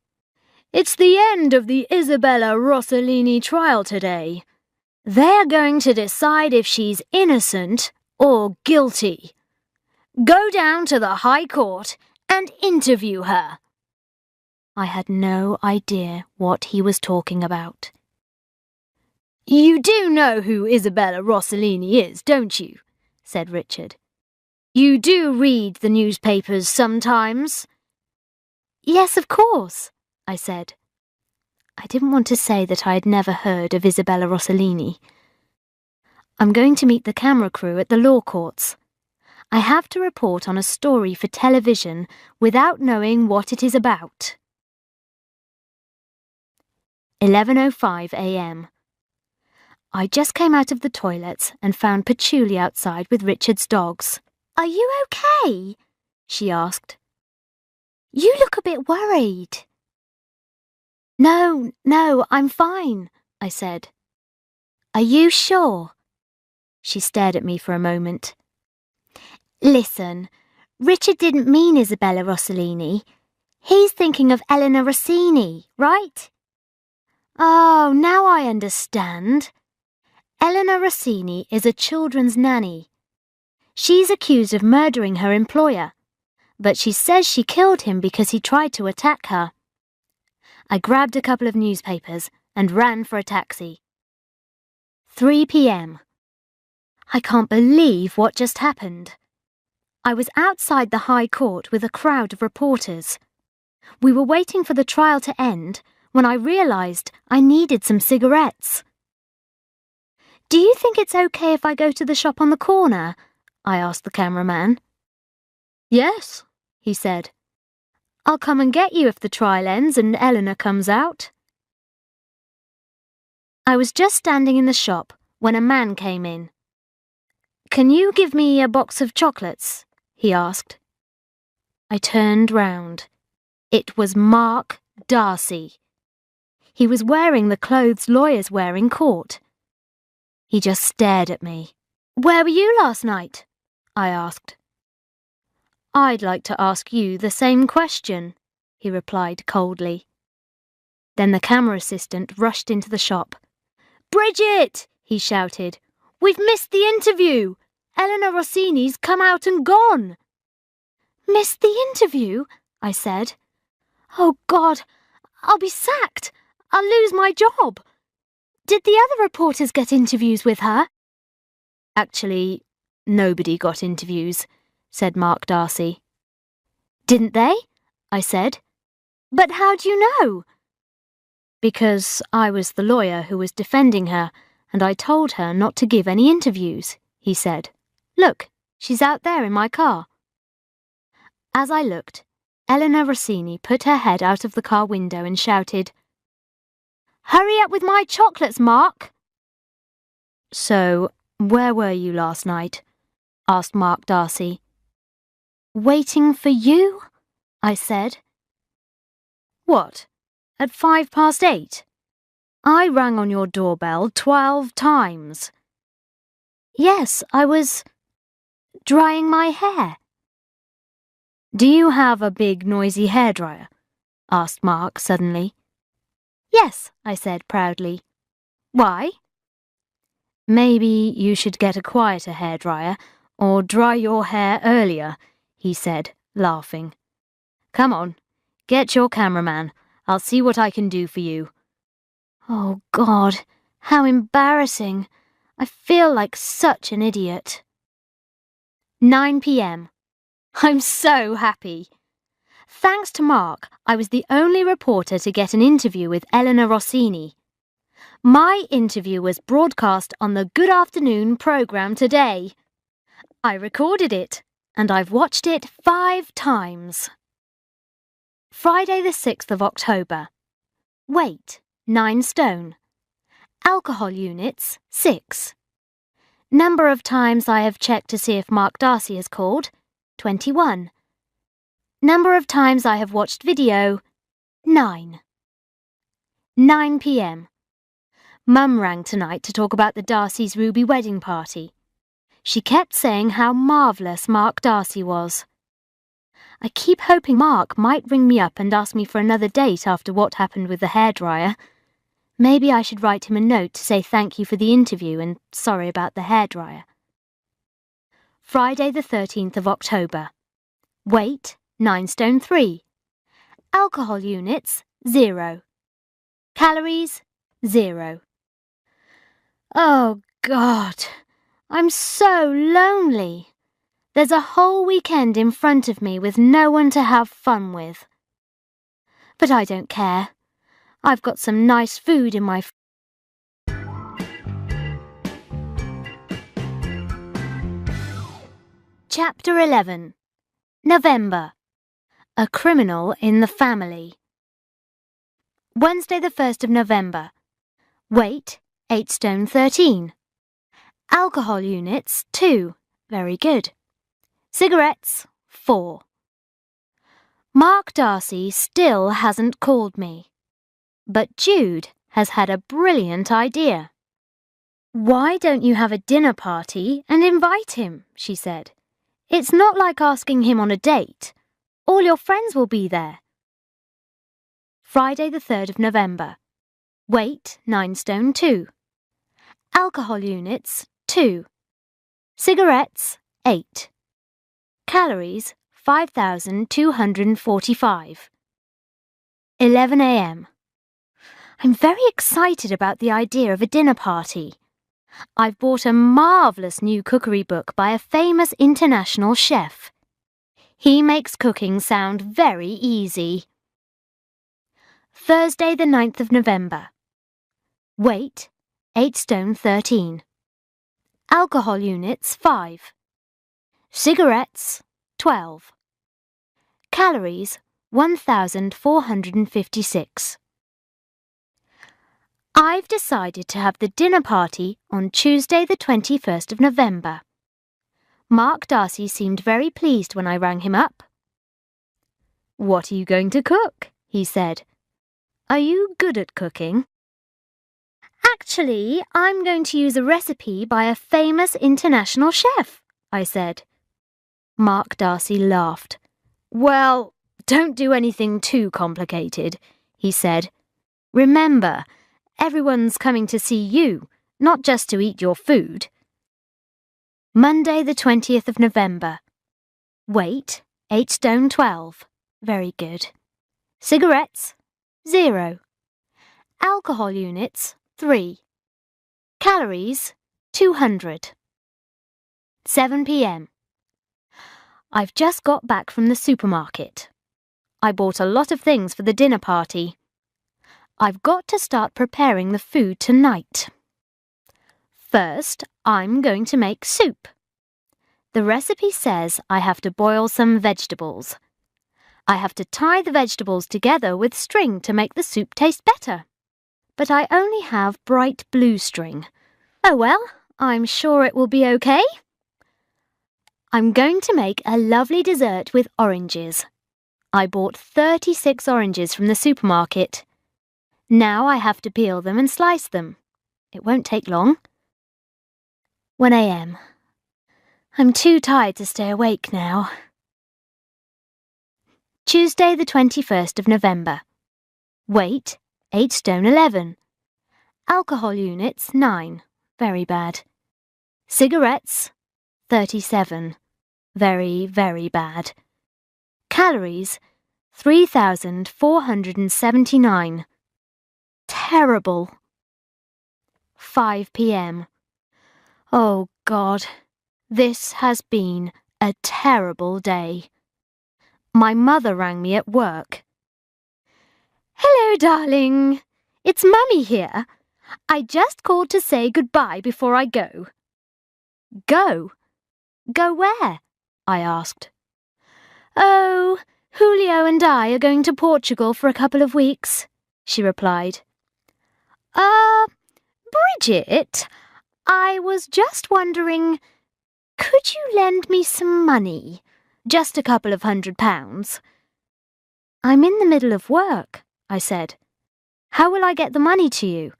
It's the end of the Isabella Rossellini trial today. They're going to decide if she's innocent or guilty. Go down to the High Court and interview her. I had no idea what he was talking about. You do know who Isabella Rossellini is, don't you? Said Richard. You do read the newspapers sometimes? Yes, of course, I said. I didn't want to say that I had never heard of Isabella Rossellini. I'm going to meet the camera crew at the law courts. I have to report on a story for television without knowing what it is about. 11:05 a.m. I just came out of the toilets and found Patchouli outside with Richard's dogs. Are you okay? She asked. You look a bit worried. No, I'm fine, I said. Are you sure? She stared at me for a moment. Listen, Richard didn't mean Isabella Rossellini. He's thinking of Eleanor Rossini, right? Oh, now I understand. Eleanor Rossini is a children's nanny. She's accused of murdering her employer, but she says she killed him because he tried to attack her. I grabbed a couple of newspapers and ran for a taxi. 3 p.m. I can't believe what just happened. I was outside the High Court with a crowd of reporters. We were waiting for the trial to end when I realised I needed some cigarettes. "Do you think it's okay if I go to the shop on the corner?" I asked the cameraman. "Yes," he said. "I'll come and get you if the trial ends and Eleanor comes out." I was just standing in the shop when a man came in. "Can you give me a box of chocolates?" he asked. I turned round. It was Mark Darcy. He was wearing the clothes lawyers wear in court. He just stared at me. "Where were you last night?" I asked. "I'd like to ask you the same question," he replied coldly. Then the camera assistant rushed into the shop. "Bridget!" he shouted. "We've missed the interview! Eleanor Rossini's come out and gone!" "Missed the interview?" I said. "Oh, God, I'll be sacked! I'll lose my job! Did the other reporters get interviews with her?" "Actually, nobody got interviews," said Mark Darcy. "Didn't they?" I said. "But how do you know?" "Because I was the lawyer who was defending her, and I told her not to give any interviews," he said. "Look, she's out there in my car." As I looked, Eleanor Rossini put her head out of the car window and shouted, "Hurry up with my chocolates, Mark!" "So, where were you last night?" asked Mark Darcy. "Waiting for you?" I said. "What, at 8:05? I rang on your doorbell 12 times." "Yes, I was drying my hair." "Do you have a big noisy hairdryer?" asked Mark suddenly. "Yes," I said proudly. "Why?" "Maybe you should get a quieter hairdryer or dry your hair earlier," he said, laughing. "Come on, get your cameraman. I'll see what I can do for you." Oh, God, how embarrassing. I feel like such an idiot. 9 p.m. I'm so happy. Thanks to Mark, I was the only reporter to get an interview with Eleanor Rossini. My interview was broadcast on the Good Afternoon programme today. I recorded it, and I've watched it 5 times. Friday the 6th of October. Weight, 9 stone. Alcohol units, 6. Number of times I have checked to see if Mark Darcy has called, 21. Number of times I have watched video, 9. 9 p.m. Mum rang tonight to talk about the Darcy's Ruby wedding party. She kept saying how marvellous Mark Darcy was. I keep hoping Mark might ring me up and ask me for another date after what happened with the hairdryer. Maybe I should write him a note to say thank you for the interview and sorry about the hairdryer. Friday the 13th of October. Weight, 9 stone 3. Alcohol units, 0. Calories, 0. Oh, God, I'm so lonely. There's a whole weekend in front of me with no one to have fun with. But I don't care. I've got some nice food in my Chapter 11. November. A criminal in the family. Wednesday the 1st of November. Weight, 8 stone 13. Alcohol units, 2. Very good. Cigarettes, 4. Mark Darcy still hasn't called me. But Jude has had a brilliant idea. "Why don't you have a dinner party and invite him?" she said. "It's not like asking him on a date. All your friends will be there." Friday the 3rd of November. Weight, 9 stone 2. Alcohol units, 2. Cigarettes, 8. Calories, 5,245. 11 a.m. I'm very excited about the idea of a dinner party. I've bought a marvellous new cookery book by a famous international chef. He makes cooking sound very easy. Thursday the 9th of November. Weight, 8 stone 13. Alcohol units, 5. Cigarettes, 12. Calories, 1,456. I've decided to have the dinner party on Tuesday the 21st of November. Mark Darcy seemed very pleased when I rang him up. "What are you going to cook?" he said. "Are you good at cooking?" "Actually, I'm going to use a recipe by a famous international chef," I said. Mark Darcy laughed. "Well, don't do anything too complicated," he said. "Remember, everyone's coming to see you, not just to eat your food." Monday the 20th of November. Weight, 8 stone 12. Very good. Cigarettes, 0. Alcohol units, 3. Calories, 200. 7 p.m. I've just got back from the supermarket. I bought a lot of things for the dinner party. I've got to start preparing the food tonight. First, I'm going to make soup. The recipe says I have to boil some vegetables. I have to tie the vegetables together with string to make the soup taste better. But I only have bright blue string. Oh well, I'm sure it will be okay. I'm going to make a lovely dessert with oranges. I bought 36 oranges from the supermarket. Now I have to peel them and slice them. It won't take long. 1 a.m. I'm too tired to stay awake now. Tuesday the 21st of November. Weight, 8 stone 11. Alcohol units, 9. Very bad. Cigarettes, 37. Very, very bad. Calories, 3,479. Terrible. 5 p.m. Oh, God. This has been a terrible day. My mother rang me at work. "Hello, darling. It's Mummy here. I just called to say goodbye before I go." "Go? Go where?" I asked. "Oh, Julio and I are going to Portugal for a couple of weeks," she replied. Bridget, I was just wondering, could you lend me some money? Just a couple of £100. "I'm in the middle of work," I said. "How will I get the money to you?"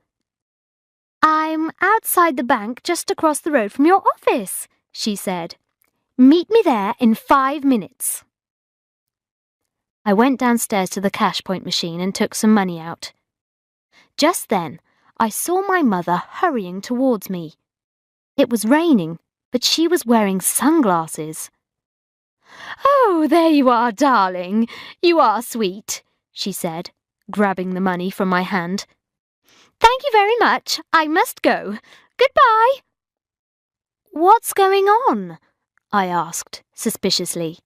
"I'm outside the bank just across the road from your office," she said. "Meet me there in 5 minutes." I went downstairs to the cash point machine and took some money out. Just then, I saw my mother hurrying towards me. It was raining, but she was wearing sunglasses. "Oh, there you are, darling. You are sweet," she said, grabbing the money from my hand. "Thank you very much. I must go. Goodbye." "What's going on?" I asked, suspiciously.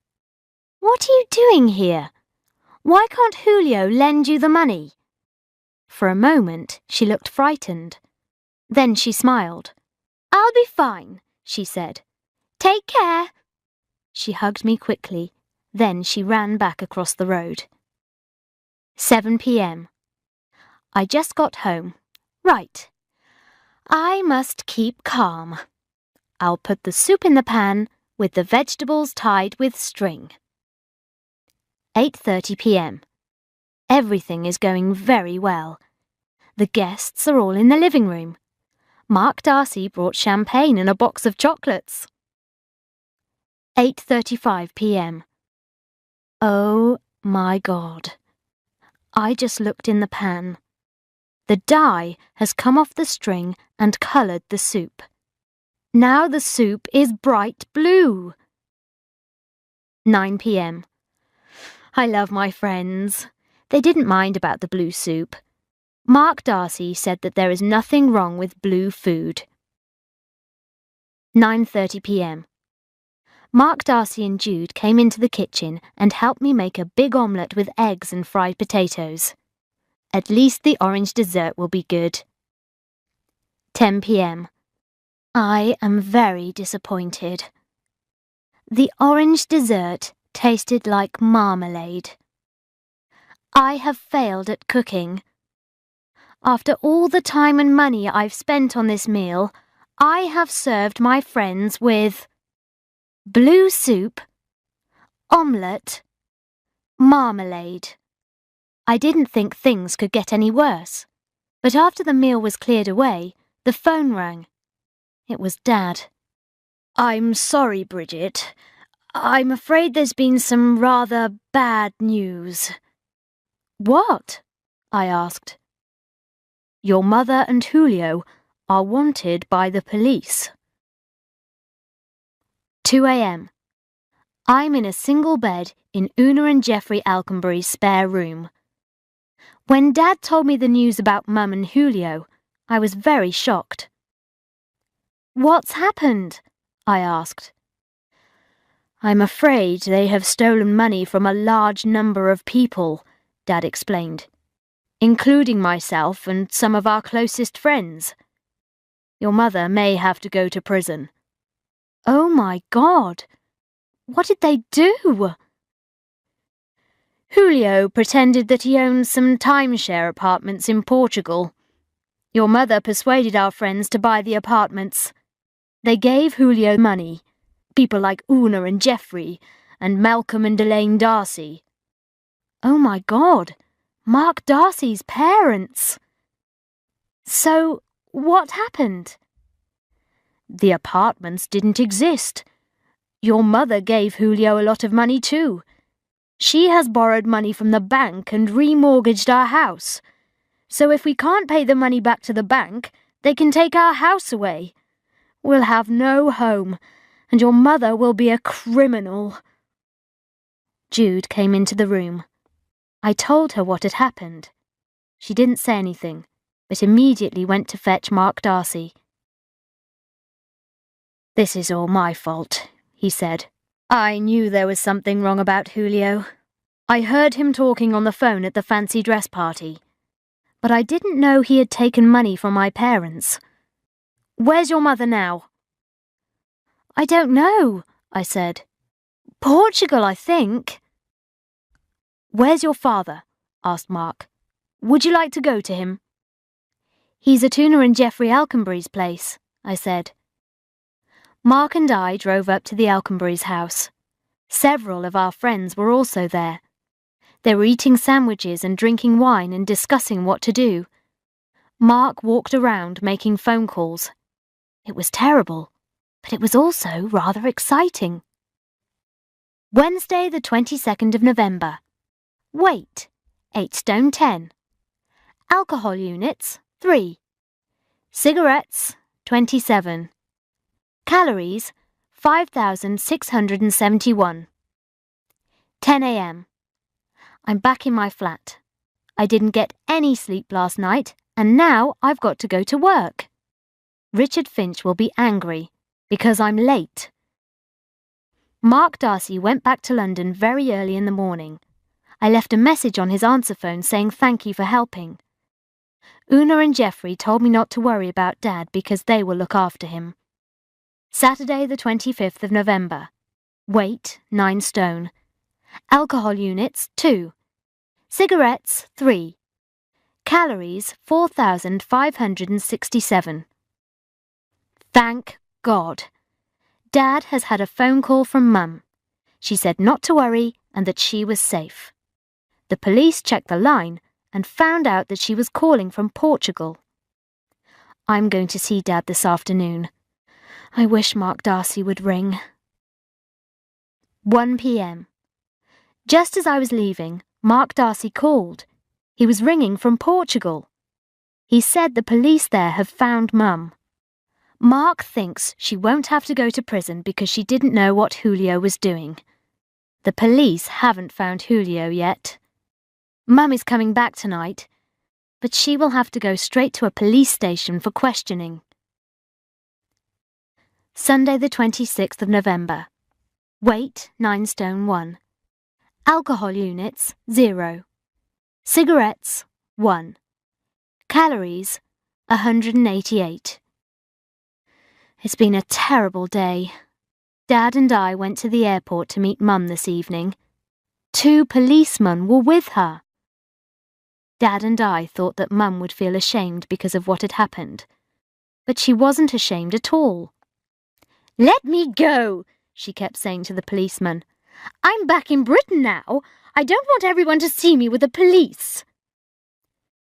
"What are you doing here? Why can't Julio lend you the money?" For a moment, she looked frightened. Then she smiled. "I'll be fine," she said. "Take care." She hugged me quickly. Then she ran back across the road. 7 p.m. I just got home. Right. I must keep calm. I'll put the soup in the pan with the vegetables tied with string. 8:30 p.m. Everything is going very well. The guests are all in the living room. Mark Darcy brought champagne and a box of chocolates. 8:35 p.m. Oh my God. I just looked in the pan. The dye has come off the string and coloured the soup. Now the soup is bright blue. 9 p.m. I love my friends. They didn't mind about the blue soup. Mark Darcy said that there is nothing wrong with blue food. 9:30 p.m. Mark, Darcy and Jude came into the kitchen and helped me make a big omelette with eggs and fried potatoes. At least the orange dessert will be good. 10 p.m. I am very disappointed. The orange dessert tasted like marmalade. I have failed at cooking. After all the time and money I've spent on this meal, I have served my friends with blue soup, omelette, marmalade. I didn't think things could get any worse, but after the meal was cleared away, the phone rang. It was Dad. "I'm sorry, Bridget. I'm afraid there's been some rather bad news." "What?" I asked. "Your mother and Julio are wanted by the police." 2 a.m. I'm in a single bed in Una and Jeffrey Alconbury's spare room. When Dad told me the news about Mum and Julio, I was very shocked. "What's happened?" I asked. "I'm afraid they have stolen money from a large number of people," Dad explained, "including myself and some of our closest friends. Your mother may have to go to prison." "Oh my God! What did they do?" "Julio pretended that he owned some timeshare apartments in Portugal. Your mother persuaded our friends to buy the apartments. They gave Julio money, people like Una and Jeffrey, and Malcolm and Elaine Darcy." "Oh my God! Mark Darcy's parents!" "So, what happened?" "The apartments didn't exist. Your mother gave Julio a lot of money too. She has borrowed money from the bank and remortgaged our house. So if we can't pay the money back to the bank, they can take our house away. We'll have no home, and your mother will be a criminal." Jude came into the room. I told her what had happened. She didn't say anything, but immediately went to fetch Mark Darcy. "This is all my fault," he said. "I knew there was something wrong about Julio. I heard him talking on the phone at the fancy dress party. But I didn't know he had taken money from my parents. Where's your mother now?" "I don't know," I said. "Portugal, I think." "Where's your father?" asked Mark. "Would you like to go to him?" "He's at Una and Jeffrey Alconbury's place," I said. Mark and I drove up to the Alconburys' house. Several of our friends were also there. They were eating sandwiches and drinking wine and discussing what to do. Mark walked around making phone calls. It was terrible, but it was also rather exciting. Wednesday, the 22nd of November. Weight, 8 stone 10. Alcohol units, 3. Cigarettes, 27. Calories, 5,671. 10 a.m. I'm back in my flat. I didn't get any sleep last night, and now I've got to go to work. Richard Finch will be angry because I'm late. Mark Darcy went back to London very early in the morning. I left a message on his answer phone saying thank you for helping. Una and Jeffrey told me not to worry about Dad because they will look after him. Saturday, the 25th of November. Weight, 9 stone. Alcohol units, 2. Cigarettes, 3. Calories, 4,567. Thank God. Dad has had a phone call from Mum. She said not to worry and that she was safe. The police checked the line and found out that she was calling from Portugal. I'm going to see Dad this afternoon. I wish Mark Darcy would ring. 1 p.m. Just as I was leaving, Mark Darcy called. He was ringing from Portugal. He said the police there have found Mum. Mark thinks she won't have to go to prison because she didn't know what Julio was doing. The police haven't found Julio yet. Mum is coming back tonight, but she will have to go straight to a police station for questioning. Sunday, the 26th of November. Weight 9 stone 1. Alcohol units 0. Cigarettes 1. Calories 188. It's been a terrible day. Dad and I went to the airport to meet Mum this evening. 2 policemen were with her. Dad and I thought that Mum would feel ashamed because of what had happened. But she wasn't ashamed at all. "Let me go," she kept saying to the policeman. "I'm back in Britain now. I don't want everyone to see me with the police."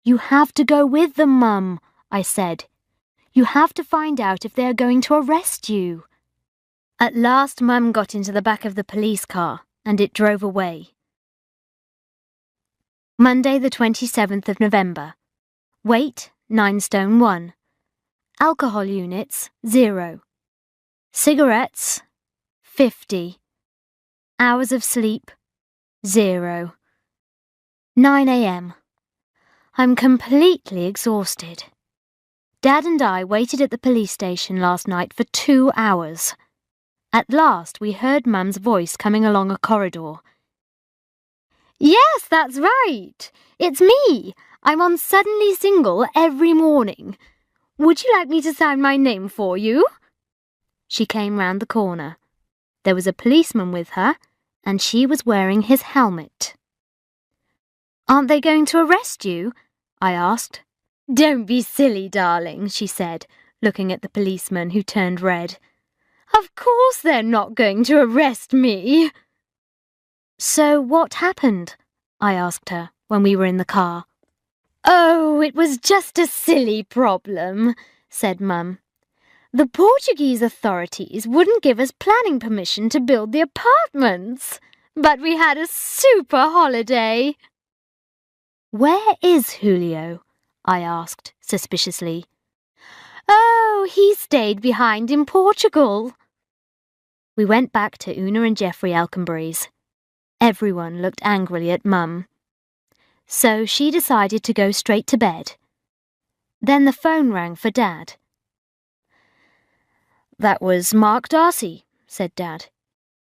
"You have to go with them, Mum," I said. "You have to find out if they are going to arrest you." At last Mum got into the back of the police car and it drove away. Monday the 27th of November. Weight 9 stone 1. Alcohol units 0. Cigarettes 50. Hours of sleep 0. 9 a.m. I'm completely exhausted. Dad and I waited at the police station last night for 2 hours. At last we heard Mum's voice coming along a corridor. "Yes, that's right. It's me. I'm on Suddenly Single every morning. Would you like me to sign my name for you?" She came round the corner. There was a policeman with her, and she was wearing his helmet. "Aren't they going to arrest you?" I asked. "Don't be silly, darling," she said, looking at the policeman, who turned red. "Of course they're not going to arrest me." "So what happened?" I asked her when we were in the car. "Oh, it was just a silly problem," said Mum. "The Portuguese authorities wouldn't give us planning permission to build the apartments, but we had a super holiday." "Where is Julio?" I asked suspiciously. "Oh, he stayed behind in Portugal." We went back to Una and Geoffrey Alconbury's. Everyone looked angrily at Mum. So she decided to go straight to bed. Then the phone rang for Dad. "That was Mark Darcy," said Dad.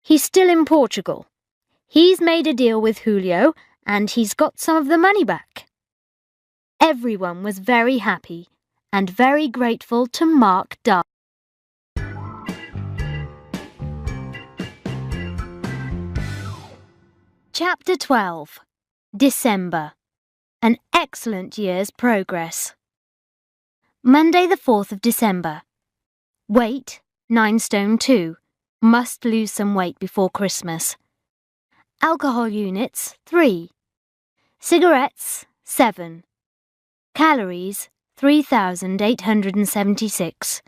"He's still in Portugal. He's made a deal with Julio and he's got some of the money back." Everyone was very happy and very grateful to Mark Darcy. Chapter 12. December. An excellent year's progress. Monday the 4th of December. Weight 9 stone 2. Must lose some weight before Christmas. Alcohol units 3. Cigarettes 7. Calories 3,876.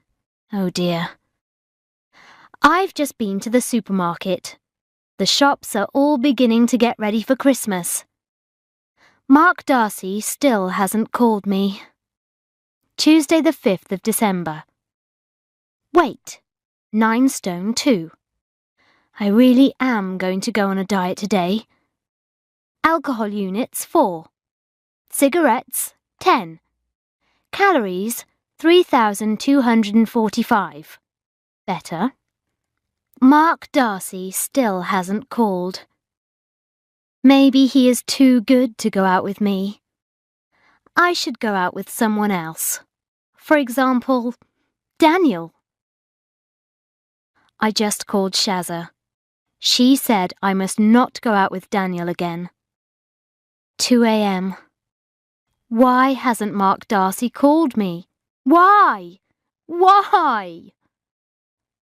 Oh dear. I've just been to the supermarket. The shops are all beginning to get ready for Christmas. Mark Darcy still hasn't called me. Tuesday the 5th of December. Weight 9 stone 2. I really am going to go on a diet today. Alcohol units 4. Cigarettes 10. Calories 3,245. Better. Mark Darcy still hasn't called. Maybe he is too good to go out with me. I should go out with someone else. For example, Daniel. I just called Shazza. She said I must not go out with Daniel again. 2 a.m. Why hasn't Mark Darcy called me? Why? Why?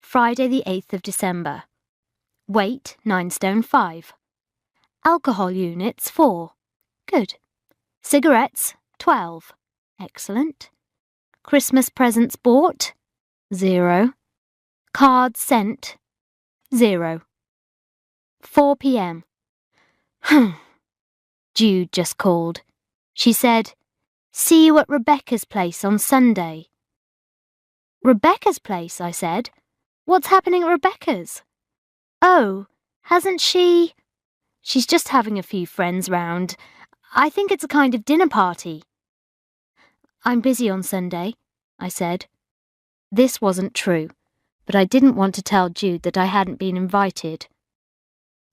Friday the 8th of December. Weight 9 stone 5. Alcohol units 4. Good. Cigarettes 12. Excellent. Christmas presents bought 0. Cards sent 0. 4 p.m. Jude just called. She said, "See you at Rebecca's place on Sunday." "Rebecca's place?" I said. "What's happening at Rebecca's?" "Oh, hasn't she—" "She's just having a few friends round. I think it's a kind of dinner party." "I'm busy on Sunday," I said. This wasn't true, but I didn't want to tell Jude that I hadn't been invited.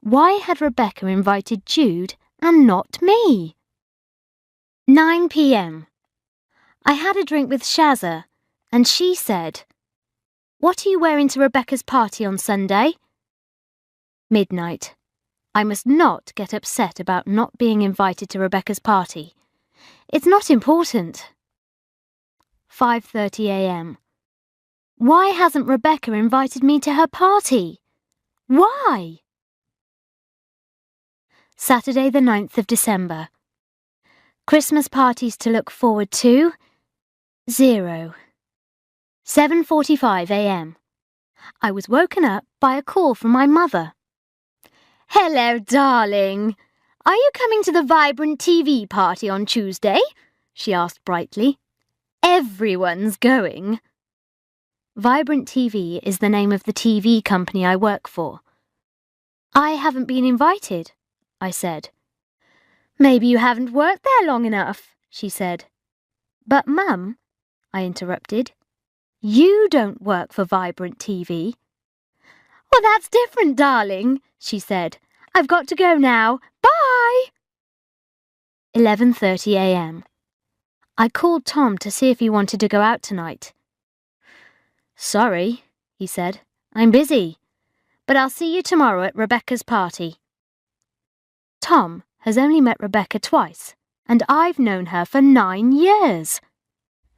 Why had Rebecca invited Jude and not me? 9 p.m. I had a drink with Shazza, and she said, "What are you wearing to Rebecca's party on Sunday?" Midnight. I must not get upset about not being invited to Rebecca's party. It's not important. 5:30 a.m. Why hasn't Rebecca invited me to her party? Why? Saturday the 9th of December. Christmas parties to look forward to? 0. 7:45 a.m. I was woken up by a call from my mother. "Hello, darling. Are you coming to the Vibrant TV party on Tuesday?" she asked brightly. "Everyone's going." Vibrant TV is the name of the TV company I work for. "I haven't been invited," I said. "Maybe you haven't worked there long enough," she said. "But, Mum," I interrupted, "you don't work for Vibrant TV." "Well, that's different, darling," she said. "I've got to go now. Bye!" 11:30 a.m. I called Tom to see if he wanted to go out tonight. "Sorry," he said. "I'm busy. But I'll see you tomorrow at Rebecca's party." Tom has only met Rebecca twice, and I've known her for 9 years.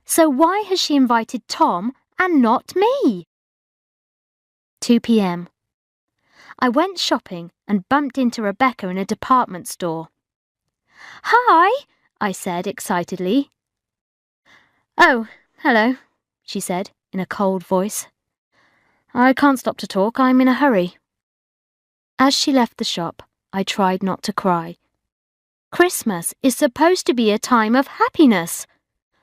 So why has she invited Tom and not me? 2 p.m. I went shopping and bumped into Rebecca in a department store. "Hi," I said excitedly. "Oh, hello," she said in a cold voice. "I can't stop to talk. I'm in a hurry." As she left the shop, I tried not to cry. Christmas is supposed to be a time of happiness,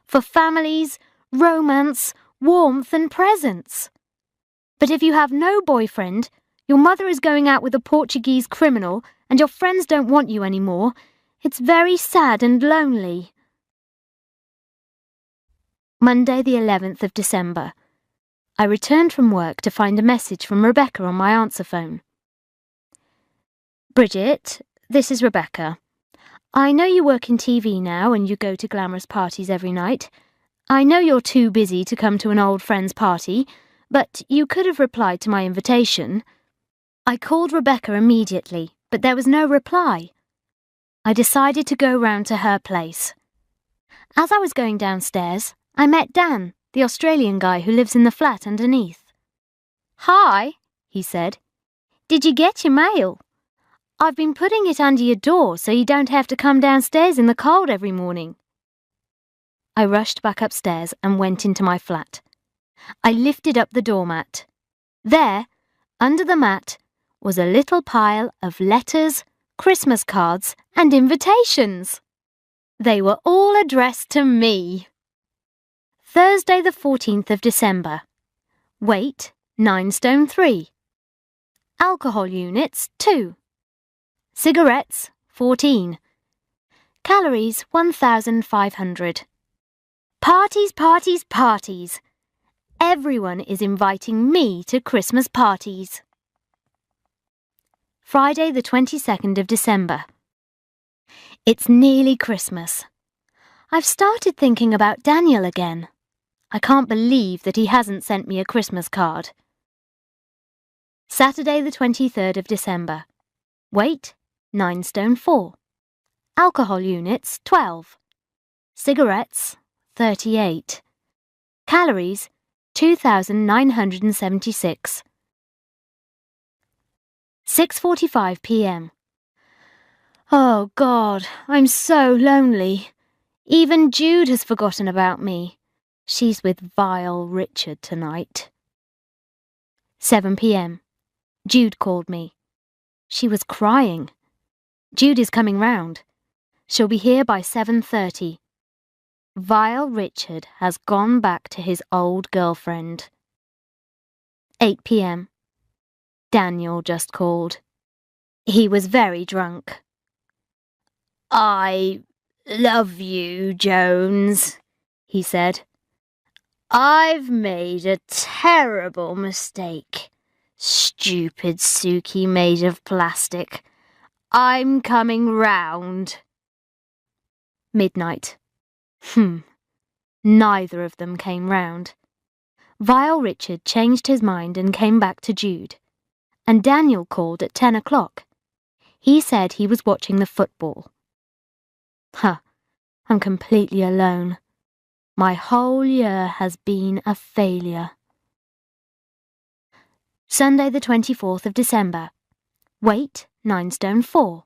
for families, romance, warmth and presents. But if you have no boyfriend, your mother is going out with a Portuguese criminal, and your friends don't want you anymore, it's very sad and lonely. Monday the 11th of December. I returned from work to find a message from Rebecca on my answer phone. "Bridget, this is Rebecca. I know you work in TV now and you go to glamorous parties every night. I know you're too busy to come to an old friend's party, but you could have replied to my invitation." I called Rebecca immediately, but there was no reply. I decided to go round to her place. As I was going downstairs, I met Dan, the Australian guy who lives in the flat underneath. "Hi," he said. "Did you get your mail? I've been putting it under your door so you don't have to come downstairs in the cold every morning." I rushed back upstairs and went into my flat. I lifted up the doormat. There, under the mat, was a little pile of letters, Christmas cards, and invitations. They were all addressed to me. Thursday the 14th of December. Weight, 9 stone 3. Alcohol units, 2. Cigarettes, 14. Calories, 1,500. Parties, parties, parties. Everyone is inviting me to Christmas parties. Friday the 22nd of December. It's nearly Christmas. I've started thinking about Daniel again. I can't believe that he hasn't sent me a Christmas card. Saturday the 23rd of December. Weight, 9 stone 4. Alcohol units, 12. Cigarettes, 38. Calories, 2,976. 6:45 p.m. Oh, God, I'm so lonely. Even Jude has forgotten about me. She's with vile Richard tonight. 7 p.m. Jude called me. She was crying. Jude is coming round. She'll be here by 7:30. Vile Richard has gone back to his old girlfriend. 8 p.m. Daniel just called. He was very drunk. "I love you, Jones," he said. "I've made a terrible mistake. Stupid Suki made of plastic. I'm coming round. Midnight. Neither of them came round. Vile Richard changed his mind and came back to Jude. And Daniel called at 10 o'clock. He said he was watching the football. I'm completely alone. My whole year has been a failure. Sunday the 24th of December. Weight 9 stone 4.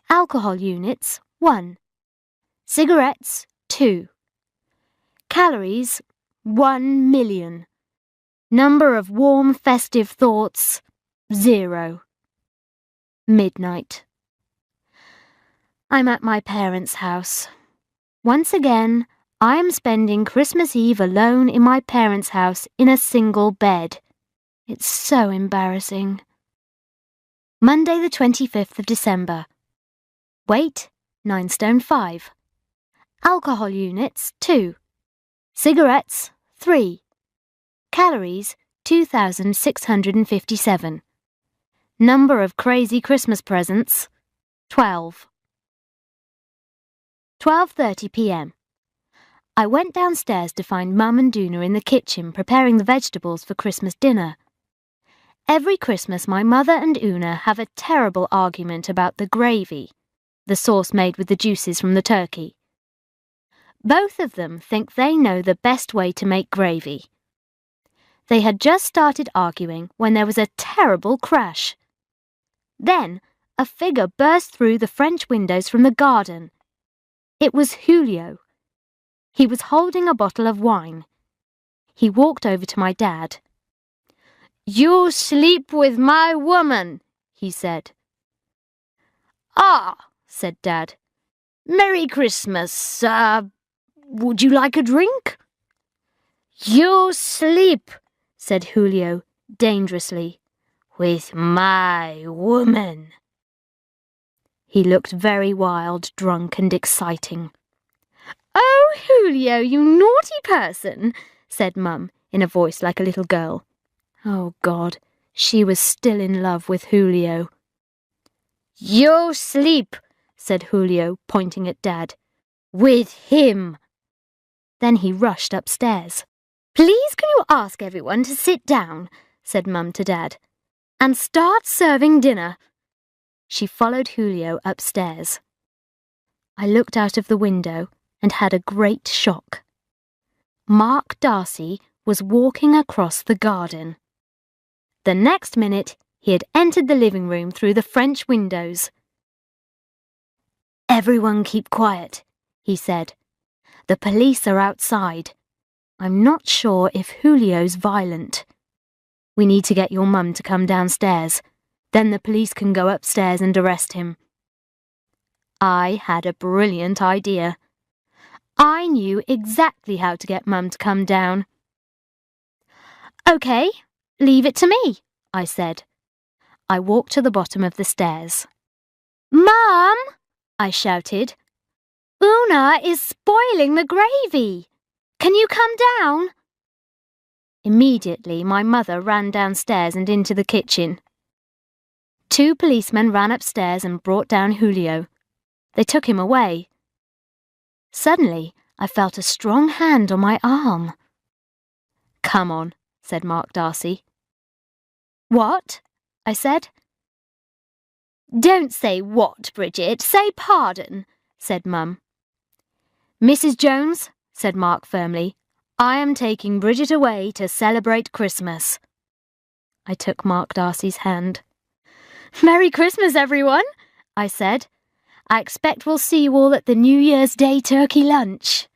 Alcohol units 1. Cigarettes 2. Calories 1 million. Number of warm festive thoughts 0. Midnight. I'm at my parents' house. Once again, I am spending Christmas Eve alone in my parents' house in a single bed. It's so embarrassing. Monday the 25th of December. Weight 9 stone 5. Alcohol units 2. Cigarettes 3. Calories 2,657. Number of crazy Christmas presents 12. 12:30 p.m. I went downstairs to find Mum and Doona in the kitchen preparing the vegetables for Christmas dinner. Every Christmas my mother and Una have a terrible argument about the gravy, the sauce made with the juices from the turkey. Both of them think they know the best way to make gravy. They had just started arguing when there was a terrible crash. Then a figure burst through the French windows from the garden. It was Julio. He was holding a bottle of wine. He walked over to my dad. "You sleep with my woman," he said. "Ah," said Dad. "Merry Christmas. Would you like a drink?" "You sleep," said Julio, dangerously, "with my woman." He looked very wild, drunk, and exciting. "Oh, Julio, you naughty person," said Mum, in a voice like a little girl. Oh, God, she was still in love with Julio. "You sleep," said Julio, pointing at Dad. "With him." Then he rushed upstairs. "Please can you ask everyone to sit down," said Mum to Dad, "and start serving dinner." She followed Julio upstairs. I looked out of the window and had a great shock. Mark Darcy was walking across the garden. The next minute, he had entered the living room through the French windows. "Everyone keep quiet," he said. "The police are outside. I'm not sure if Julio's violent. We need to get your mum to come downstairs. Then the police can go upstairs and arrest him." I had a brilliant idea. I knew exactly how to get Mum to come down. "Okay, leave it to me," I said. I walked to the bottom of the stairs. "Mum!" I shouted. "Una is spoiling the gravy. Can you come down?" Immediately, my mother ran downstairs and into the kitchen. 2 policemen ran upstairs and brought down Julio. They took him away. Suddenly, I felt a strong hand on my arm. "Come on," said Mark Darcy. "What?" I said. "Don't say what, Bridget, say pardon," said Mum. "Mrs. Jones," said Mark firmly, "I am taking Bridget away to celebrate Christmas." I took Mark Darcy's hand. "Merry Christmas, everyone," I said. "I expect we'll see you all at the New Year's Day turkey lunch."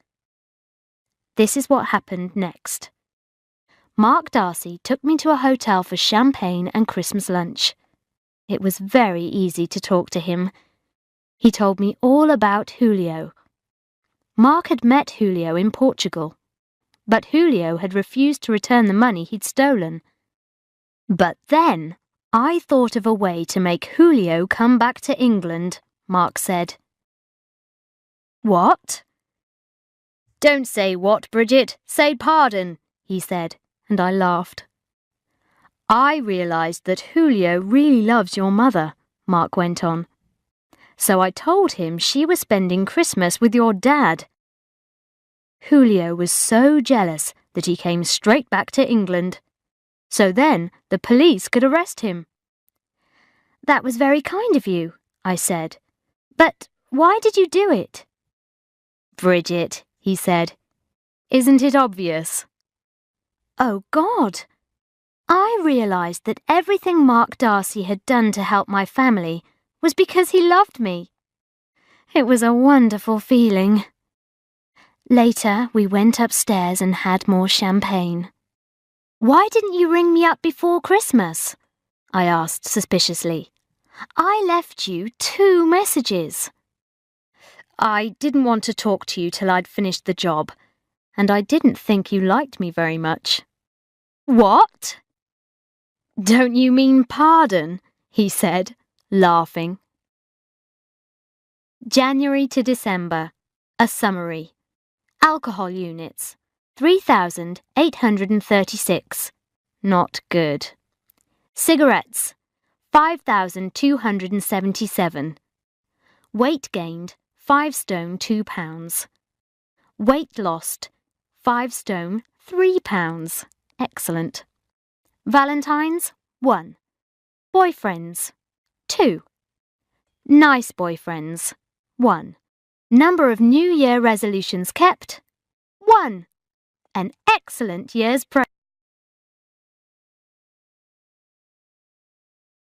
This is what happened next. Mark Darcy took me to a hotel for champagne and Christmas lunch. It was very easy to talk to him. He told me all about Julio. Mark had met Julio in Portugal, but Julio had refused to return the money he'd stolen. But then I thought of a way to make Julio come back to England, Mark said. "What?" "Don't say what, Bridget, say pardon," he said, and I laughed. I realised that Julio really loves your mother, Mark went on. So I told him she was spending Christmas with your dad. Julio was so jealous that he came straight back to England. So then the police could arrest him. That was very kind of you, I said. But why did you do it? Bridget, he said. Isn't it obvious? Oh, God! I realised that everything Mark Darcy had done to help my family was because he loved me. It was a wonderful feeling. Later, we went upstairs and had more champagne. Why didn't you ring me up before Christmas? I asked suspiciously. I left you 2 messages. I didn't want to talk to you till I'd finished the job, and I didn't think you liked me very much. What? Don't you mean pardon? He said, laughing. January to December. A summary. Alcohol units, 3,836. Not good. Cigarettes, 5,277. Weight gained, 5 stone 2 pounds. Weight lost, 5 stone 3 pounds. Excellent. Valentines, 1. Boyfriends, 2. Nice boyfriends, 1. Number of New Year resolutions kept, 1. An excellent year's present.